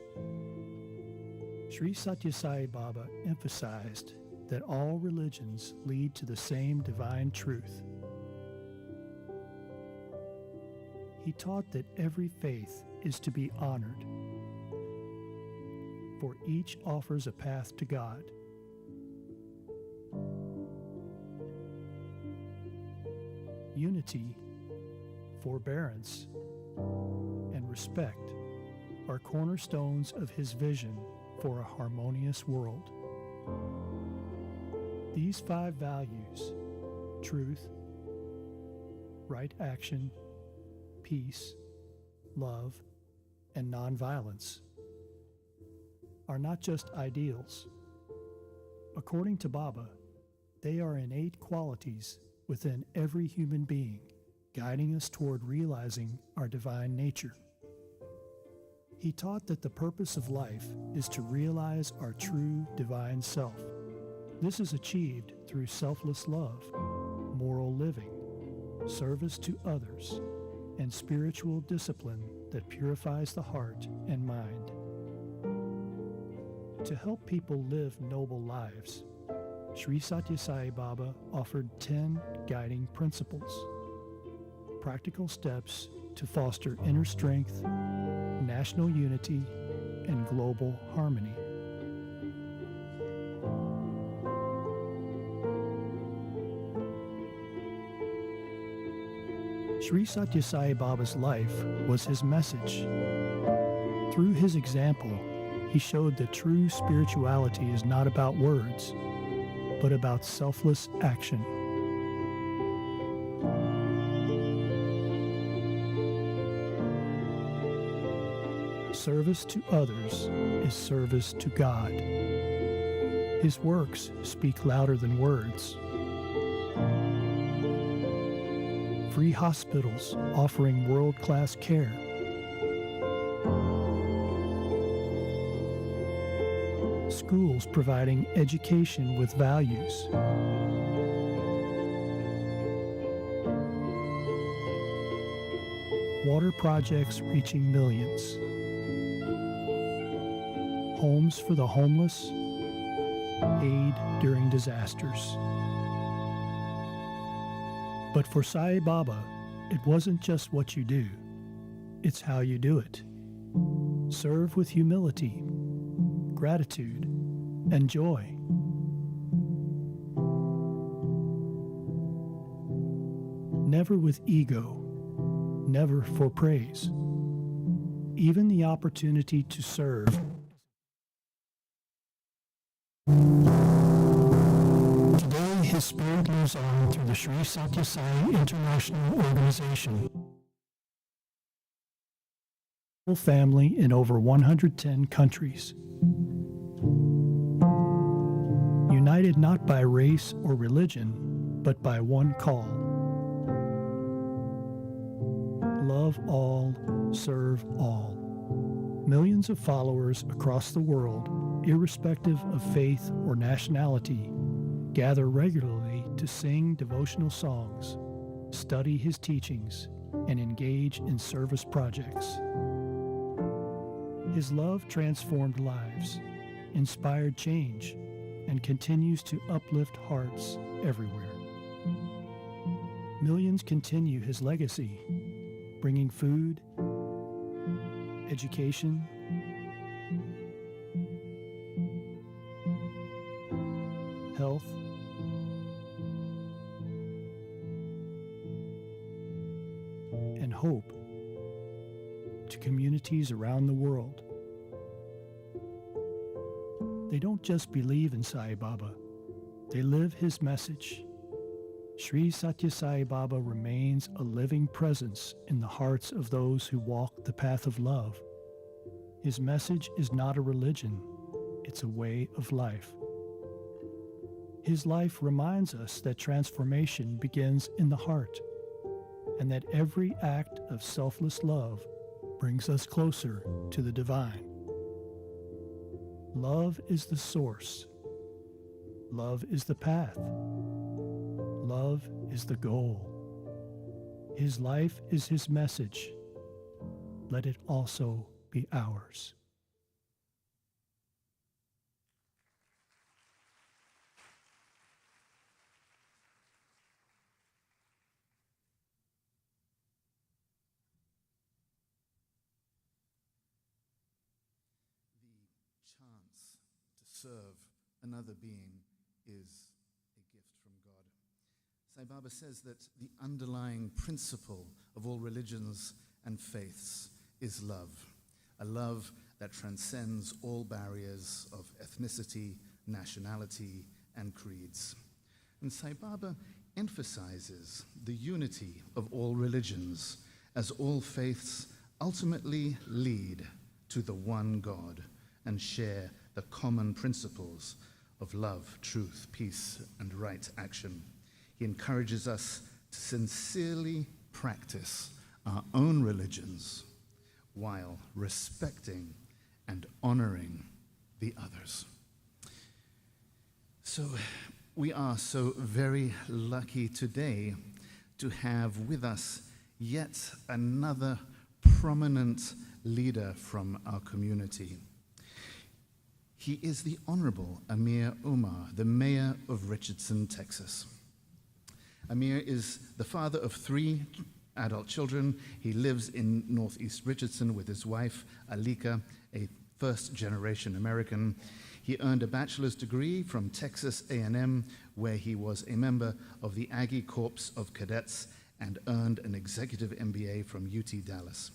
Sri Sathya Sai Baba emphasized that all religions lead to the same divine truth. He taught that every faith is to be honored, for each offers a path to God. Unity, forbearance, and respect are cornerstones of his vision for a harmonious world. These 5 values, truth, right action, peace, love, and nonviolence, are not just ideals. According to Baba, they are innate qualities within every human being, guiding us toward realizing our divine nature. He taught that the purpose of life is to realize our true divine self. This is achieved through selfless love, moral living, service to others, and spiritual discipline that purifies the heart and mind. To help people live noble lives, Sri Sathya Sai Baba offered 10 guiding principles, practical steps to foster inner strength, national unity, and global harmony. Sri Sathya Sai Baba's life was his message. Through his example, he showed that true spirituality is not about words, but about selfless action. Service to others is service to God. His works speak louder than words. Free hospitals offering world-class care. Schools providing education with values. Water projects reaching millions. Homes for the homeless. Aid during disasters. But for Sai Baba, it wasn't just what you do, it's how you do it. Serve with humility, gratitude, and joy. Never with ego, never for praise. Even the opportunity to serve. Today, his spirit lives on through the Sri Sathya Sai International Organization. Family in over 110 countries. United not by race or religion, but by one call. Love all, serve all. Millions of followers across the world, irrespective of faith or nationality, gather regularly to sing devotional songs, study his teachings, and engage in service projects. His love transformed lives, inspired change, and continues to uplift hearts everywhere. Millions continue his legacy, bringing food, education, health, and hope to communities around the world. They don't just believe in Sai Baba, they live his message. Sri Sathya Sai Baba remains a living presence in the hearts of those who walk the path of love. His message is not a religion, it's a way of life. His life reminds us that transformation begins in the heart, and that every act of selfless love brings us closer to the divine. Love is the source. Love is the path. Love is the goal. His life is his message. Let it also be ours. Chance to serve another being is a gift from God. Sai Baba says that the underlying principle of all religions and faiths is love, a love that transcends all barriers of ethnicity, nationality, and creeds. And Sai Baba emphasizes the unity of all religions as all faiths ultimately lead to the one God and share the common principles of love, truth, peace, and right action. He encourages us to sincerely practice our own religions while respecting and honoring the others. So we are so very lucky today to have with us yet another prominent leader from our community. He is the Honorable Amir Omar, the Mayor of Richardson, Texas. Amir is the father of 3 adult children. He lives in Northeast Richardson with his wife, Alika, a first-generation American. He earned a bachelor's degree from Texas A&M, where he was a member of the Aggie Corps of Cadets and earned an executive MBA from UT Dallas.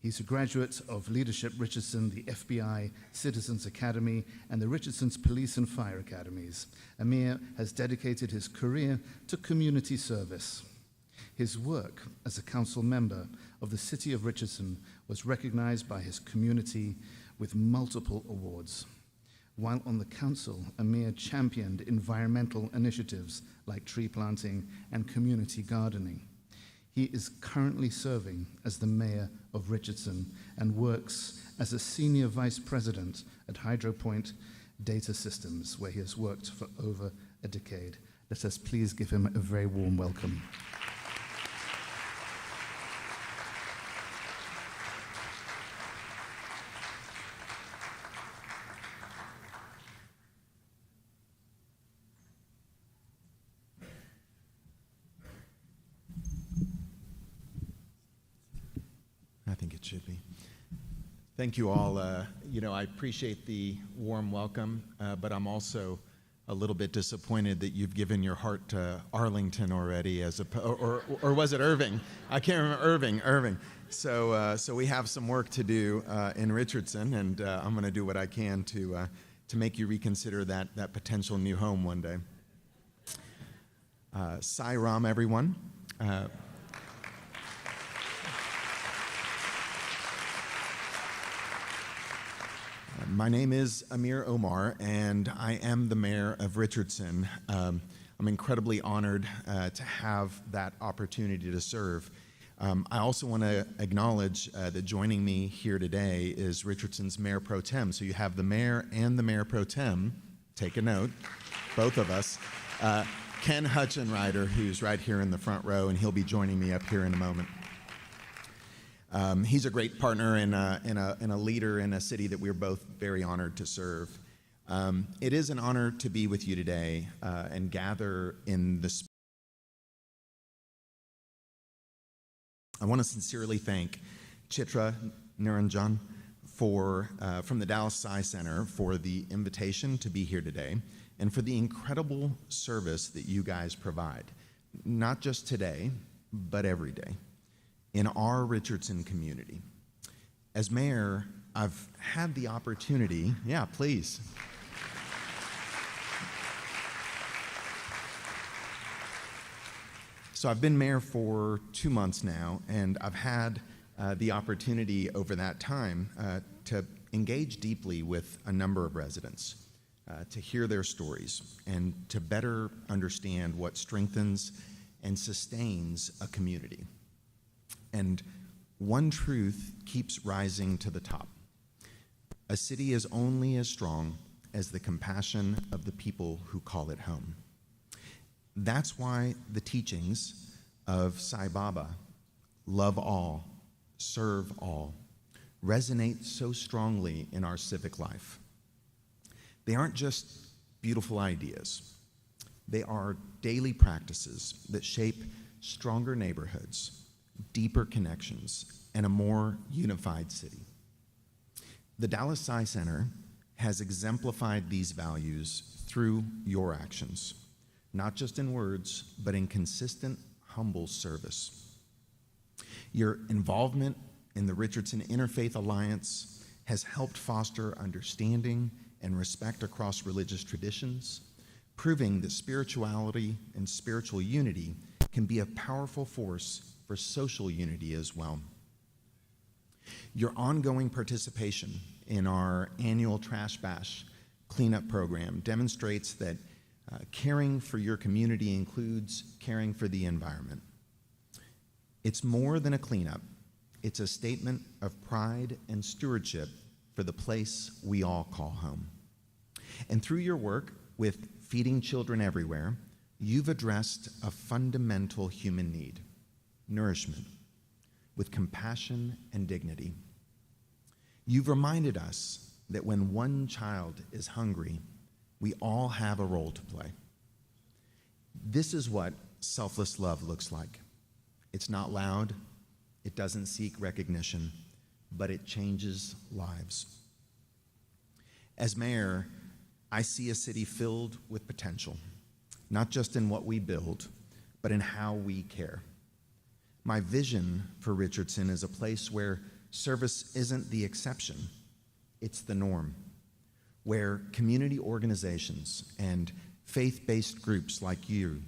He's a graduate of Leadership Richardson, the FBI Citizens Academy, and the Richardson's Police and Fire Academies. Amir has dedicated his career to community service. His work as a council member of the City of Richardson was recognized by his community with multiple awards. While on the council, Amir championed environmental initiatives like tree planting and community gardening. He is currently serving as the mayor of Richardson and works as a senior vice president at Hydro Point Data Systems, where he has worked for over a decade. Let us please give him a very warm welcome. I think it should be. Thank you all. I appreciate the warm welcome, but I'm also a little bit disappointed that you've given your heart to Arlington already, or was it Irving? I can't remember. Irving. So we have some work to do in Richardson, and I'm going to do what I can to make you reconsider that potential new home one day. Sai Ram, everyone. My name is Amir Omar, and I am the mayor of Richardson. I'm incredibly honored to have that opportunity to serve. I also want to acknowledge that joining me here today is Richardson's Mayor Pro Tem. So you have the mayor and the Mayor Pro Tem. Take a note, both of us. Ken Hutchenrider, who's right here in the front row, and he'll be joining me up here in a moment. He's a great partner and a leader in a city that we're both very honored to serve. It is an honor to be with you today and gather in the spirit. I want to sincerely thank Chitra Niranjan from the Dallas Sai Center for the invitation to be here today and for the incredible service that you guys provide, not just today, but every day, in our Richardson community. As mayor, I've had the opportunity, yeah, please. So I've been mayor for 2 months now, and I've had the opportunity over that time to engage deeply with a number of residents, to hear their stories, and to better understand what strengthens and sustains a community. And one truth keeps rising to the top. A city is only as strong as the compassion of the people who call it home. That's why the teachings of Sai Baba, love all, serve all, resonate so strongly in our civic life. They aren't just beautiful ideas. They are daily practices that shape stronger neighborhoods, deeper connections, and a more unified city. The Dallas Sai Center has exemplified these values through your actions, not just in words, but in consistent, humble service. Your involvement in the Richardson Interfaith Alliance has helped foster understanding and respect across religious traditions, proving that spirituality and spiritual unity can be a powerful force for social unity as well. Your ongoing participation in our annual Trash Bash cleanup program demonstrates that caring for your community includes caring for the environment. It's more than a cleanup. It's a statement of pride and stewardship for the place we all call home. And through your work with Feeding Children Everywhere, you've addressed a fundamental human need, nourishment, with compassion and dignity. You've reminded us that when one child is hungry, we all have a role to play. This is what selfless love looks like. It's not loud, it doesn't seek recognition, but it changes lives. As mayor, I see a city filled with potential, not just in what we build, but in how we care. My vision for Richardson is a place where service isn't the exception, it's the norm, where community organizations and faith-based groups like you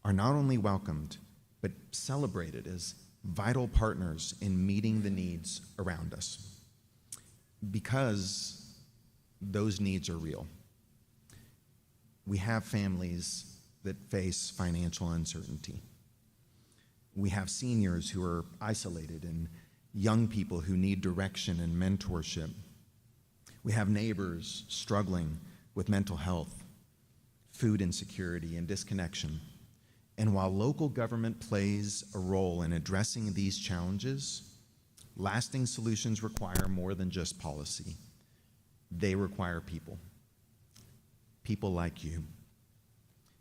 are not only welcomed, but celebrated as vital partners in meeting the needs around us, because those needs are real. We have families that face financial uncertainty. We have seniors who are isolated and young people who need direction and mentorship. We have neighbors struggling with mental health, food insecurity, and disconnection. And while local government plays a role in addressing these challenges, lasting solutions require more than just policy. They require people. People like you.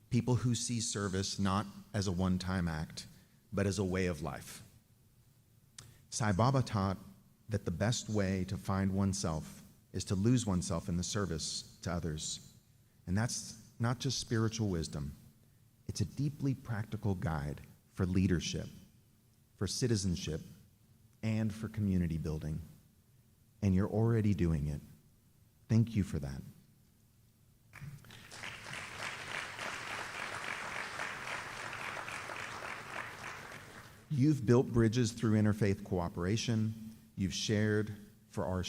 People who see service not as a one-time act, but as a way of life. Sai Baba taught that the best way to find oneself is to lose oneself in the service to others. And that's not just spiritual wisdom. It's a deeply practical guide for leadership, for citizenship, and for community building. And you're already doing it. Thank you for that. You've built bridges through interfaith cooperation. You've cared for our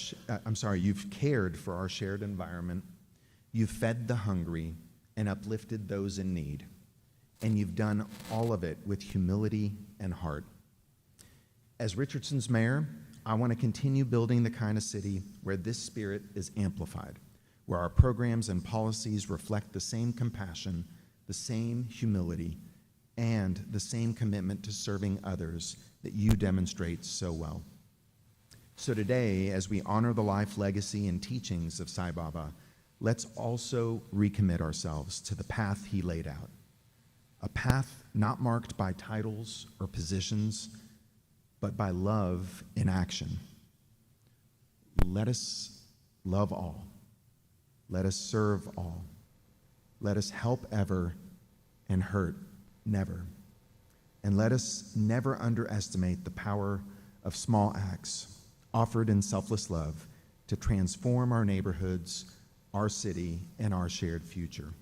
shared environment. You've fed the hungry and uplifted those in need. And you've done all of it with humility and heart. As Richardson's mayor, I want to continue building the kind of city where this spirit is amplified, where our programs and policies reflect the same compassion, the same humility, and the same commitment to serving others that you demonstrate so well. So today, as we honor the life, legacy, and teachings of Sai Baba, let's also recommit ourselves to the path he laid out. A path not marked by titles or positions, but by love in action. Let us love all. Let us serve all. Let us help ever and hurt never. And let us never underestimate the power of small acts offered in selfless love to transform our neighborhoods, our city, and our shared future.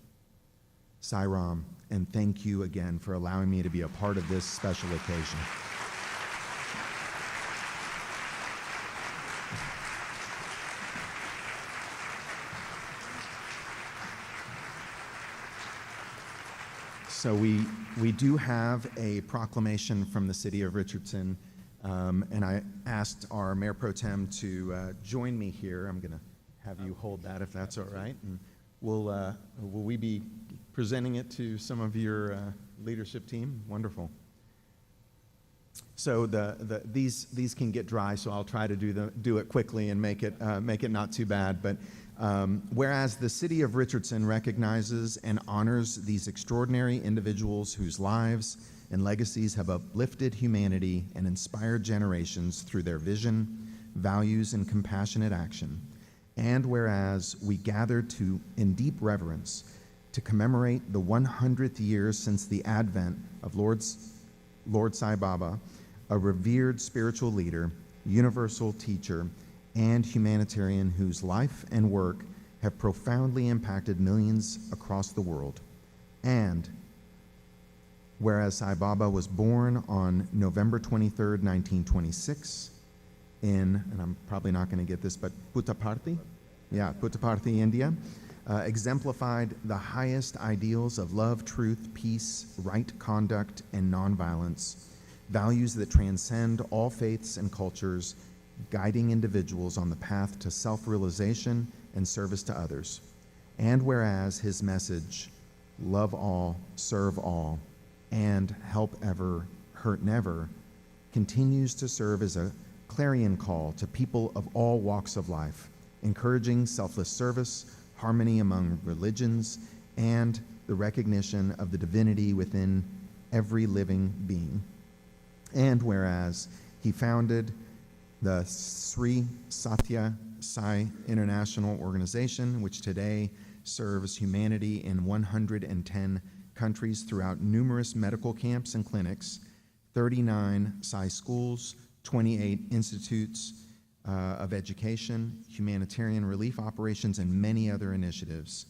Sai Ram, and thank you again for allowing me to be a part of this special occasion. So we do have a proclamation from the city of Richardson, and I asked our Mayor Pro Tem to join me here. I'm going to have you hold that if that's all right. And will we be presenting it to some of your leadership team? Wonderful. So these can get dry, so I'll try to do it quickly and make it not too bad. But whereas the city of Richardson recognizes and honors these extraordinary individuals whose lives and legacies have uplifted humanity and inspired generations through their vision, values, and compassionate action, and whereas we gather in deep reverence to commemorate the 100th year since the advent of Lord Sai Baba, a revered spiritual leader, universal teacher, and humanitarian whose life and work have profoundly impacted millions across the world. And whereas Sai Baba was born on November 23rd, 1926 in, and I'm probably not going to get this, but Puttaparthi? Yeah, Puttaparthi, India, exemplified the highest ideals of love, truth, peace, right conduct, and nonviolence, values that transcend all faiths and cultures, guiding individuals on the path to self-realization and service to others. And whereas his message, love all, serve all, and help ever, hurt never, continues to serve as a clarion call to people of all walks of life, encouraging selfless service, harmony among religions, and the recognition of the divinity within every living being. And whereas he founded the Sri Sathya Sai International Organization, which today serves humanity in 110 countries throughout numerous medical camps and clinics, 39 Sai schools, 28 institutes of education, humanitarian relief operations, and many other initiatives.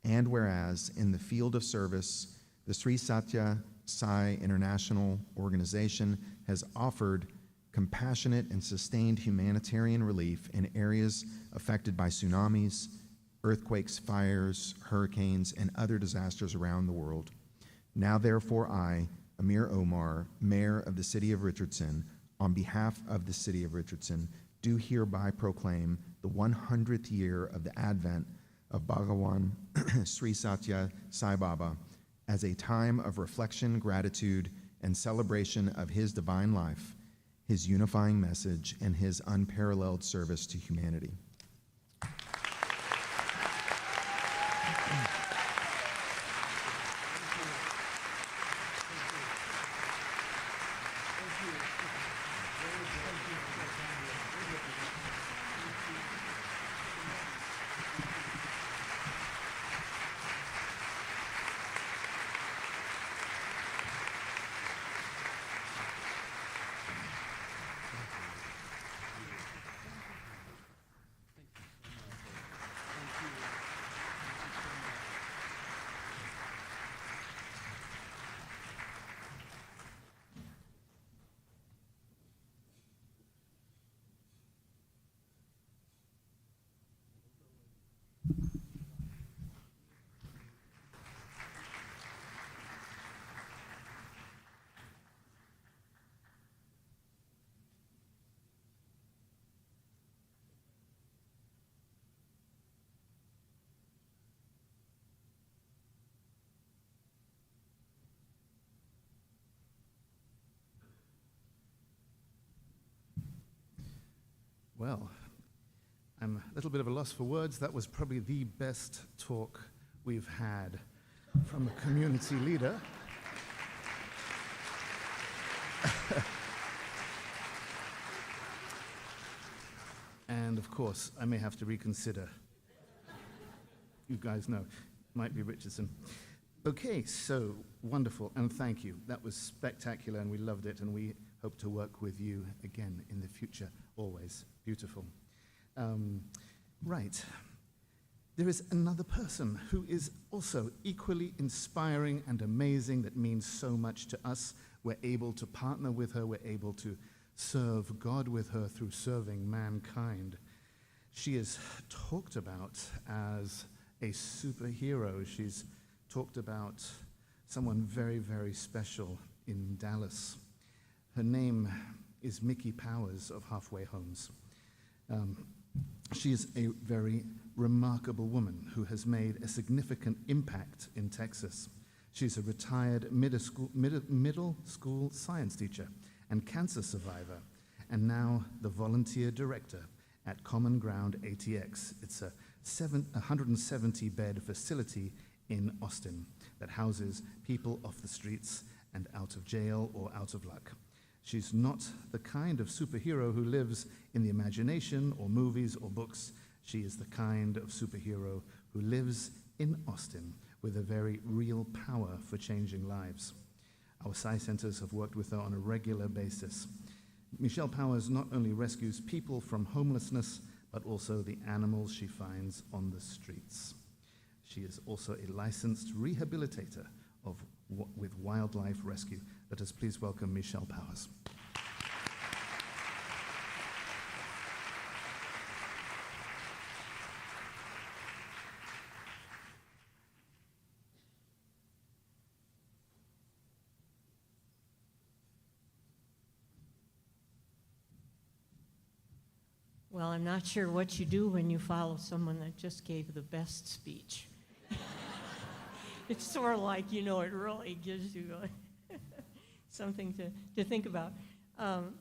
And whereas in the field of service, the Sri Sathya Sai International Organization has offered compassionate and sustained humanitarian relief in areas affected by tsunamis, earthquakes, fires, hurricanes, and other disasters around the world. Now therefore I, Amir Omar, Mayor of the City of Richardson, on behalf of the City of Richardson, do hereby proclaim the 100th year of the advent of Bhagawan Sri Sathya Sai Baba as a time of reflection, gratitude, and celebration of his divine life, his unifying message, and his unparalleled service to humanity. Well, I'm a little bit of a loss for words. That was probably the best talk we've had from a community leader. And of course, I may have to reconsider. You guys know, might be Richardson. Okay, so wonderful, and thank you. That was spectacular, and we loved it, and we hope to work with you again in the future, always. Beautiful. Right. There is another person who is also equally inspiring and amazing, that means so much to us. We're able to partner with her. We're able to serve God with her through serving mankind. She is talked about as a superhero. She's talked about someone very, very special in Dallas. Her name is Mickey Powers of Halfway Homes. She is a very remarkable woman who has made a significant impact in Texas. She's a retired middle school science teacher and cancer survivor, and now the volunteer director at Common Ground ATX. It's a 170-bed facility in Austin that houses people off the streets and out of jail or out of luck. She's not the kind of superhero who lives in the imagination or movies or books. She is the kind of superhero who lives in Austin with a very real power for changing lives. Our Sai centers have worked with her on a regular basis. Michelle Powers not only rescues people from homelessness, but also the animals she finds on the streets. She is also a licensed rehabilitator with wildlife rescue. Let us please welcome Michelle Powers. Well, I'm not sure what you do when you follow someone that just gave the best speech. It's sort of like, you know, it really gives you something to think about. And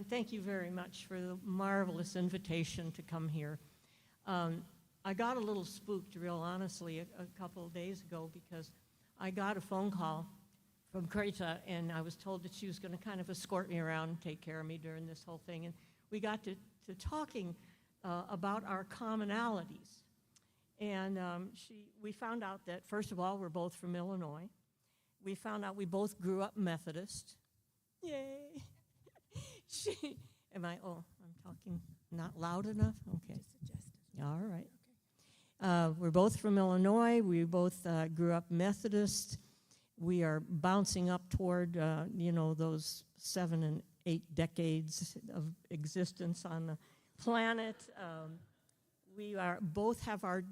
thank you very much for the marvelous invitation to come here. I got a little spooked, real honestly, a couple of days ago because I got a phone call from Greta, and I was told that she was going to kind of escort me around and take care of me during this whole thing. And we got to talking about our commonalities. And we found out that, first of all, we're both from Illinois. We found out we both grew up Methodist. Yay! I'm talking not loud enough? Okay. All right. We're both from Illinois. We both grew up Methodist. We are bouncing up toward, those 7 and 8 decades of existence on the planet. We both have our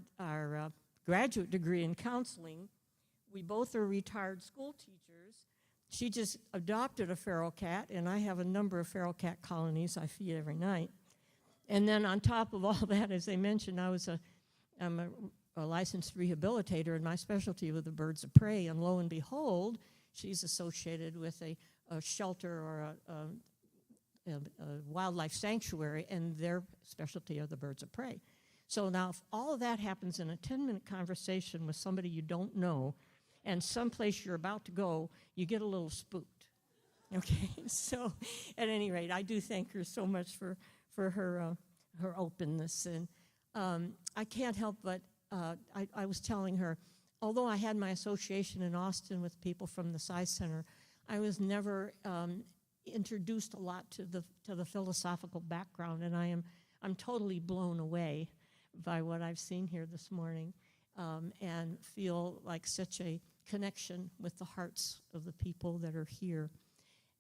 graduate degree in counseling. We both are retired school teachers. She just adopted a feral cat, and I have a number of feral cat colonies I feed every night. And then on top of all that, as I mentioned, I'm a licensed rehabilitator, and my specialty with the birds of prey. And lo and behold, she's associated with a shelter or a wildlife sanctuary, and their specialty are the birds of prey. So now if all of that happens in a 10-minute conversation with somebody you don't know, and someplace you're about to go, you get a little spooked. Okay, so at any rate, I do thank her so much for her openness. And I can't help but, I was telling her, although I had my association in Austin with people from the Sai Center, I was never introduced a lot to the philosophical background, and I'm totally blown away by what I've seen here this morning, and feel like such a connection with the hearts of the people that are here.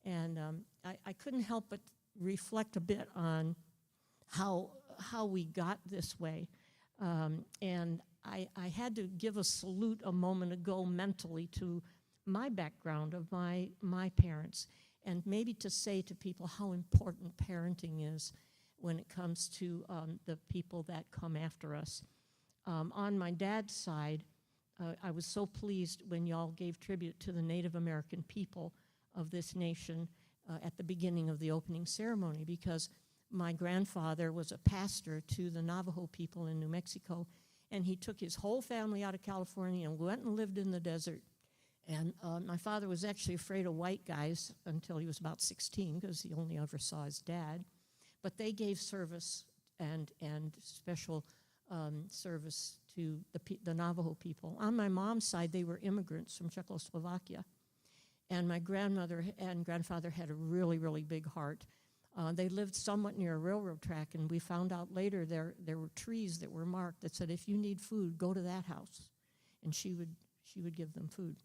And I couldn't help but reflect a bit on how we got this way. And I had to give a salute a moment ago mentally to my background of my parents, and maybe to say to people how important parenting is when it comes to the people that come after us. On my dad's side, I was so pleased when y'all gave tribute to the Native American people of this nation at the beginning of the opening ceremony, because my grandfather was a pastor to the Navajo people in New Mexico, and he took his whole family out of California and went and lived in the desert. And my father was actually afraid of white guys until he was about 16, because he only ever saw his dad. But they gave service and special service to the Navajo people. On my mom's side, they were immigrants from Czechoslovakia. And my grandmother and grandfather had a really, really big heart. They lived somewhat near a railroad track, and we found out later there were trees that were marked that said, if you need food, go to that house. And she would give them food.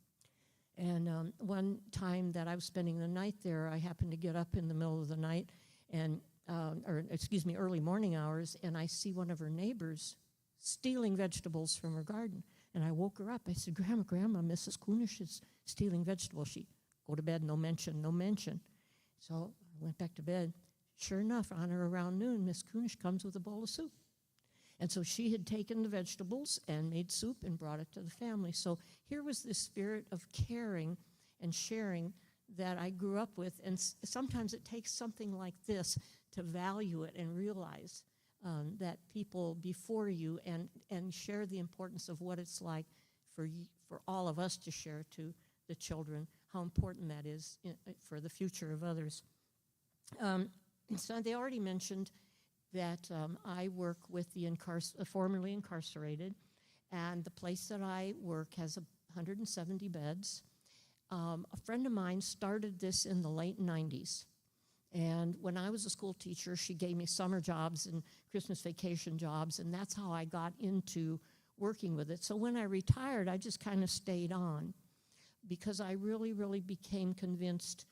And one time that I was spending the night there, I happened to get up in the middle of the night, and early morning hours, and I see one of her neighbors stealing vegetables from her garden. And I woke her up. I said, Grandma, Mrs. Kunish is stealing vegetables. She, go to bed, no mention, no mention. So I went back to bed. Sure enough, on or around noon, Miss Kunish comes with a bowl of soup. And so she had taken the vegetables and made soup and brought it to the family. So here was this spirit of caring and sharing that I grew up with. And sometimes it takes something like this to value it and realize that people before you and share the importance of what it's like for all of us to share to the children, how important that is for the future of others. So they already mentioned that I work with the formerly incarcerated, and the place that I work has 170 beds. A friend of mine started this in the late 90s. And when I was a school teacher, she gave me summer jobs and Christmas vacation jobs, and that's how I got into working with it. So when I retired, I just kind of stayed on, because I really, really became convinced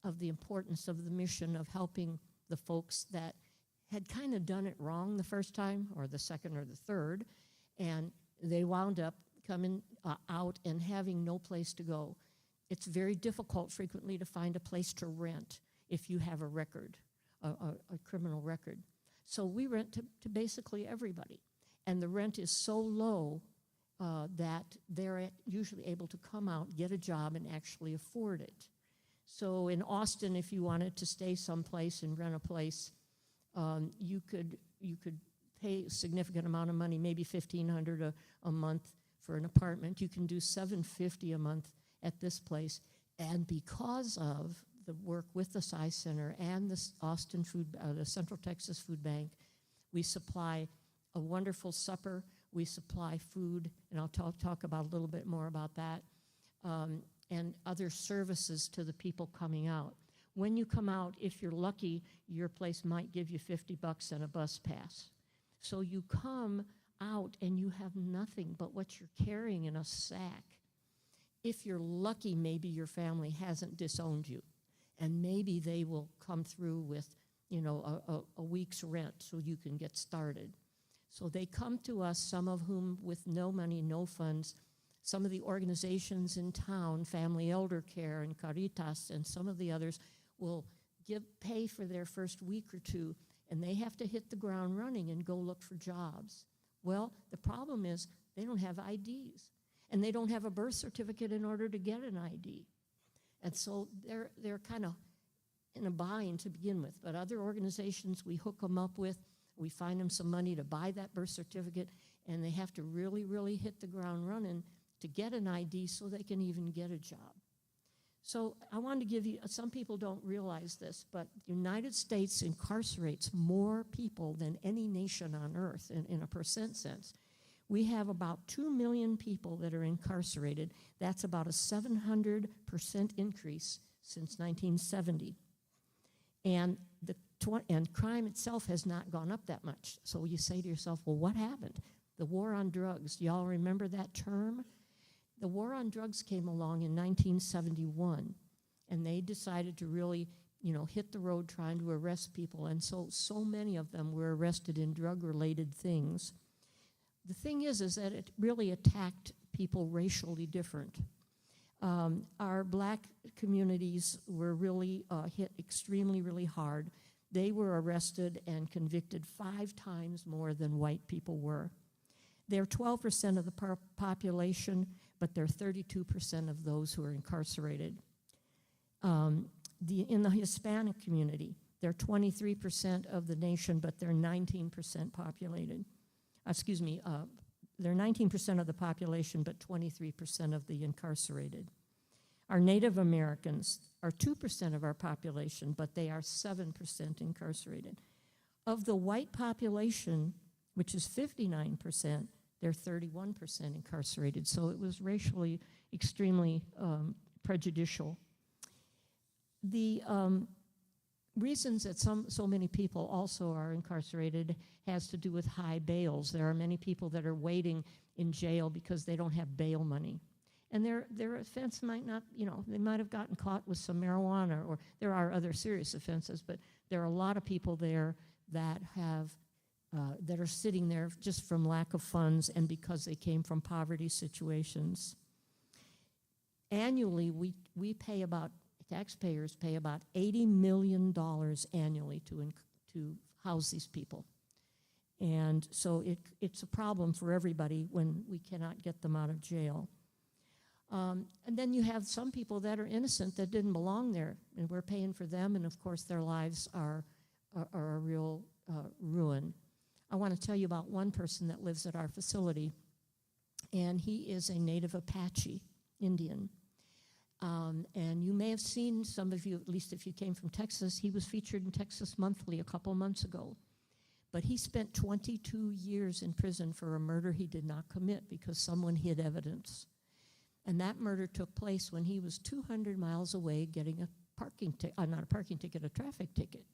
of the importance of the mission of helping the folks that had kind of done it wrong the first time, or the second or the third, and they wound up coming out and having no place to go. It's very difficult frequently to find a place to rent if you have a record, a criminal record. So we rent to basically everybody. And the rent is so low that they're usually able to come out, get a job, and actually afford it. So in Austin, if you wanted to stay someplace and rent a place, you could pay a significant amount of money, maybe $1,500 a month for an apartment. You can do $750 a month at this place. And because of the work with the Sai Center and the the Central Texas Food Bank, we supply a wonderful supper. We supply food, and I'll talk about a little bit more about that, and other services to the people coming out. When you come out, if you're lucky, your place might give you $50 and a bus pass. So you come out and you have nothing but what you're carrying in a sack. If you're lucky, maybe your family hasn't disowned you, and maybe they will come through with, a week's rent so you can get started. So they come to us, some of whom with no money, no funds. Some of the organizations in town, Family Elder Care and Caritas, and some of the others will pay for their first week or two, and they have to hit the ground running and go look for jobs. Well, the problem is they don't have IDs, and they don't have a birth certificate in order to get an ID. And so they're kind of in a bind to begin with. But other organizations, we hook them up with, we find them some money to buy that birth certificate, and they have to really, really hit the ground running to get an ID so they can even get a job. So I wanted to give you, some people don't realize this, but the United States incarcerates more people than any nation on earth in a percent sense. We have about 2 million people that are incarcerated. That's about a 700% increase since 1970. And crime itself has not gone up that much. So you say to yourself, well, what happened? The war on drugs. Y'all remember that term? The war on drugs came along in 1971, and they decided to really, hit the road trying to arrest people. And so many of them were arrested in drug-related things. The thing is that it really attacked people racially different. Our black communities were really hit extremely, really hard. They were arrested and convicted 5 times more than white people were. They're 12% of the population, but they're 32% of those who are incarcerated. In the Hispanic community, they're 23% of the nation, but they're 19% populated. They're 19% of the population, but 23% of the incarcerated. Our Native Americans are 2% of our population, but they are 7% incarcerated. Of the white population, which is 59%, they're 31% incarcerated. So it was racially extremely prejudicial. The reasons that so many people also are incarcerated has to do with high bails. There are many people that are waiting in jail because they don't have bail money. And their offense might not, they might have gotten caught with some marijuana, or there are other serious offenses, but there are a lot of people there that that are sitting there just from lack of funds and because they came from poverty situations. Annually, taxpayers pay about $80 million annually to house these people. And so it's a problem for everybody when we cannot get them out of jail. And then you have some people that are innocent that didn't belong there, and we're paying for them, and of course their lives are a real ruin. I want to tell you about one person that lives at our facility, and he is a native Apache Indian. And you may have seen, some of you, at least if you came from Texas, he was featured in Texas Monthly a couple months ago. But he spent 22 years in prison for a murder he did not commit because someone hid evidence. And that murder took place when he was 200 miles away getting a traffic ticket.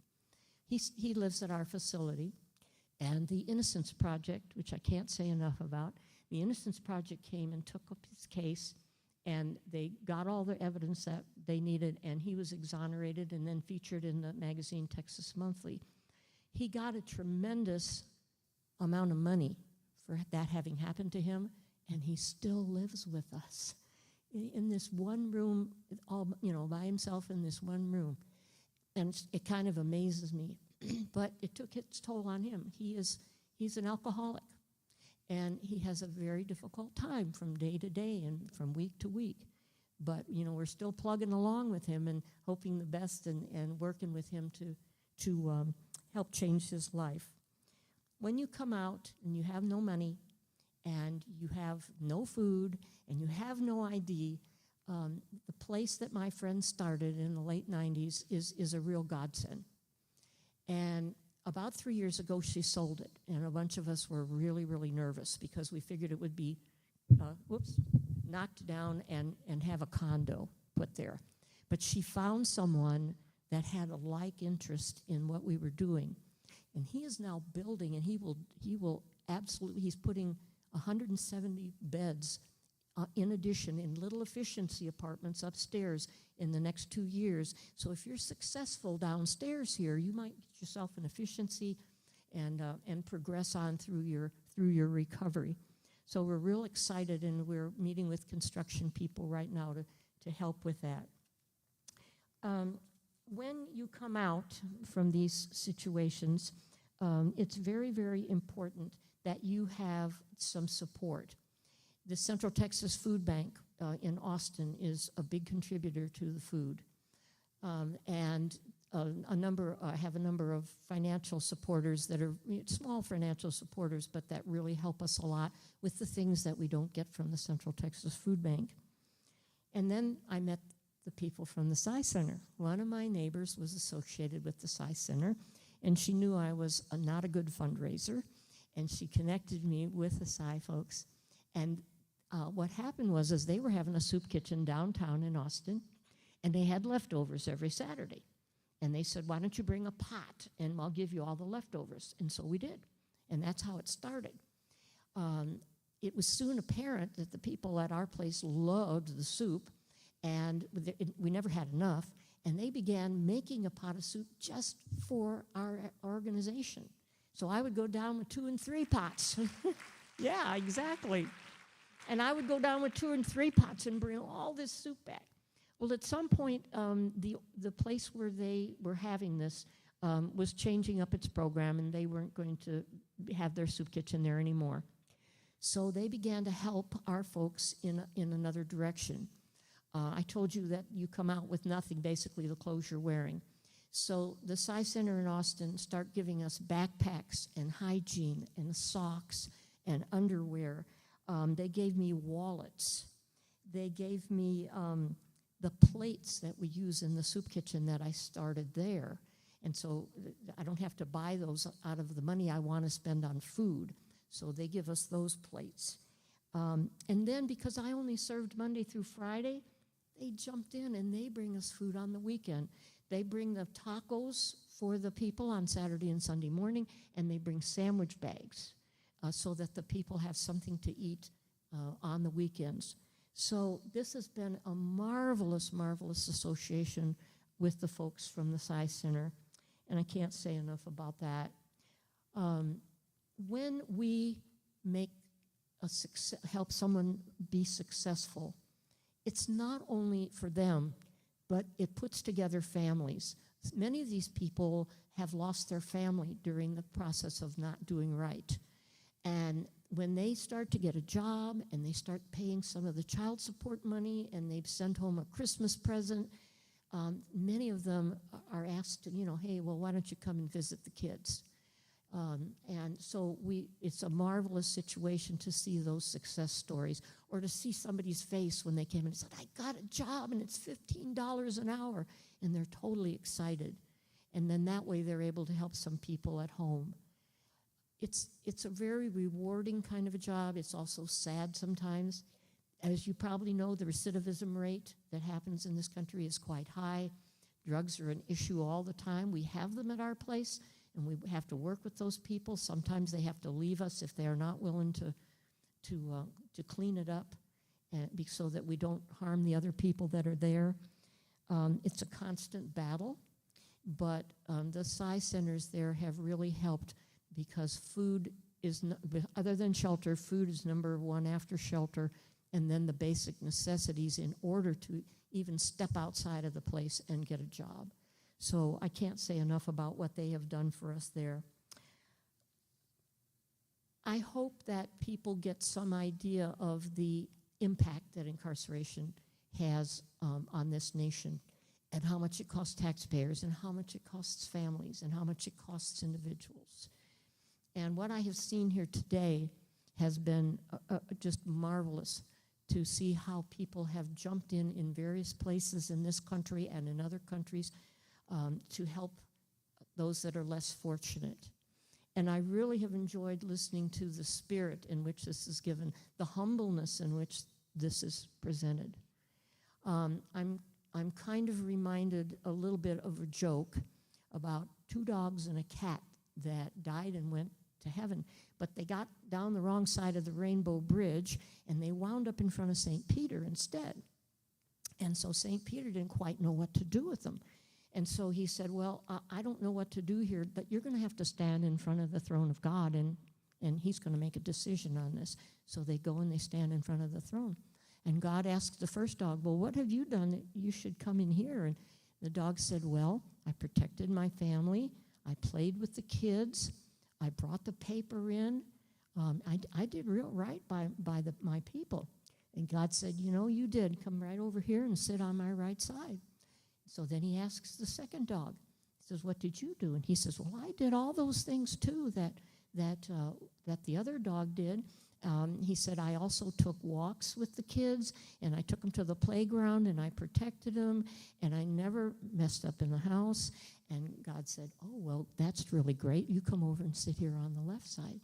He lives at our facility, and the Innocence Project, which I can't say enough about, the Innocence Project came and took up his case, and they got all the evidence that they needed, and he was exonerated and then featured in the magazine Texas Monthly. He got a tremendous amount of money for that having happened to him, and he still lives with us in this one room, all by himself in this one room. And it kind of amazes me. but it took its toll on him. He's an alcoholic, and he has a very difficult time from day to day and from week to week. But, you know, we're still plugging along with him and hoping the best and working with him to help change his life. When you come out and you have no money and you have no food and you have no ID, the place that my friend started in the late 90s is a real godsend. And about 3 years ago, she sold it, and a bunch of us were really, really nervous because we figured it would be, knocked down and have a condo put there. But she found someone that had a like interest in what we were doing. And he is now building, and he will absolutely, he's putting 170 beds in addition in little efficiency apartments upstairs in the next 2 years. So if you're successful downstairs here, you might get yourself an efficiency and progress on through your recovery. So we're real excited, and we're meeting with construction people right now to help with that. When you come out from these situations, it's very, very important that you have some support. The Central Texas Food Bank in Austin is a big contributor to the food. And I have a number of financial supporters that are small financial supporters, but that really help us a lot with the things that we don't get from the Central Texas Food Bank. And then I met the people from the Sai Center. One of my neighbors was associated with the Sai Center, and she knew I was not a good fundraiser, and she connected me with the Sai folks. And what happened was they were having a soup kitchen downtown in Austin, and they had leftovers every Saturday. And they said, why don't you bring a pot, and I'll give you all the leftovers. And so we did, and that's how it started. It was soon apparent that the people at our place loved the soup, and we never had enough, and they began making a pot of soup just for our organization. So I would go down with 2 and 3 pots. Yeah, exactly. And I would go down with 2 and 3 pots and bring all this soup back. Well, at some point, the place where they were having this was changing up its program, and they weren't going to have their soup kitchen there anymore. So they began to help our folks in another direction. I told you that you come out with nothing, basically the clothes you're wearing. So the Sai Center in Austin start giving us backpacks and hygiene and socks and underwear. They gave me wallets. They gave me the plates that we use in the soup kitchen that I started there. And so I don't have to buy those out of the money I want to spend on food. So they give us those plates. And then because I only served Monday through Friday, they jumped in and they bring us food on the weekend. They bring the tacos for the people on Saturday and Sunday morning, and they bring sandwich bags so that the people have something to eat on the weekends. So this has been a marvelous, marvelous association with the folks from the Sai Center, and I can't say enough about that. When we help someone be successful, it's not only for them, but it puts together families. Many of these people have lost their family during the process of not doing right. And when they start to get a job and they start paying some of the child support money and they've sent home a Christmas present, many of them are asked, hey, well, why don't you come and visit the kids? And so it's a marvelous situation to see those success stories, or to see somebody's face when they came and said, I got a job and it's $15 an hour, and they're totally excited. And then that way they're able to help some people at home. It's a very rewarding kind of a job. It's also sad sometimes. As you probably know, the recidivism rate that happens in this country is quite high. Drugs are an issue all the time. We have them at our place, and we have to work with those people. Sometimes they have to leave us if they are not willing to clean it up, so that we don't harm the other people that are there. It's a constant battle, but the Sai centers there have really helped, because food is, other than shelter, food is number one after shelter, and then the basic necessities in order to even step outside of the place and get a job. So I can't say enough about what they have done for us there. I hope that people get some idea of the impact that incarceration has on this nation, and how much it costs taxpayers, and how much it costs families, and how much it costs individuals. And what I have seen here today has been just marvelous to see how people have jumped in various places in this country and in other countries to help those that are less fortunate. And I really have enjoyed listening to the spirit in which this is given, the humbleness in which this is presented. I'm kind of reminded a little bit of a joke about 2 dogs and a cat that died and went to heaven, but they got down the wrong side of the Rainbow Bridge, and they wound up in front of St. Peter instead. And so St. Peter didn't quite know what to do with them. And so he said, well, I don't know what to do here, but you're going to have to stand in front of the throne of God, and he's going to make a decision on this. So they go and they stand in front of the throne. And God asked the first dog, well, what have you done that you should come in here? And the dog said, well, I protected my family. I played with the kids. I brought the paper in. I did real right by my people. And God said, you know, you did. Come right over here and sit on my right side. So then he asks the second dog. He says, what did you do? And he says, well, I did all those things too that the other dog did. He said, I also took walks with the kids, and I took them to the playground, and I protected them, and I never messed up in the house. And God said, oh, well, that's really great. You come over and sit here on the left side.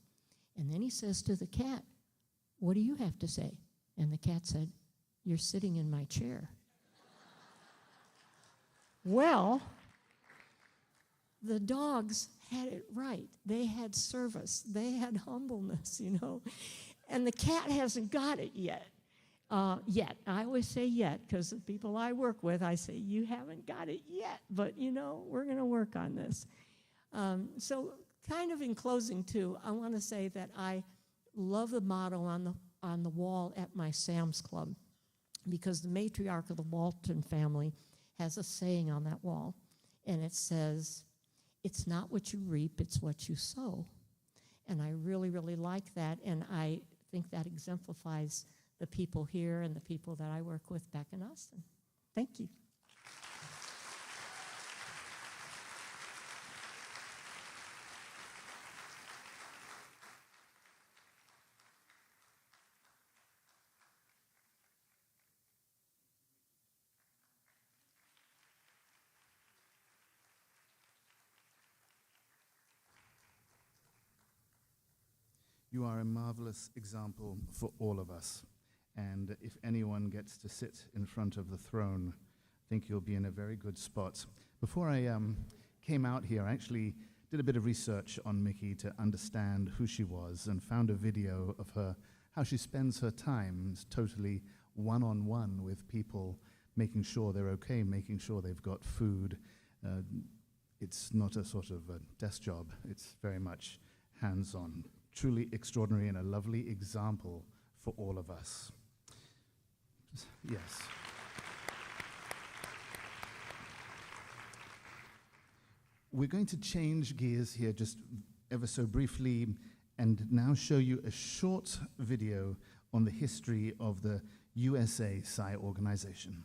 And then he says to the cat, what do you have to say? And the cat said, you're sitting in my chair. Well, the dogs had it right. They had service. They had humbleness, you know. And the cat hasn't got it yet. Yet. I always say yet, because the people I work with, I say, you haven't got it yet. But, you know, we're going to work on this. So kind of in closing, too, I want to say that I love the motto on the wall at my Sam's Club, because the matriarch of the Walton family has a saying on that wall, and it says, it's not what you reap, it's what you sow. And I really, really like that, and I think that exemplifies the people here and the people that I work with back in Austin. Thank you. You are a marvelous example for all of us. And if anyone gets to sit in front of the throne, I think you'll be in a very good spot. Before I came out here, I actually did a bit of research on Mickey to understand who she was, and found a video of her, how she spends her time totally one-on-one with people, making sure they're okay, making sure they've got food. It's not a sort of a desk job. It's very much hands-on. Truly extraordinary and a lovely example for all of us. Yes. We're going to change gears here just ever so briefly and now show you a short video on the history of the USA Sai organization.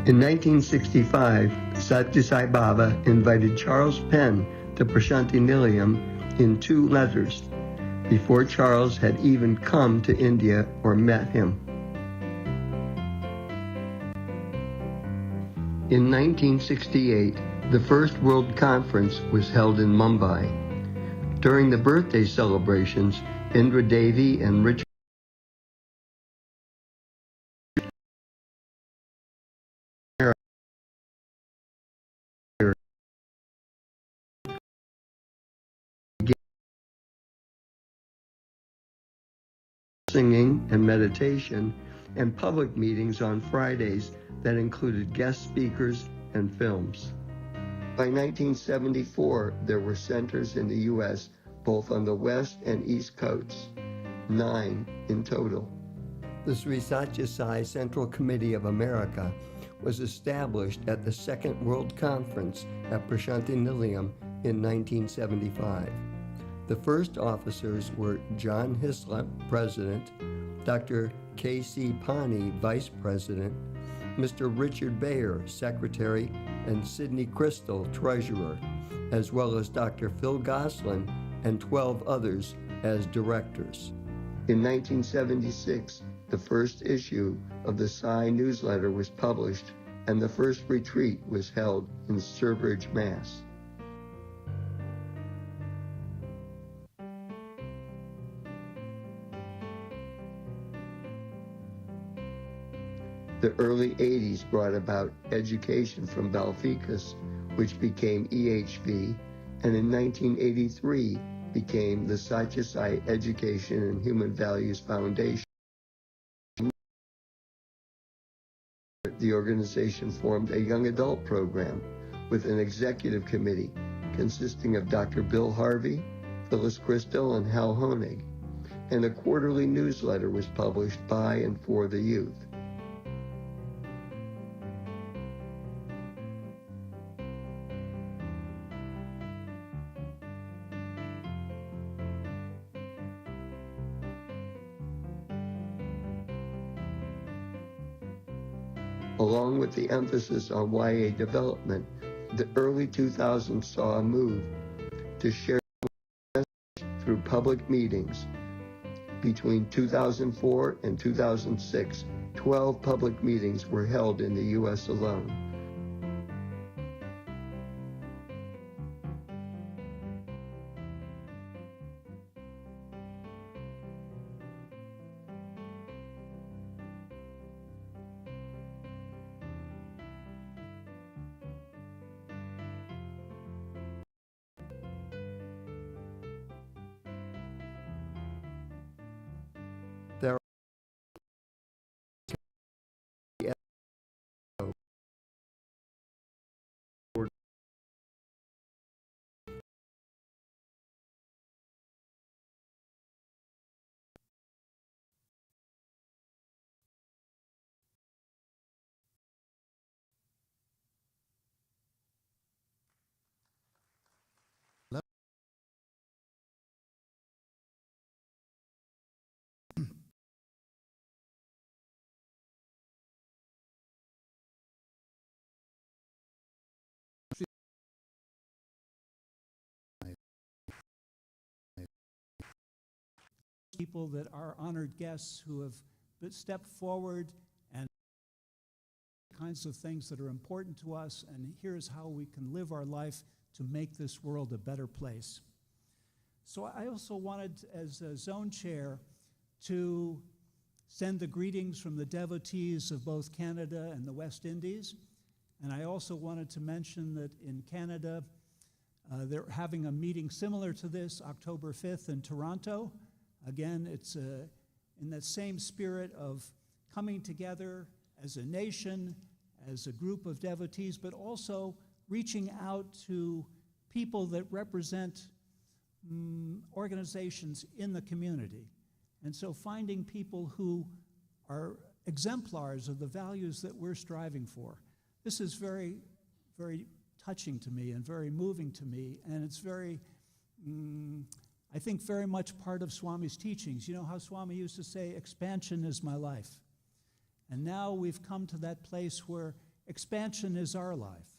In 1965, Sathya Sai Baba invited Charles Penn to Prashanti Nilayam in 2 letters, before Charles had even come to India or met him. In 1968, the first World Conference was held in Mumbai. During the birthday celebrations, Indra Devi and Richard singing and meditation, and public meetings on Fridays that included guest speakers and films. By 1974, there were centers in the U.S. both on the West and East Coasts, 9 in total. The Sri Sathya Sai Central Committee of America was established at the Second World Conference at Prashanti Nilayam in 1975. The first officers were John Hislop, President, Dr. K.C. Pani, Vice President, Mr. Richard Bayer, Secretary, and Sidney Crystal, Treasurer, as well as Dr. Phil Goslin and 12 others as directors. In 1976, the first issue of the Sai newsletter was published, and the first retreat was held in Sturbridge, Mass. The early 80s brought about education from Balficus, which became EHV, and in 1983 became the Sathya Sai Education and Human Values Foundation. The organization formed a young adult program with an executive committee consisting of Dr. Bill Harvey, Phyllis Crystal, and Hal Honig, and a quarterly newsletter was published by and for the youth. Along with the emphasis on YA development, the early 2000s saw a move to share through public meetings. Between 2004 and 2006, 12 public meetings were held in the U.S. alone. There people that are honored guests who have stepped forward and kinds of things that are important to us, and here's how we can live our life to make this world a better place. So I also wanted, as a zone chair, to send the greetings from the devotees of both Canada and the West Indies. And I also wanted to mention that in Canada, they're having a meeting similar to this, October 5th in Toronto. Again, it's in that same spirit of coming together as a nation, as a group of devotees, but also reaching out to people that represent organizations in the community. And so finding people who are exemplars of the values that we're striving for. This is very, very touching to me and very moving to me, and it's very, I think, very much part of Swami's teachings. You know how Swami used to say, expansion is my life. And now we've come to that place where expansion is our life.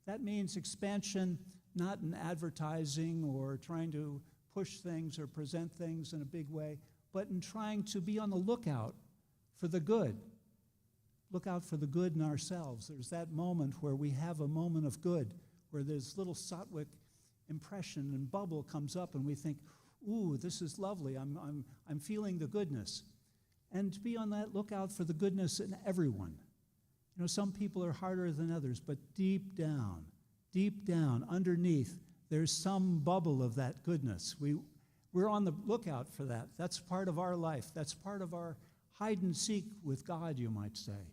That means expansion not in advertising or trying to push things or present things in a big way, but in trying to be on the lookout for the good. Look out for the good in ourselves. There's that moment where we have a moment of good, where this little sattvic impression and bubble comes up and we think, ooh, this is lovely, I'm feeling the goodness. And to be on that lookout for the goodness in everyone. You know, some people are harder than others, but deep down, underneath, there's some bubble of that goodness. We're on the lookout for that. That's part of our life. That's part of our hide and seek with God, you might say.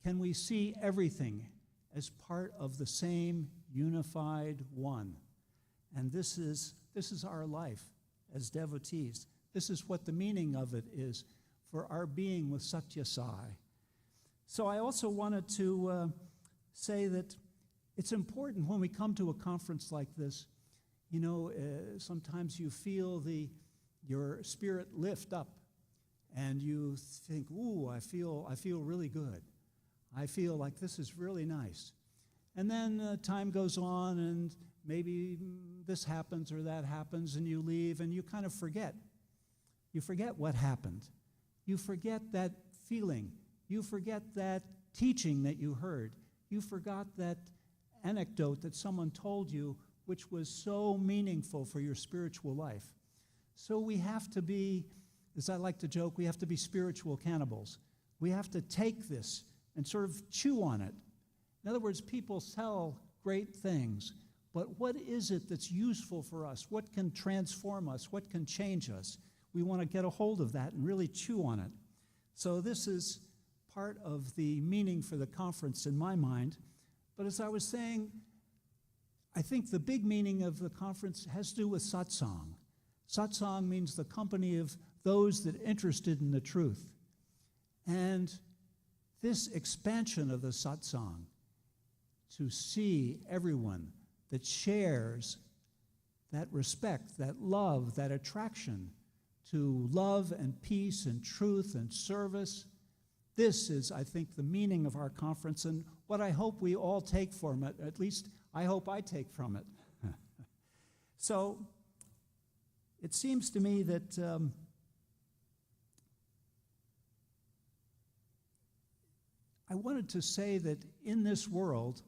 Can we see everything as part of the same unified one? And this is our life as devotees. This is what the meaning of it is for our being with Sathya Sai. So I also wanted to say that it's important when we come to a conference like this, you know, sometimes you feel your spirit lift up and you think, ooh, I feel really good. I feel like this is really nice. And then time goes on and maybe this happens or that happens and you leave and you kind of forget. You forget what happened. You forget that feeling. You forget that teaching that you heard. You forgot that anecdote that someone told you which was so meaningful for your spiritual life. So we have to be, as I like to joke, we have to be spiritual cannibals. We have to take this and sort of chew on it. In other words, people sell great things, but what is it that's useful for us? What can transform us? What can change us? We want to get a hold of that and really chew on it. So this is part of the meaning for the conference in my mind. But as I was saying, I think the big meaning of the conference has to do with satsang. Satsang means the company of those that are interested in the truth. And this expansion of the satsang, to see everyone that shares that respect, that love, that attraction to love and peace and truth and service, this is, I think, the meaning of our conference and what I hope we all take from it, at least I hope I take from it. So it seems to me that I wanted to say that in this world,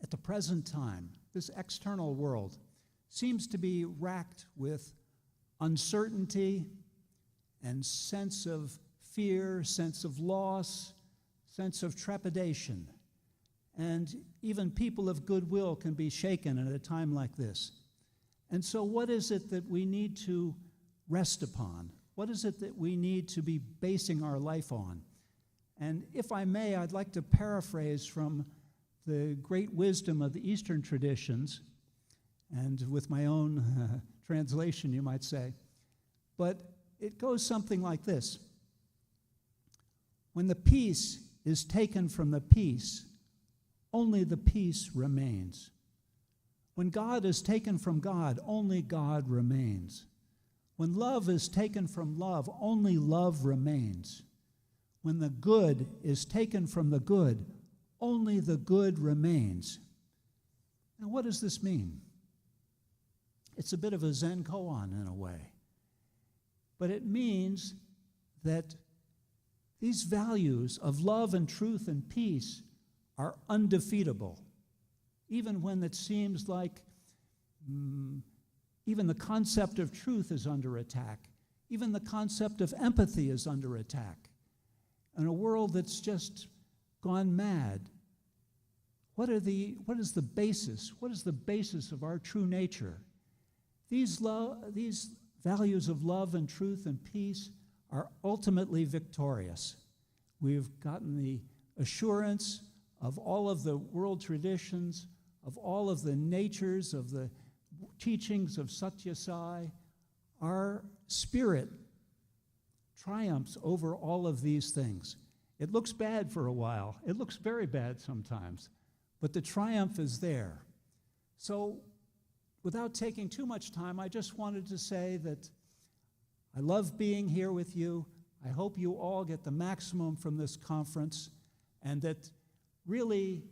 at the present time, this external world seems to be racked with uncertainty and sense of fear, sense of loss, sense of trepidation. And even people of goodwill can be shaken at a time like this. And so what is it that we need to rest upon? What is it that we need to be basing our life on? And if I may, I'd like to paraphrase from the great wisdom of the Eastern traditions, and with my own translation, you might say. But it goes something like this. When the peace is taken from the peace, only the peace remains. When God is taken from God, only God remains. When love is taken from love, only love remains. When the good is taken from the good, only the good remains. Now, what does this mean? It's a bit of a Zen koan in a way. But it means that these values of love and truth and peace are undefeatable, even when it seems like even the concept of truth is under attack. Even the concept of empathy is under attack. In a world that's just gone mad, what is the basis? What is the basis of our true nature? These values of love and truth and peace are ultimately victorious. We've gotten the assurance of all of the world traditions, of all of the natures of the teachings of Sathya Sai. Our spirit triumphs over all of these things. It looks bad for a while. It looks very bad sometimes, but the triumph is there. So without taking too much time, I just wanted to say that I love being here with you. I hope you all get the maximum from this conference, and that really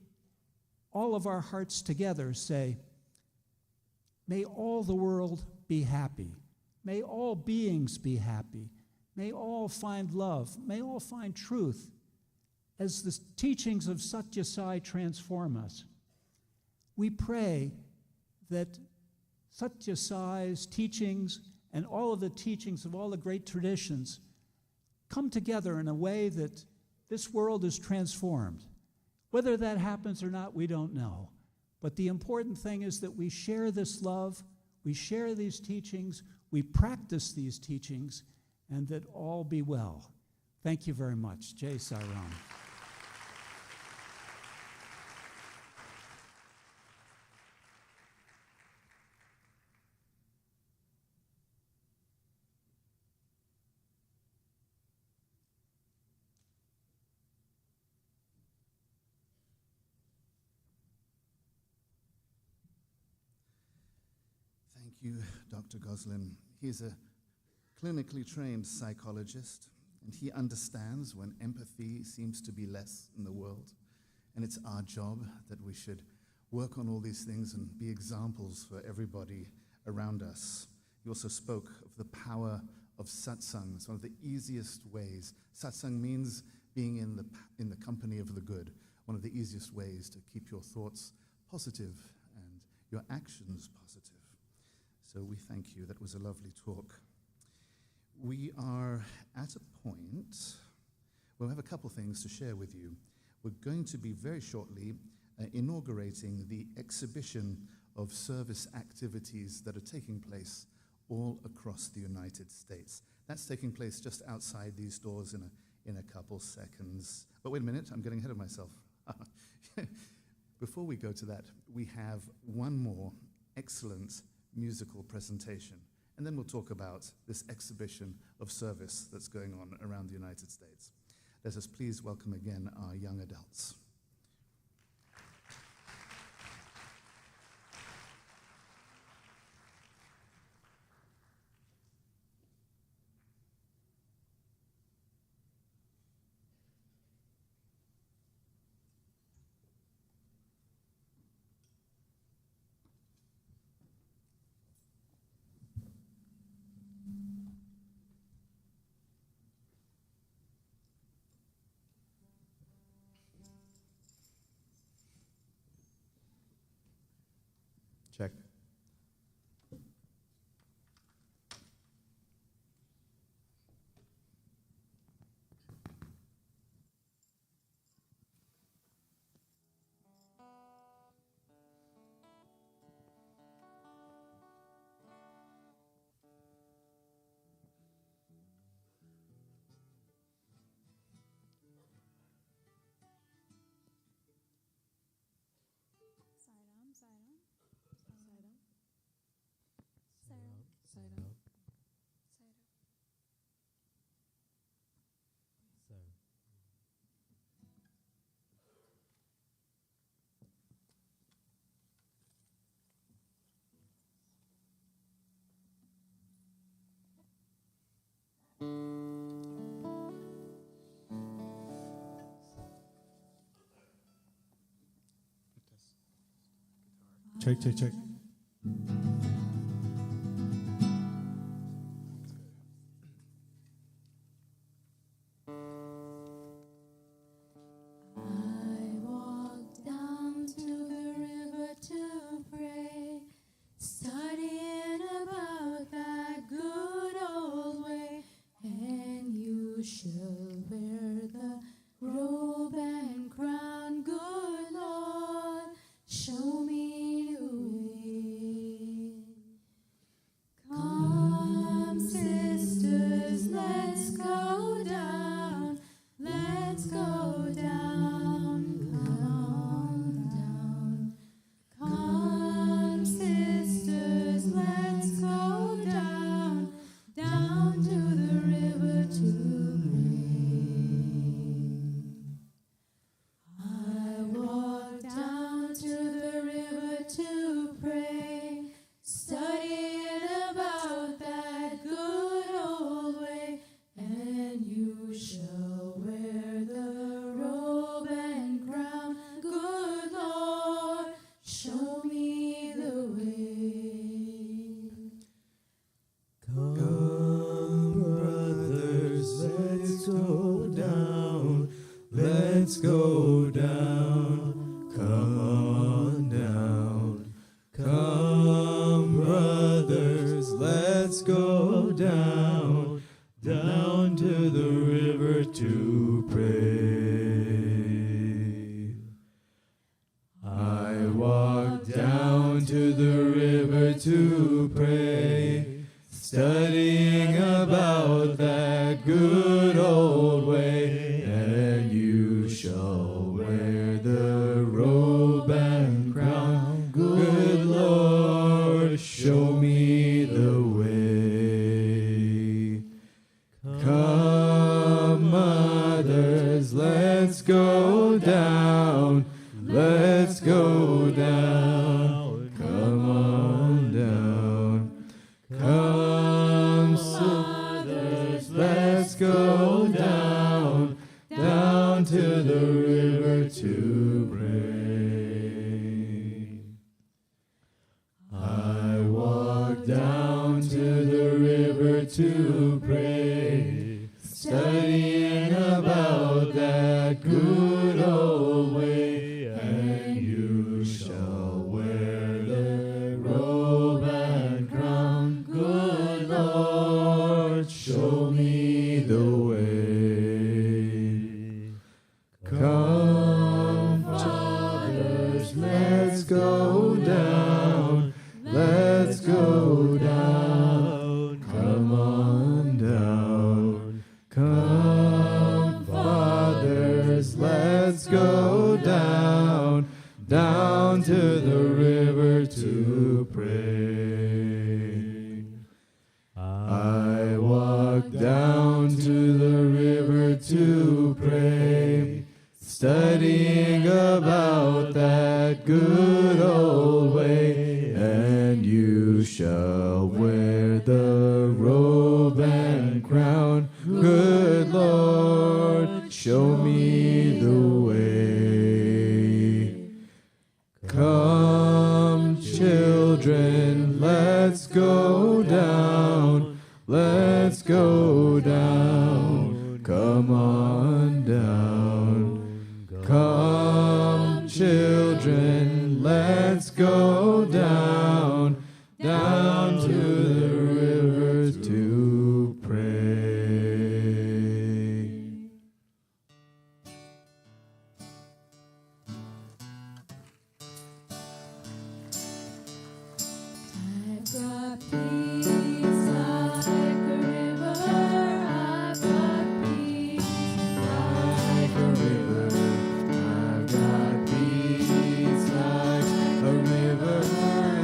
all of our hearts together say, may all the world be happy. May all beings be happy. May all find love. May all find truth as the teachings of Sathya Sai transform us. We pray that Sathya Sai's teachings and all of the teachings of all the great traditions come together in a way that this world is transformed. Whether that happens or not, we don't know. But the important thing is that we share this love, we share these teachings, we practice these teachings, and that all be well. Thank you very much. Jai Sai Ram. Thank you, Dr. Goslin. He's a clinically trained psychologist, and he understands when empathy seems to be less in the world. And it's our job that we should work on all these things and be examples for everybody around us. He also spoke of the power of satsang. It's one of the easiest ways. Satsang means being in the company of the good. One of the easiest ways to keep your thoughts positive and your actions positive. So we thank you. That was a lovely talk. We are at a point where we have a couple things to share with you. We're going to be very shortly inaugurating the exhibition of service activities that are taking place all across the United States. That's taking place just outside these doors in a couple seconds. But wait a minute, I'm getting ahead of myself. Before we go to that, we have one more excellent musical presentation, and then we'll talk about this exhibition of service that's going on around the United States. Let us please welcome again our young adults. Check. Check, check, check. I walked down to the river to pray, studying about that good old way. And you shall wear the robe and crown, good Lord, show me the way. Come, sisters, let's go down, let's go down, come down. Come, sisters, let's go down, down to the river to pray. let's go down, let's go down, come on down. Come, brothers, let's go down, down to the river to pray. I walk down to the river to pray, studying about that good old way, and you shall wear the robe and crown. Good Lord, show me the way. Come, mothers, let's go down, let's go down, come on down. Come, sisters, let's go down, down to the river to pray. I walk down to the river to pray, studying about that good old way, and you shall wear the robe and crown. Good Lord, show me the way. Come, fathers, let's go down, let's go down, come on down. Come, fathers, let's go down, down to the river to pray. I walk down to the river to pray, studying about that good old way, and you shall wear the robe and crown. Good Lord, show me the way. Come, children, let's go down, let's go down, come on down. Come, children, let's go down, down to the river to pray. I've got peace like a river. I've got peace like a river. I've got peace like a river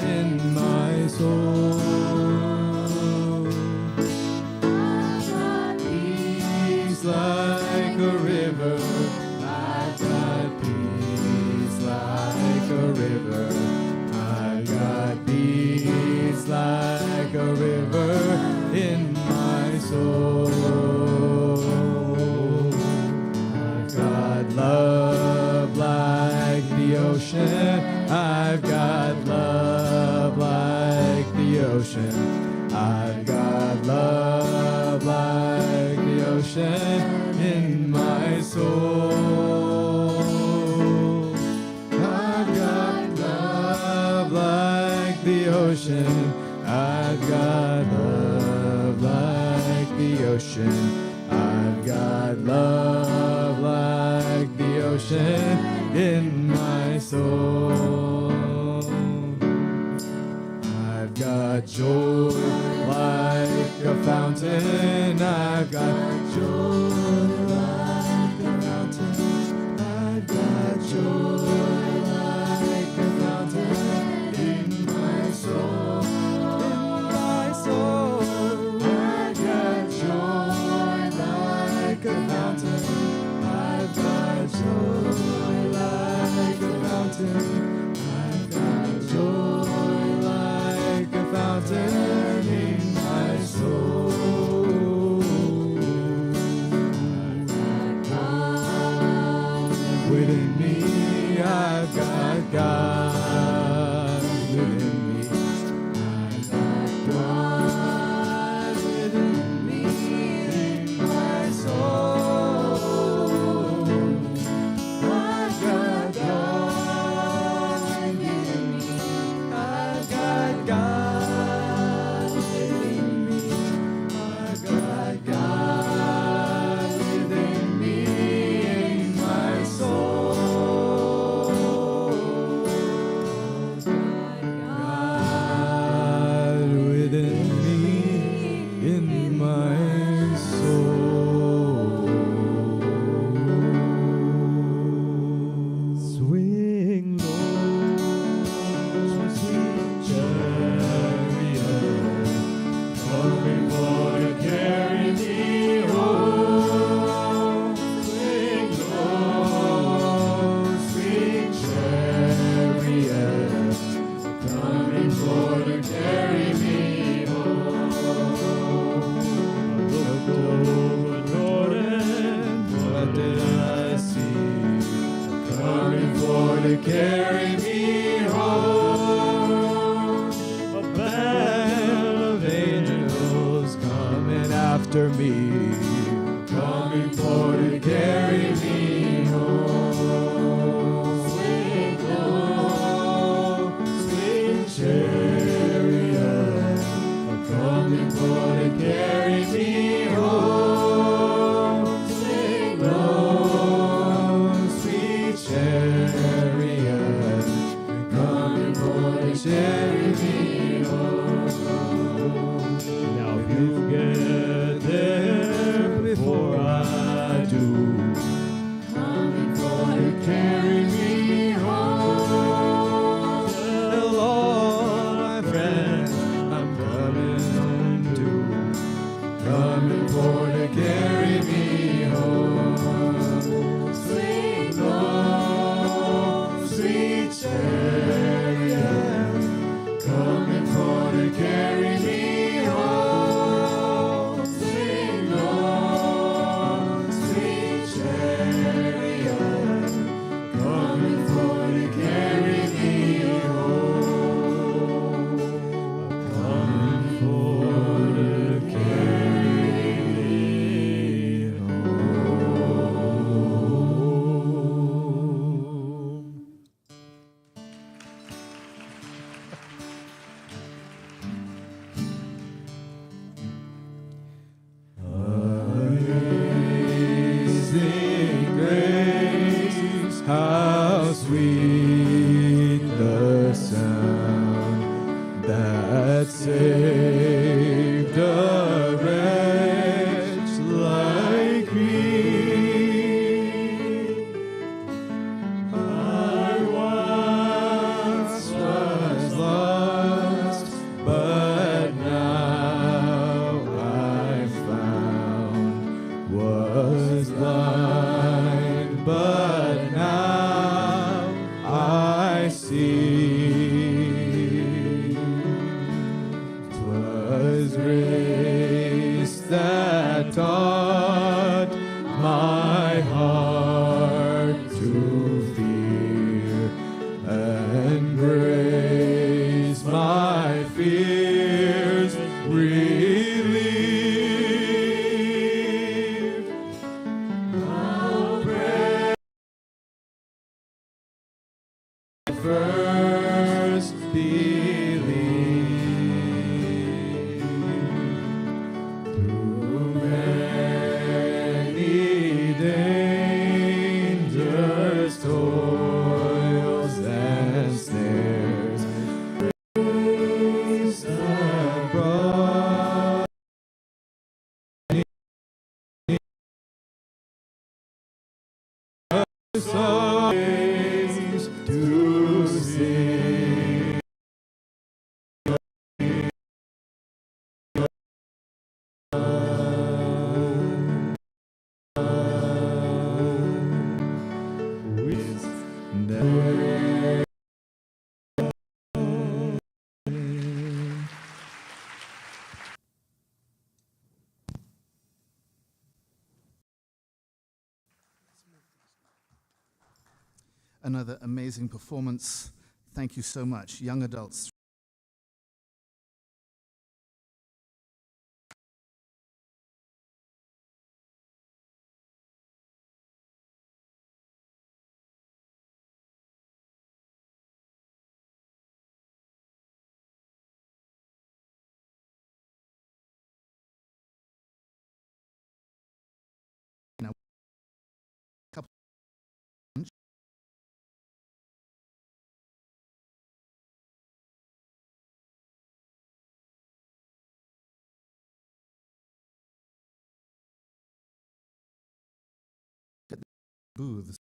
in my soul. I've got peace like a river. I've got peace like a river. I've got peace like a river in my soul. I've got love like the ocean. I've got love like the ocean. I've got love like the ocean in my soul. I've got love like the ocean. I've got love like the ocean. I've got love like the ocean in my soul. I've got joy like a fountain. I've got joy like a fountain. I've got joy like a fountain in my soul. In my soul. I've got joy like a fountain. I've got joy like a fountain. I've got joy like a fountain in my soul. I've got within me, I've got God within me. I've got God within me in my soul. to carry me home. A band of angels coming after me, coming for to carry me home. Swing low, sweet chariot, coming for to carry me home. Swing low, sweet chariot, coming for to carry me home. Now if you get there before I do, coming for to carry me home. Tell all my friends I'm coming to, coming for to carry me home. Swing low, sweet chariot, coming for to carry me home. Swing low, sweet chariot, coming for to carry me home. Coming for to carry me home. Amazing grace, how sweet the sound that saved a wretch like me. I once was lost, but now I found. Was blind, but now I see. 'Twas grace that taught my heart to fear, and grace my fears relieved. How brave I first believed. Through many dangers, toils, and snares, grace that brought songs to sing. With the Another amazing performance. Thank you so much. Young adults. Now, couple booths.